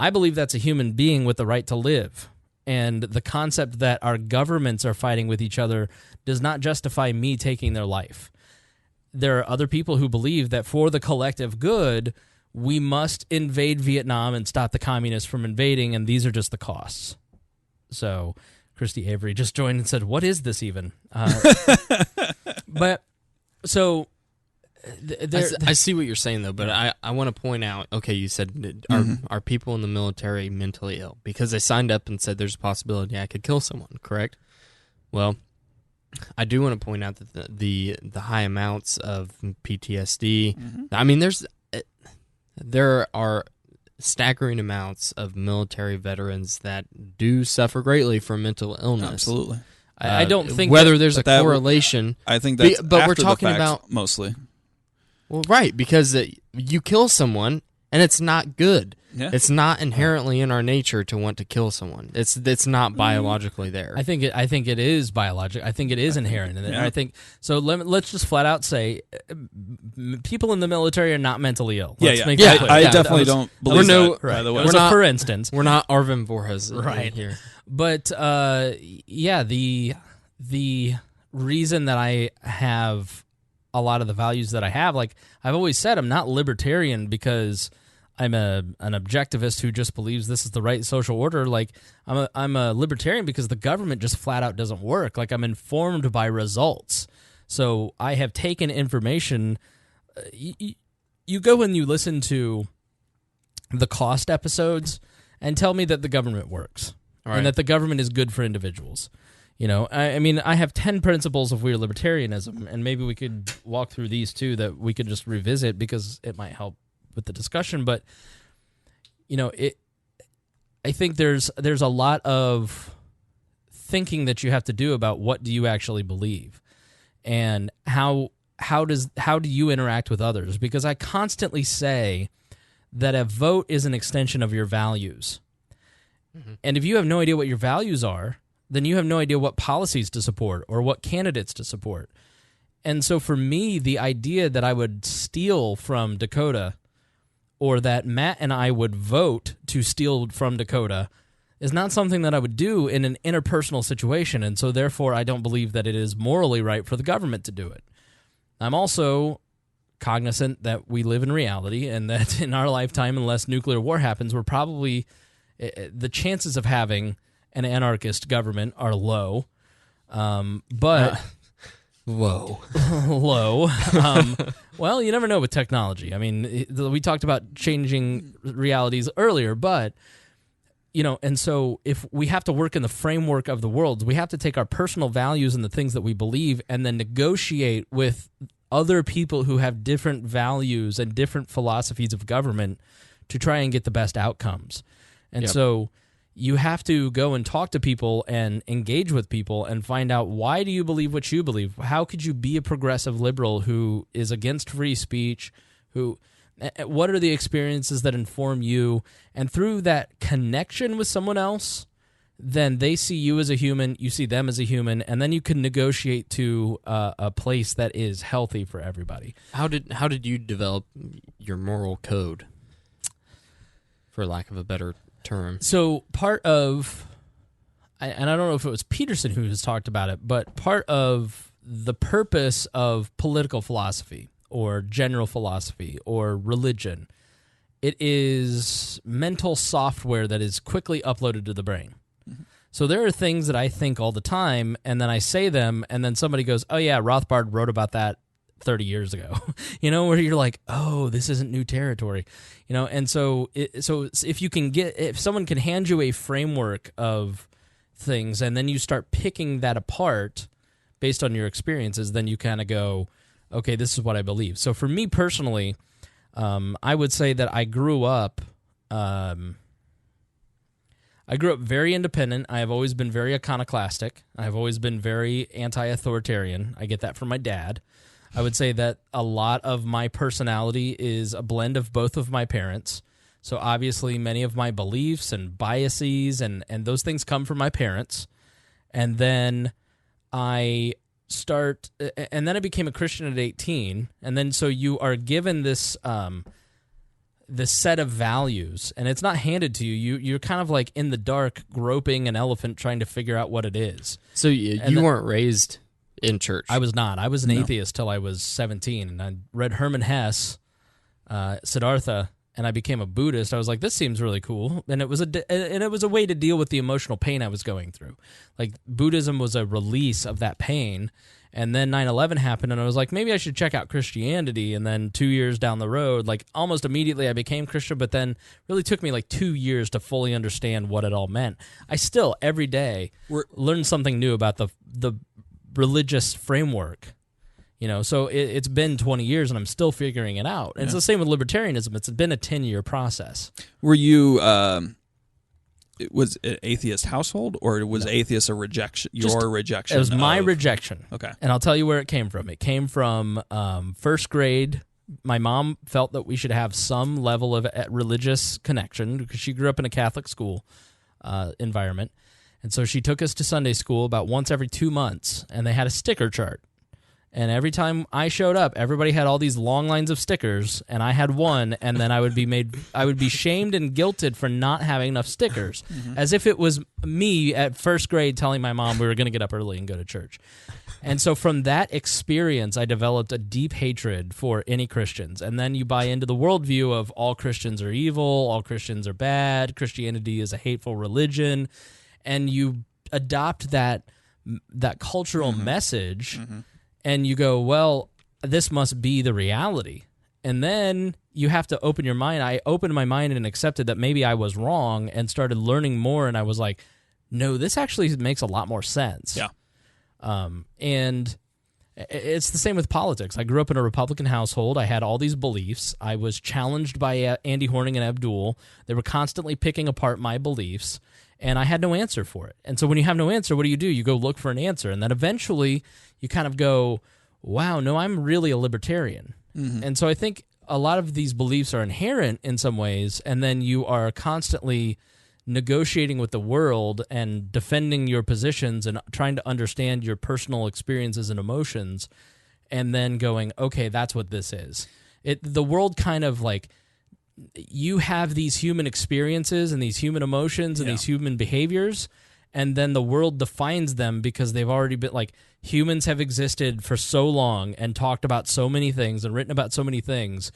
I believe that's a human being with the right to live. And the concept that our governments are fighting with each other does not justify me taking their life. There are other people who believe that for the collective good, we must invade Vietnam and stop the communists from invading, and these are just the costs. So Christy Avery just joined and said, "What is this even?" But so I see what you're saying, though, but I want to point out, okay, you said, are people in the military mentally ill? Because they signed up and said there's a possibility I could kill someone, correct? Well, I do want to point out that the high amounts of PTSD, I mean, there are staggering amounts of military veterans that do suffer greatly from mental illness. Absolutely. I don't think whether there's a correlation. I think that's but after we're talking the fact, about mostly. Well, right, because you kill someone and it's not good. Yeah. It's not inherently in our nature to want to kill someone. It's not biologically there. I think it is biologic. I think it is inherent, and I think so. Let's just flat out say, people in the military are not mentally ill. Let's make that clear. I definitely don't believe that. By the way, for instance, we're not Arvin Voorhees right here. But the reason that I have a lot of the values that I have, like I've always said, I'm not libertarian because I'm an objectivist who just believes this is the right social order. Like I'm a libertarian because the government just flat out doesn't work. Like I'm informed by results. So I have taken information. You go and you listen to the cost episodes and tell me that the government works and that the government is good for individuals. You know, I mean, I have 10 principles of weird libertarianism, and maybe we could walk through these too that we could just revisit because it might help with the discussion. But you know, I think there's a lot of thinking that you have to do about what do you actually believe, and how do you interact with others? Because I constantly say that a vote is an extension of your values, and if you have no idea what your values are, then you have no idea what policies to support or what candidates to support. And so for me, the idea that I would steal from Dakota, or that Matt and I would vote to steal from Dakota, is not something that I would do in an interpersonal situation, and so therefore I don't believe that it is morally right for the government to do it. I'm also cognizant that we live in reality, and that in our lifetime, unless nuclear war happens, we're probably the chances of having an anarchist government are low, but low. Well, you never know with technology. I mean, we talked about changing realities earlier, but you know, and so if we have to work in the framework of the world, we have to take our personal values and the things that we believe, and then negotiate with other people who have different values and different philosophies of government to try and get the best outcomes. And so you have to go and talk to people and engage with people and find out, why do you believe what you believe? How could you be a progressive liberal who is against free speech? What are the experiences that inform you? And through that connection with someone else, then they see you as a human, you see them as a human, and then you can negotiate to a place that is healthy for everybody. How did you develop your moral code, for lack of a better term? So part of, and I don't know if it was Peterson who has talked about it, but part of the purpose of political philosophy or general philosophy or religion, it is mental software that is quickly uploaded to the brain. So there are things that I think all the time, and then I say them, and then somebody goes, oh yeah, Rothbard wrote about that 30 years ago, where you're like, oh, this isn't new territory, and so if someone can hand you a framework of things, and then you start picking that apart based on your experiences, then you kind of go, okay, this is what I believe. So for me personally, I would say that I grew up very independent. I have always been very iconoclastic. I have always been very anti-authoritarian. I get that from my dad. I would say that a lot of my personality is a blend of both of my parents. So obviously many of my beliefs and biases and those things come from my parents. And then I became a Christian at 18. And then so you are given this set of values, and it's not handed to you. You're kind of like in the dark, groping an elephant, trying to figure out what it is. So you weren't raised in church? I was not. I was an atheist till I was 17, and I read Hermann Hesse, Siddhartha, and I became a Buddhist. I was like, this seems really cool, and it was a way to deal with the emotional pain I was going through. Like Buddhism was a release of that pain. And then 9/11 happened, and I was like, maybe I should check out Christianity. And then 2 years down the road, like almost immediately I became Christian, but then really took me like 2 years to fully understand what it all meant. I still, every day, learn something new about the religious framework. So it's been 20 years, and I'm still figuring it out. And it's the same with libertarianism. It's been a 10-year process. Were you... was it atheist household, or was atheist a rejection? Your rejection? It was my rejection. Okay, and I'll tell you where it came from. It came from first grade. My mom felt that we should have some level of religious connection because she grew up in a Catholic school environment, and so she took us to Sunday school about once every 2 months, and they had a sticker chart. And every time I showed up, everybody had all these long lines of stickers, and I had one, and then I would be shamed and guilted for not having enough stickers, as if it was me at first grade telling my mom we were going to get up early and go to church. And so from that experience, I developed a deep hatred for any Christians. And then you buy into the worldview of all Christians are evil, all Christians are bad, Christianity is a hateful religion, and you adopt that cultural message. And you go, well, this must be the reality. And then you have to open your mind. I opened my mind and accepted that maybe I was wrong and started learning more. And I was like, no, this actually makes a lot more sense. Yeah. And it's the same with politics. I grew up in a Republican household. I had all these beliefs. I was challenged by Andy Horning and Abdul. They were constantly picking apart my beliefs, and I had no answer for it. And so when you have no answer, what do? You go look for an answer. And then eventually you kind of go, wow, no, I'm really a libertarian. And so I think a lot of these beliefs are inherent in some ways, and then you are constantly negotiating with the world and defending your positions and trying to understand your personal experiences and emotions, and then going, okay, that's what this is. The world kind of like, you have these human experiences and these human emotions and these human behaviors, and then the world defines them because they've already been, like, humans have existed for so long and talked about so many things and written about so many things,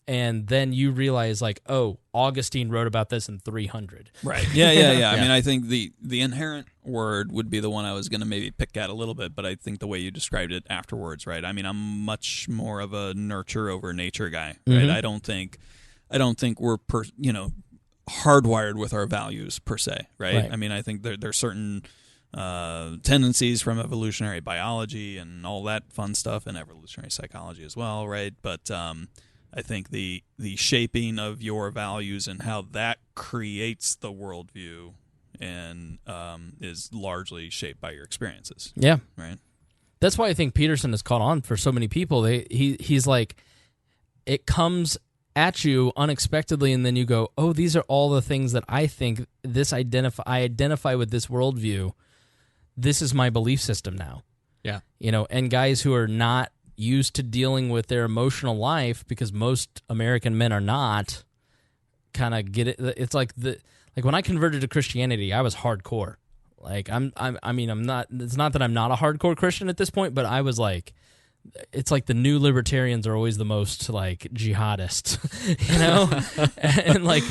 and then you realize, like, oh, Augustine wrote about this in 300. Right. Yeah. I mean, I think the inherent word would be the one I was going to maybe pick at a little bit, but I think the way you described it afterwards, right? I mean, I'm much more of a nurture over nature guy, right? I don't think we're hardwired with our values per se, right? I mean, I think there's certain tendencies from evolutionary biology and all that fun stuff, and evolutionary psychology as well, right? But I think the shaping of your values and how that creates the worldview and is largely shaped by your experiences. Yeah, right. That's why I think Peterson has caught on for so many people. He's like, it comes at you unexpectedly, and then you go, oh, these are all the things that I think I identify with this worldview. This is my belief system now. Yeah. And guys who are not used to dealing with their emotional life, because most American men are not, kind of get it. It's like when I converted to Christianity, I was hardcore. Like I'm not. It's not that I'm not a hardcore Christian at this point, but I was like, it's like the new libertarians are always the most like jihadist, and like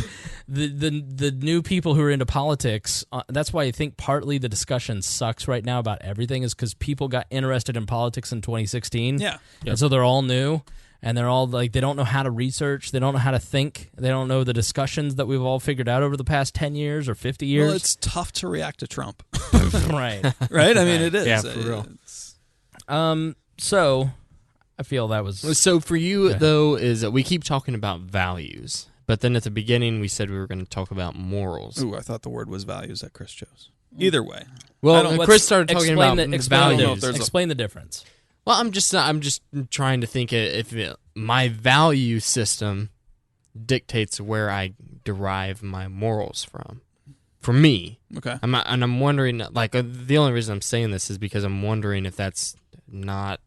the new people who are into politics. That's why I think partly the discussion sucks right now about everything is because people got interested in politics in 2016. Yeah. And so they're all new. And they're all like, they don't know how to research. They don't know how to think. They don't know the discussions that we've all figured out over the past 10 years or 50 years. Well, it's tough to react to Trump. Right. Right? I mean, it is. Yeah, for real. So I feel that was... So for you, though, is that we keep talking about values, but then at the beginning we said we were going to talk about morals. Ooh, I thought the word was values that Chris chose. Either way. Well, Chris started talking about values. Explain the difference. Well, I'm just trying to think if my value system dictates where I derive my morals from. For me, Okay. I'm wondering, like, the only reason I'm saying this is because I'm wondering if that's not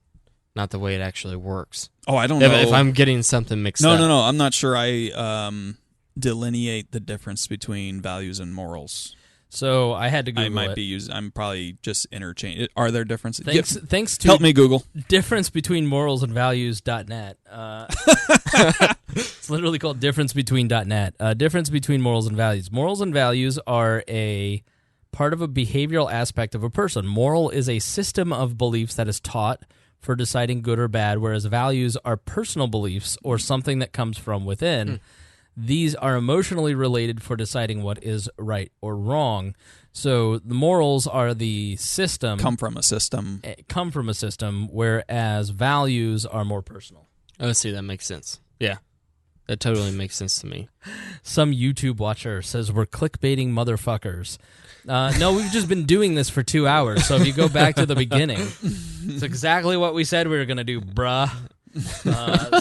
the way it actually works. Oh, I don't know. If I'm getting something mixed up. No. I'm not sure I delineate the difference between values and morals. So I had to Google I might it. be using. I'm probably just interchanging. Are there differences? Thanks to help me Google. difference between morals and values.net. It's literally called differencebetween.net. Difference between morals and values. Morals and values are a part of a behavioral aspect of a person. Moral is a system of beliefs that is taught for deciding good or bad, whereas values are personal beliefs or something that comes from within. These are emotionally related for deciding what is right or wrong. So the morals are the system. Come from a system, whereas values are more personal. Oh, see, that makes sense. Yeah, that totally makes sense to me. Some YouTube watcher says we're clickbaiting motherfuckers. No, we've just been doing this for 2 hours. So if you go back to the beginning, it's exactly what we said we were going to do, bruh.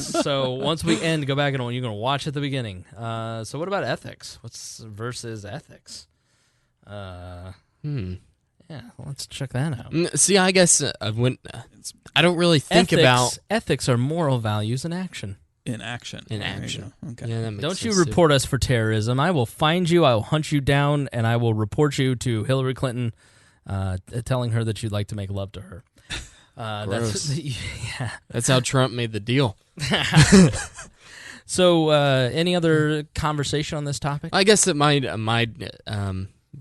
So once we end, go back and you're going to watch at the beginning. So what about ethics? What's versus ethics? Yeah, let's check that out. See, I guess I don't really think about ethics are moral values in action. in action. In action. Okay. Yeah, that makes Don't you sense, report us for terrorism. I will find you, I will hunt you down, and I will report you to Hillary Clinton, telling her that you'd like to make love to her. That's how Trump made the deal. So, any other conversation on this topic? I guess that my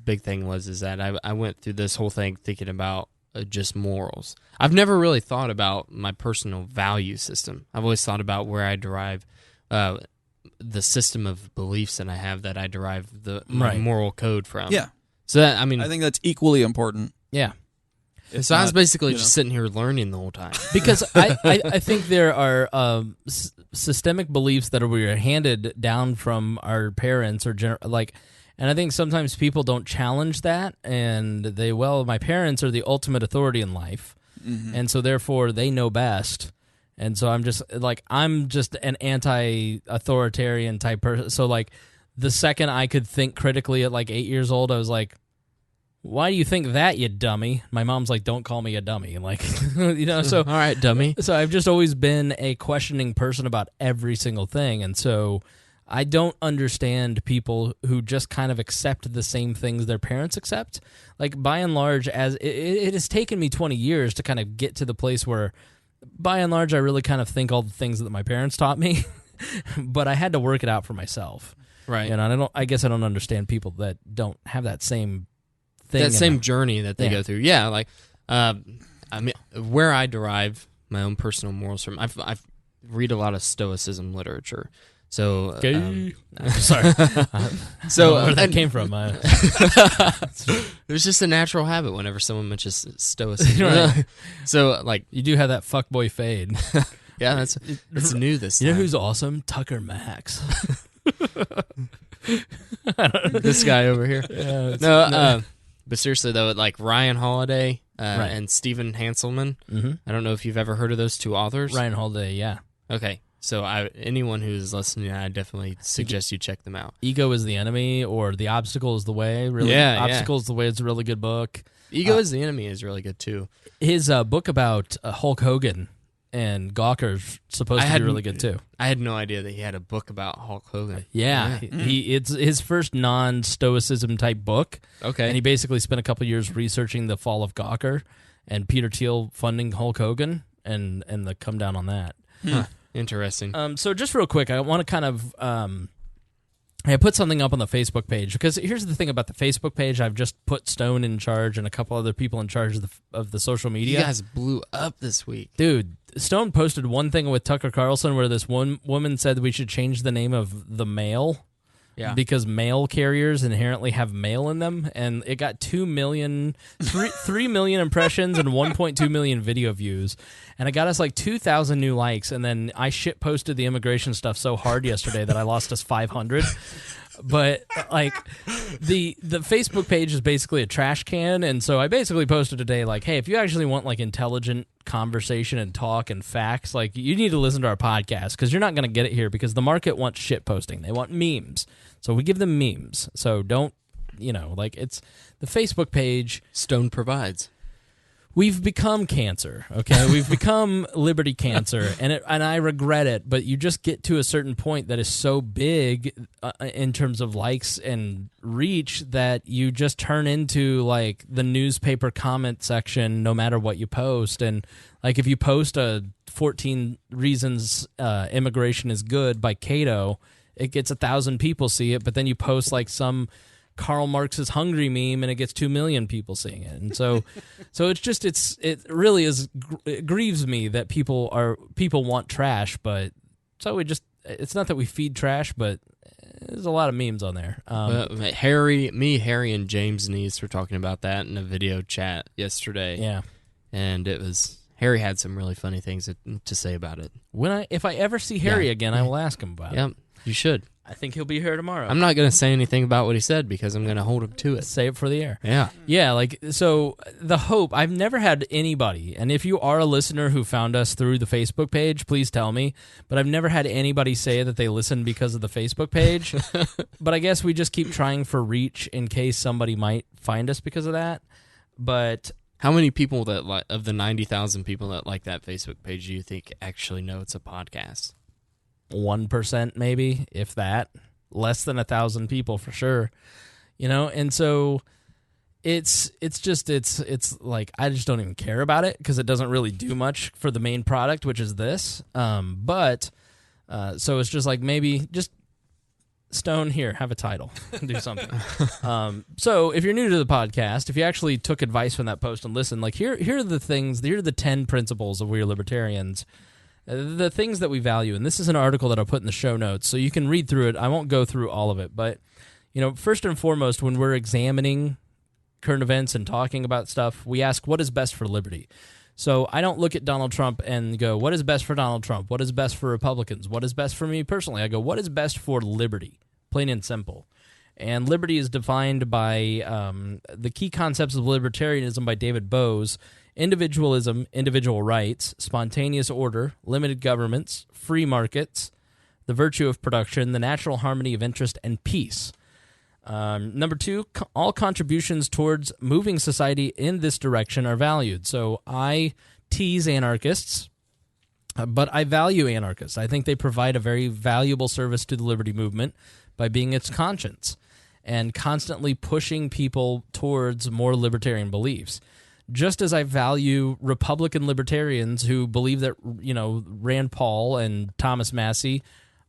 big thing is that I went through this whole thing thinking about just morals. I've never really thought about my personal value system. I've always thought about where I derive the system of beliefs that I have, that I derive my moral code from. Yeah. So that, I mean, I think that's equally important. Yeah. So I was basically just sitting here learning the whole time. Because I think there are systemic beliefs that we are handed down from our parents or and I think sometimes people don't challenge that, and my parents are the ultimate authority in life, and so therefore they know best, and so I'm just an anti-authoritarian type person. So like the second I could think critically at like 8 years old, I was like, why do you think that, you dummy? My mom's like, don't call me a dummy. Like, so. All right, dummy. So I've just always been a questioning person about every single thing. And so I don't understand people who just kind of accept the same things their parents accept. Like, by and large, as it has taken me 20 years to kind of get to the place where, by and large, I really kind of think all the things that my parents taught me, but I had to work it out for myself. Right. And I guess I don't understand people that don't have that same thing. That same journey that they go through. Yeah, like, I mean, where I derive my own personal morals from, I read a lot of Stoicism literature. So, sorry. So where that came from? It was just a natural habit whenever someone mentions Stoicism. Right. So, like, you do have that fuckboy fade. Yeah, it's new this time. You know who's awesome? Tucker Max. This guy over here. Yeah, but seriously though, like Ryan Holiday and Stephen Hanselman. I don't know if you've ever heard of those two authors. Ryan Holiday, yeah. Okay, So anyone who's listening, I definitely suggest you check them out. Ego is the Enemy, or The Obstacle is the Way. Really, Yeah, Obstacle is the Way. It's a really good book. Ego is the Enemy is really good too. His book about Hulk Hogan and Gawker's supposed to be really good too. I had no idea that he had a book about Hulk Hogan. Yeah. It's his first non-stoicism type book. Okay. And he basically spent a couple years researching the fall of Gawker and Peter Thiel funding Hulk Hogan and the come down on that. Huh. Interesting. So just real quick, I want to kind of I put something up on the Facebook page, because here's the thing about the Facebook page. I've just put Stone in charge and a couple other people in charge of the social media. You guys blew up this week. Dude, Stone posted one thing with Tucker Carlson where this one woman said we should change the name of the Mail. Yeah. Because mail carriers inherently have mail in them, and it got 3 million impressions and 1.2 million video views, and it got us like 2,000 new likes, and then I shit posted the immigration stuff so hard yesterday that I lost us 500. But like the Facebook page is basically a trash can, and so I basically posted today like, hey, if you actually want like intelligent conversation and talk and facts, like you need to listen to our podcast, because you're not going to get it here, because the market wants shit posting. They want memes. So we give them memes. So don't, like, it's the Facebook page. Stone provides. We've become cancer, okay? We've become Liberty cancer, and I regret it, but you just get to a certain point that is so big in terms of likes and reach that you just turn into, like, the newspaper comment section no matter what you post. And, like, if you post a 14 Reasons Immigration is Good by Cato, it gets 1,000 people see it, but then you post, like, some Karl Marx's Hungry meme and it gets 2 million people seeing it. And so it really is, it grieves me that people want trash, but so it's not that we feed trash, but there's a lot of memes on there. Harry and James Neese were talking about that in a video chat yesterday. Yeah. And Harry had some really funny things to say about it. If I ever see Harry again, I will ask him about it. Yep, you should. I think he'll be here tomorrow. I'm not going to say anything about what he said because I'm going to hold him to it. Say it for the air. Yeah. Yeah, like, so the hope, I've never had anybody, and if you are a listener who found us through the Facebook page, please tell me, but I've never had anybody say that they listened because of the Facebook page. But I guess we just keep trying for reach in case somebody might find us because of that. But how many people of the 90,000 people that like that Facebook page do you think actually know it's a podcast? 1% maybe, if that. Less than 1,000 people for sure. And so it's like I just don't even care about it because it doesn't really do much for the main product, which is this. So it's just like, maybe just Stone, here, have a title. Do something. So if you're new to the podcast, if you actually took advice from that post and listened, like here are the things, here are the 10 principles of We Are Libertarians. The things that we value, and this is an article that I'll put in the show notes, so you can read through it. I won't go through all of it, but first and foremost, when we're examining current events and talking about stuff, we ask what is best for liberty. So I don't look at Donald Trump and go, what is best for Donald Trump? What is best for Republicans? What is best for me personally? I go, what is best for liberty? Plain and simple. And liberty is defined by the key concepts of libertarianism by David Bowes: individualism, individual rights, spontaneous order, limited governments, free markets, the virtue of production, the natural harmony of interest, and peace. Number 2, all contributions towards moving society in this direction are valued. So I tease anarchists, but I value anarchists. I think they provide a very valuable service to the liberty movement by being its conscience and constantly pushing people towards more libertarian beliefs. Just as I value Republican libertarians who believe that, Rand Paul and Thomas Massey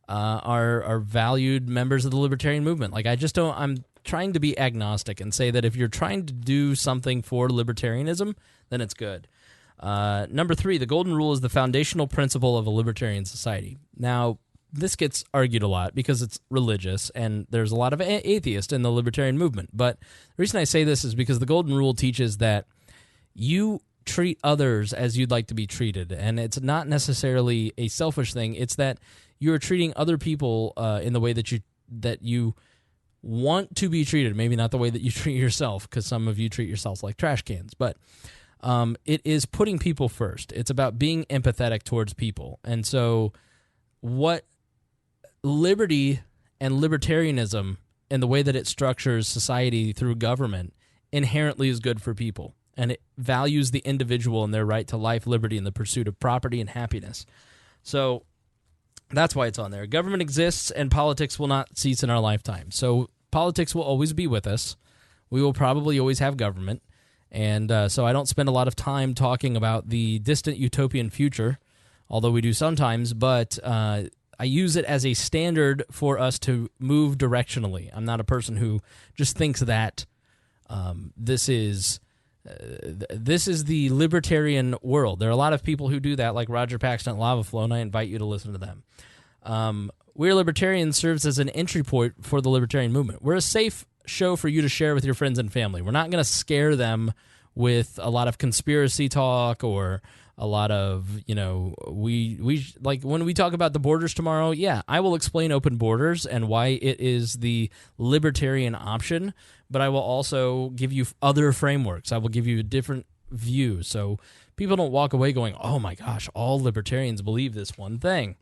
are valued members of the libertarian movement. Like, I just don't, I'm trying to be agnostic and say that if you're trying to do something for libertarianism, then it's good. Number 3, the golden rule is the foundational principle of a libertarian society. Now, this gets argued a lot because it's religious, and there's a lot of atheists in the libertarian movement. But the reason I say this is because the golden rule teaches that you treat others as you'd like to be treated, and it's not necessarily a selfish thing. It's that you're treating other people in the way that you want to be treated, maybe not the way that you treat yourself, because some of you treat yourselves like trash cans. But it is putting people first. It's about being empathetic towards people. And so what liberty and libertarianism and the way that it structures society through government inherently is good for people. And it values the individual and their right to life, liberty, and the pursuit of property and happiness. So that's why it's on there. Government exists, and politics will not cease in our lifetime. So politics will always be with us. We will probably always have government. And so I don't spend a lot of time talking about the distant utopian future, although we do sometimes, but I use it as a standard for us to move directionally. I'm not a person who just thinks that this is the libertarian world. There are a lot of people who do that, like Roger Paxton at Lava Flow, and I invite you to listen to them. We're Libertarians serves as an entry point for the libertarian movement. We're a safe show for you to share with your friends and family. We're not going to scare them with a lot of conspiracy talk or a lot of, we like when we talk about the borders tomorrow, yeah, I will explain open borders and why it is the libertarian option, but I will also give you other frameworks. I will give you a different view so people don't walk away going, oh my gosh, all libertarians believe this one thing.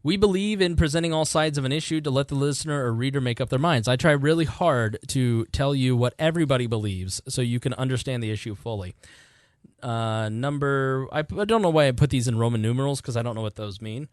We believe in presenting all sides of an issue to let the listener or reader make up their minds. I try really hard to tell you what everybody believes so you can understand the issue fully. I don't know why I put these in Roman numerals because I don't know what those mean.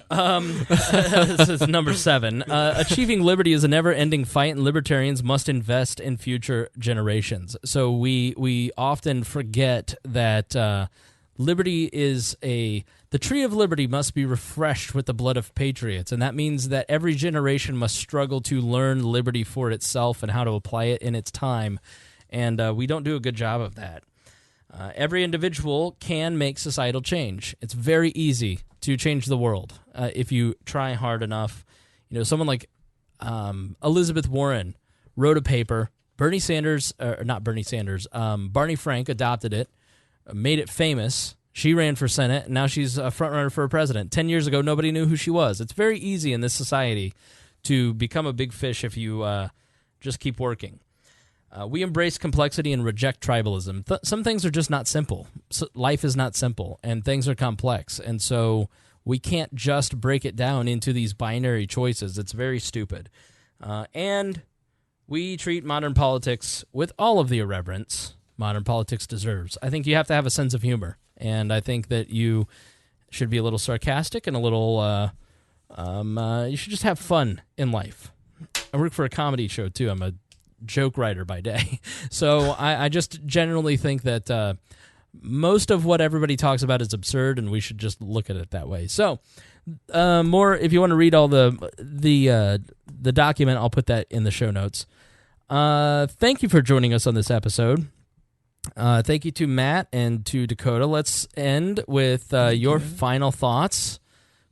This is number 7. Achieving liberty is a never-ending fight, and libertarians must invest in future generations. So we often forget that liberty is the tree of liberty must be refreshed with the blood of patriots, and that means that every generation must struggle to learn liberty for itself and how to apply it in its time, and we don't do a good job of that. Every individual can make societal change. It's very easy to change the world if you try hard enough. Someone like Elizabeth Warren wrote a paper. Barney Frank adopted it, made it famous. She ran for Senate, and now she's a frontrunner for president. 10 years ago, nobody knew who she was. It's very easy in this society to become a big fish if you just keep working. We embrace complexity and reject tribalism. Some things are just not simple. Life is not simple, and things are complex. And so we can't just break it down into these binary choices. It's very stupid. And we treat modern politics with all of the irreverence modern politics deserves. I think you have to have a sense of humor, and I think that you should be a little sarcastic and a little, you should just have fun in life. I work for a comedy show, too. I'm a joke writer by day. So I just generally think that most of what everybody talks about is absurd, and we should just look at it that way. So more, if you want to read all the document, I'll put that in the show notes. Thank you for joining us on this episode. Thank you to Matt and to Dakota. Let's end with your final thoughts.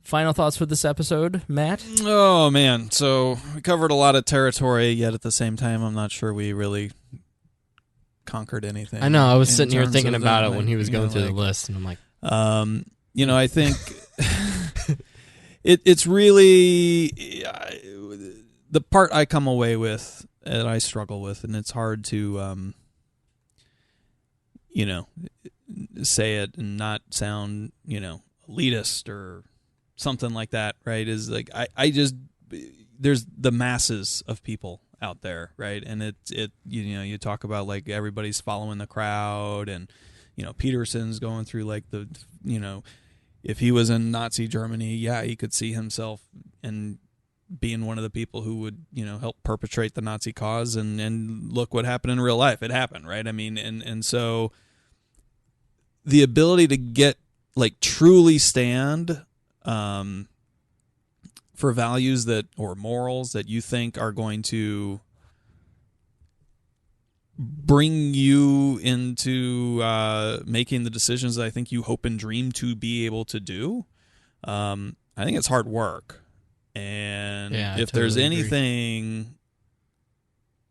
Final thoughts for this episode, Matt? Oh, man. So we covered a lot of territory, yet at the same time, I'm not sure we really conquered anything. I know. I was sitting here thinking about it when he was going through the list, and I'm like... I think it's really... the part I come away with that I struggle with, and it's hard to... say it and not sound, elitist or something like that, right? Is like, I just, there's the masses of people out there, right? And you talk about like everybody's following the crowd, and, Peterson's going through like if he was in Nazi Germany, yeah, he could see himself and being one of the people who would, help perpetrate the Nazi cause, and look what happened in real life. It happened, right? I mean, and so the ability to get truly stand for values or morals that you think are going to bring you into making the decisions that I think you hope and dream to be able to do. I think it's hard work. And if there's anything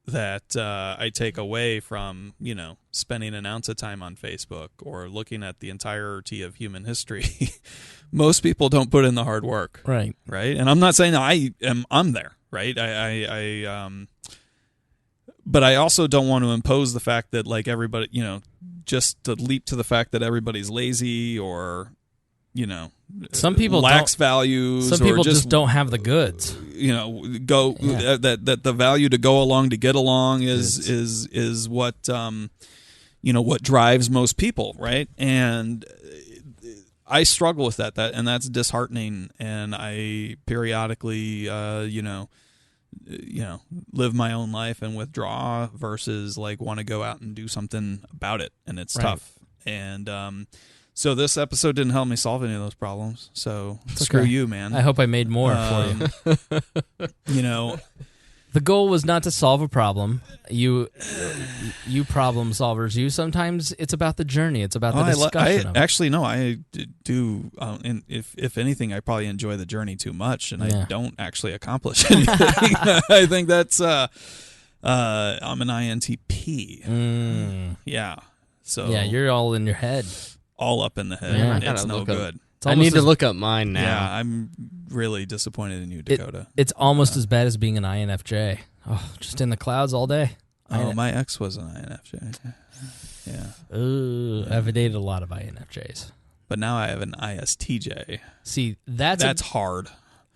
that I take away from, spending an ounce of time on Facebook or looking at the entirety of human history, most people don't put in the hard work. Right. Right. And I'm not saying I'm there. Right. But I also don't want to impose the fact that everybody, just to leap to the fact that everybody's lazy or some people lacks values. Some people or just don't have the goods. That the value to go along to get along is what what drives most people, right? And I struggle with that, and that's disheartening. And I periodically, live my own life and withdraw versus like want to go out and do something about it, and it's tough. And so this episode didn't help me solve any of those problems. So screw you, man. I hope I made more for you. The goal was not to solve a problem. You problem solvers. Sometimes it's about the journey. It's about the discussion. I do. And if anything, I probably enjoy the journey too much, and I don't actually accomplish anything. I think that's. I'm an INTP. Yeah. So you're all in your head. All up in the head. Yeah, it's no good. I need to look up mine now. Yeah, I'm really disappointed in you, Dakota. It's almost as bad as being an INFJ. Oh, just in the clouds all day. Oh, my ex was an INFJ. Yeah. I've dated a lot of INFJs. But now I have an ISTJ. See, that's hard.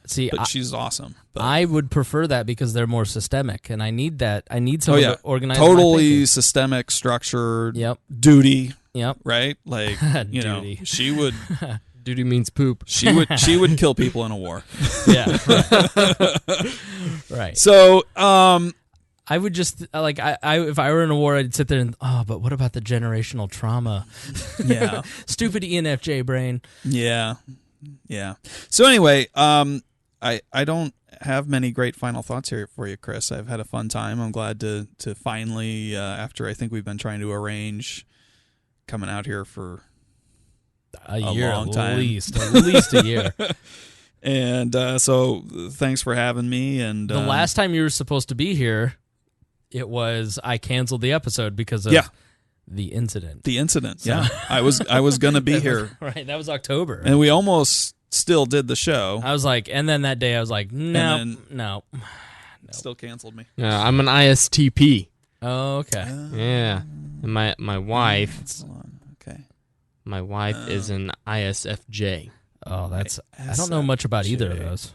See, but she's awesome. But I would prefer that because they're more systemic, and I need that. I need someone to organize. Totally systemic, structured. Yep. Duty. Yep. Right. Like Duty. She would. Duty means poop. She would kill people in a war. Yeah. Right. So, I would just like I if I were in a war, I'd sit there and but what about the generational trauma? Yeah. Stupid ENFJ brain. Yeah. Yeah. So anyway, I don't have many great final thoughts here for you, Chris. I've had a fun time. I'm glad to finally, after I think we've been trying to arrange coming out here for a year, long time. At least a year. And so thanks for having me. And the last time you were supposed to be here, I canceled the episode because of the incident. The incident, so. Yeah. I was going to be here. Right, that was October. And we almost still did the show. I was like, and then that day I was like, no. Still canceled me. Yeah, I'm an ISTP. Oh, okay. Yeah. And my wife. Okay. My wife is an ISFJ. Oh, I don't know much about either of those.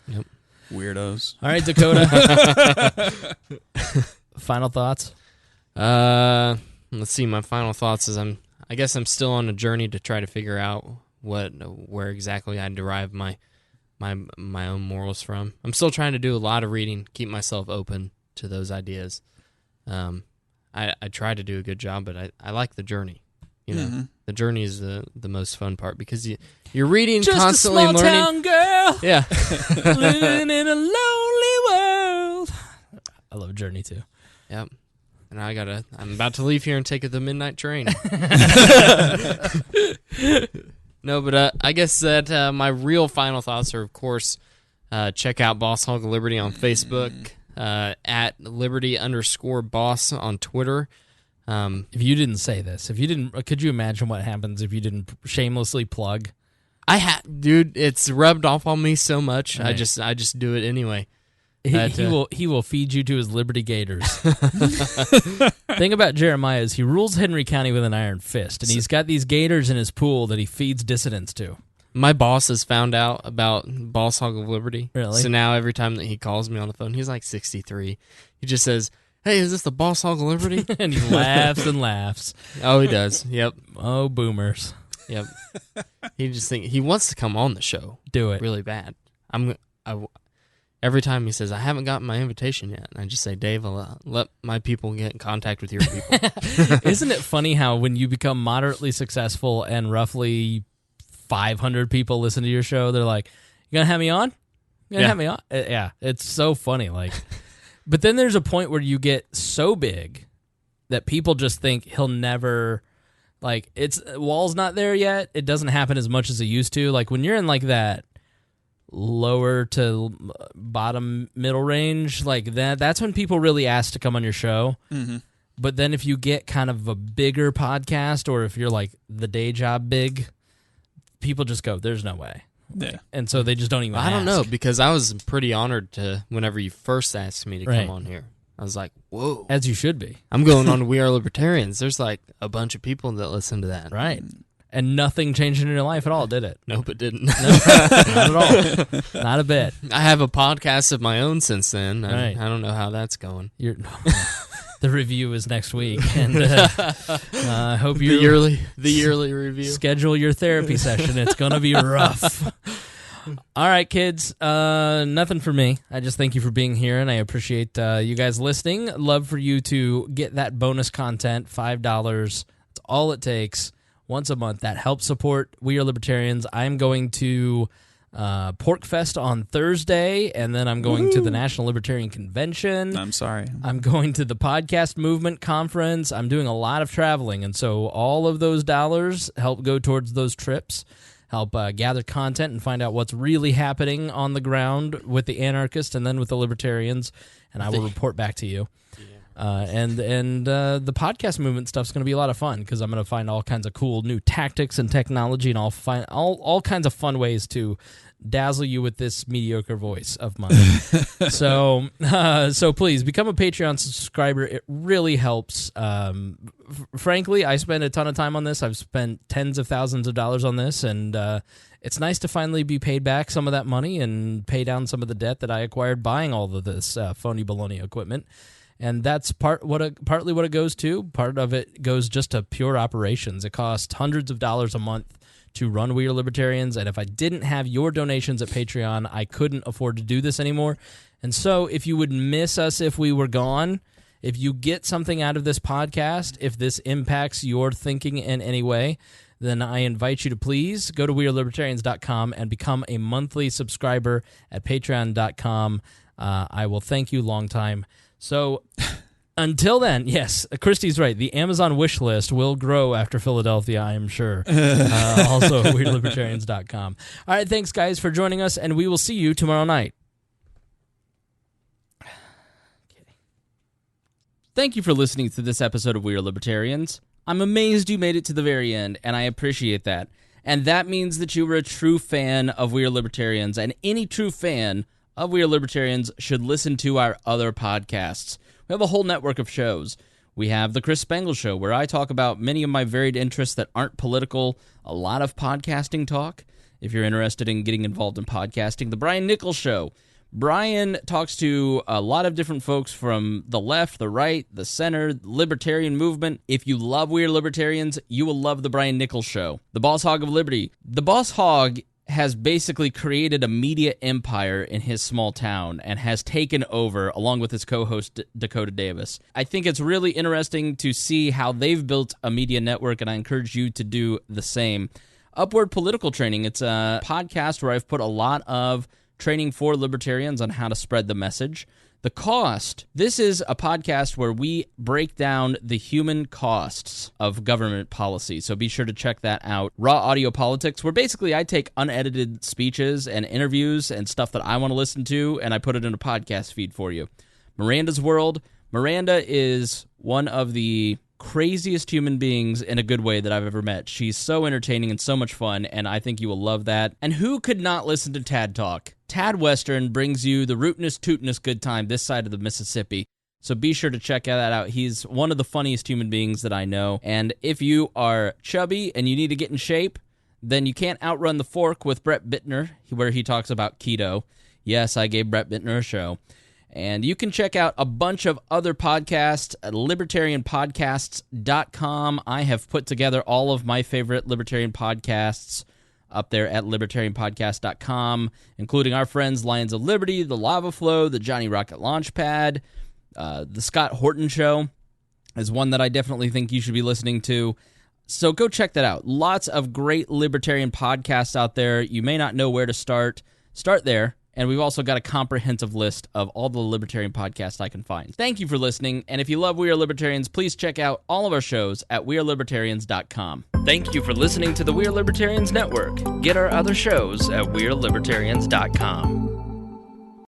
Yep. Weirdos. All right, Dakota. Final thoughts? Let's see. My final thoughts is I guess I'm still on a journey to try to figure out where exactly I derive my own morals from. I'm still trying to do a lot of reading, keep myself open to those ideas. I try to do a good job, but I like the journey. The journey is the most fun part because you're reading just constantly, a small learning. Town girl, yeah, living in a lonely world. I love Journey too. Yep. And I'm about to leave here and take the midnight train. No, but I guess that my real final thoughts are, of course, check out Boss Hog of Liberty on Facebook, at Liberty_Boss on Twitter. If you didn't say this, could you imagine what happens if you didn't shamelessly plug? Dude, it's rubbed off on me so much. Right. I just do it anyway. He will feed you to his Liberty Gators. Thing about Jeremiah is he rules Henry County with an iron fist, and he's got these gators in his pool that he feeds dissidents to. My boss has found out about Boss Hog of Liberty. Really? So now every time that he calls me on the phone, he's like 63. He just says, "Hey, is this the Boss Hog of Liberty?" And he laughs and laughs. Oh, he does. Yep. Oh, boomers. Yep. He wants to come on the show. Do it. Really bad. Every time he says, "I haven't gotten my invitation yet," and I just say, "Dave, I'll let my people get in contact with your people." Isn't it funny how when you become moderately successful and roughly 500 people listen to your show, they're like, "You gonna have me on? You gonna have me on?" Yeah, it's so funny. Like, but then there's a point where you get so big that people just think he'll never. Like, Wall's not there yet. It doesn't happen as much as it used to. Like when you're in like that lower to bottom middle range, like that's when people really ask to come on your show. Mm-hmm. But then if you get kind of a bigger podcast, or if you're like the day job big, people just go, "There's no way." Yeah. And so they just don't even I don't ask. know, because I was pretty honored to whenever you first asked me to come on here. I was like, whoa. As you should be. I'm going on to We Are Libertarians. There's like a bunch of people that listen to that. Right. And nothing changed in your life at all, did it? Nope, it didn't. No, not at all. Not a bit. I have a podcast of my own since then. Right. I don't know how that's going. The review is next week, and I hope you the yearly review. Schedule your therapy session. It's gonna be rough. All right, kids. Nothing for me. I just thank you for being here, and I appreciate you guys listening. I'd love for you to get that bonus content. $5. That's all it takes. Once a month. That helps support We Are Libertarians. I'm going to Pork Fest on Thursday, and then I'm going to the National Libertarian Convention. I'm sorry. I'm going to the Podcast Movement Conference. I'm doing a lot of traveling, and so all of those dollars help go towards those trips, help gather content and find out what's really happening on the ground with the anarchists and then with the libertarians, and I will report back to you. And the podcast movement stuff's going to be a lot of fun because I'm going to find all kinds of cool new tactics and technology, and I'll find all kinds of fun ways to dazzle you with this mediocre voice of mine. So please become a Patreon subscriber. It really helps. Frankly, I spend a ton of time on this. I've spent tens of thousands of dollars on this, and it's nice to finally be paid back some of that money and pay down some of the debt that I acquired buying all of this phony baloney equipment. And that's partly what it goes to. Part of it goes just to pure operations. It costs hundreds of dollars a month to run We Are Libertarians, and if I didn't have your donations at Patreon, I couldn't afford to do this anymore. And so if you would miss us if we were gone, if you get something out of this podcast, if this impacts your thinking in any way, then I invite you to please go to wearelibertarians.com and become a monthly subscriber at patreon.com. I will thank you long time. So until then, yes, Christy's right. The Amazon wish list will grow after Philadelphia, I am sure. Also at weirdlibertarians.com. All right, thanks, guys, for joining us, and we will see you tomorrow night. Okay. Thank you for listening to this episode of We Are Libertarians. I'm amazed you made it to the very end, and I appreciate that. And that means that you were a true fan of We Are Libertarians, and any true fan of We Are Libertarians should listen to our other podcasts. We have a whole network of shows. We have The Chris Spangle Show, where I talk about many of my varied interests that aren't political, a lot of podcasting talk. If you're interested in getting involved in podcasting, The Brian Nichols Show. Brian talks to a lot of different folks from the left, the right, the center, the libertarian movement. If you love We Are Libertarians, you will love The Brian Nichols Show. The Boss Hog of Liberty. The Boss Hog has basically created a media empire in his small town and has taken over, along with his co-host Dakota Davis. I think it's really interesting to see how they've built a media network, and I encourage you to do the same. Upward Political Training. It's a podcast where I've put a lot of training for libertarians on how to spread the message. The Cost. This is a podcast where we break down the human costs of government policy, so be sure to check that out. Raw Audio Politics, where basically I take unedited speeches and interviews and stuff that I want to listen to, and I put it in a podcast feed for you. Miranda's World. Miranda is one of the craziest human beings in a good way that I've ever met. She's so entertaining and so much fun, and I think you will love that. And who could not listen to Tad Talk? Tad Western brings you the rootinest, tootinest good time this side of the Mississippi. So be sure to check that out. He's one of the funniest human beings that I know. And if you are chubby and you need to get in shape, then you can't outrun the fork with Brett Bittner, where he talks about keto. Yes, I gave Brett Bittner a show. And you can check out a bunch of other podcasts at libertarianpodcasts.com. I have put together all of my favorite libertarian podcasts up there at libertarianpodcast.com, including our friends Lions of Liberty, The Lava Flow, the Johnny Rocket Launchpad. The Scott Horton Show is one that I definitely think you should be listening to. So go check that out. Lots of great libertarian podcasts out there. You may not know where to start. Start there. And we've also got a comprehensive list of all the libertarian podcasts I can find. Thank you for listening, and if you love We Are Libertarians, please check out all of our shows at wearelibertarians.com. Thank you for listening to the We Are Libertarians Network. Get our other shows at wearelibertarians.com.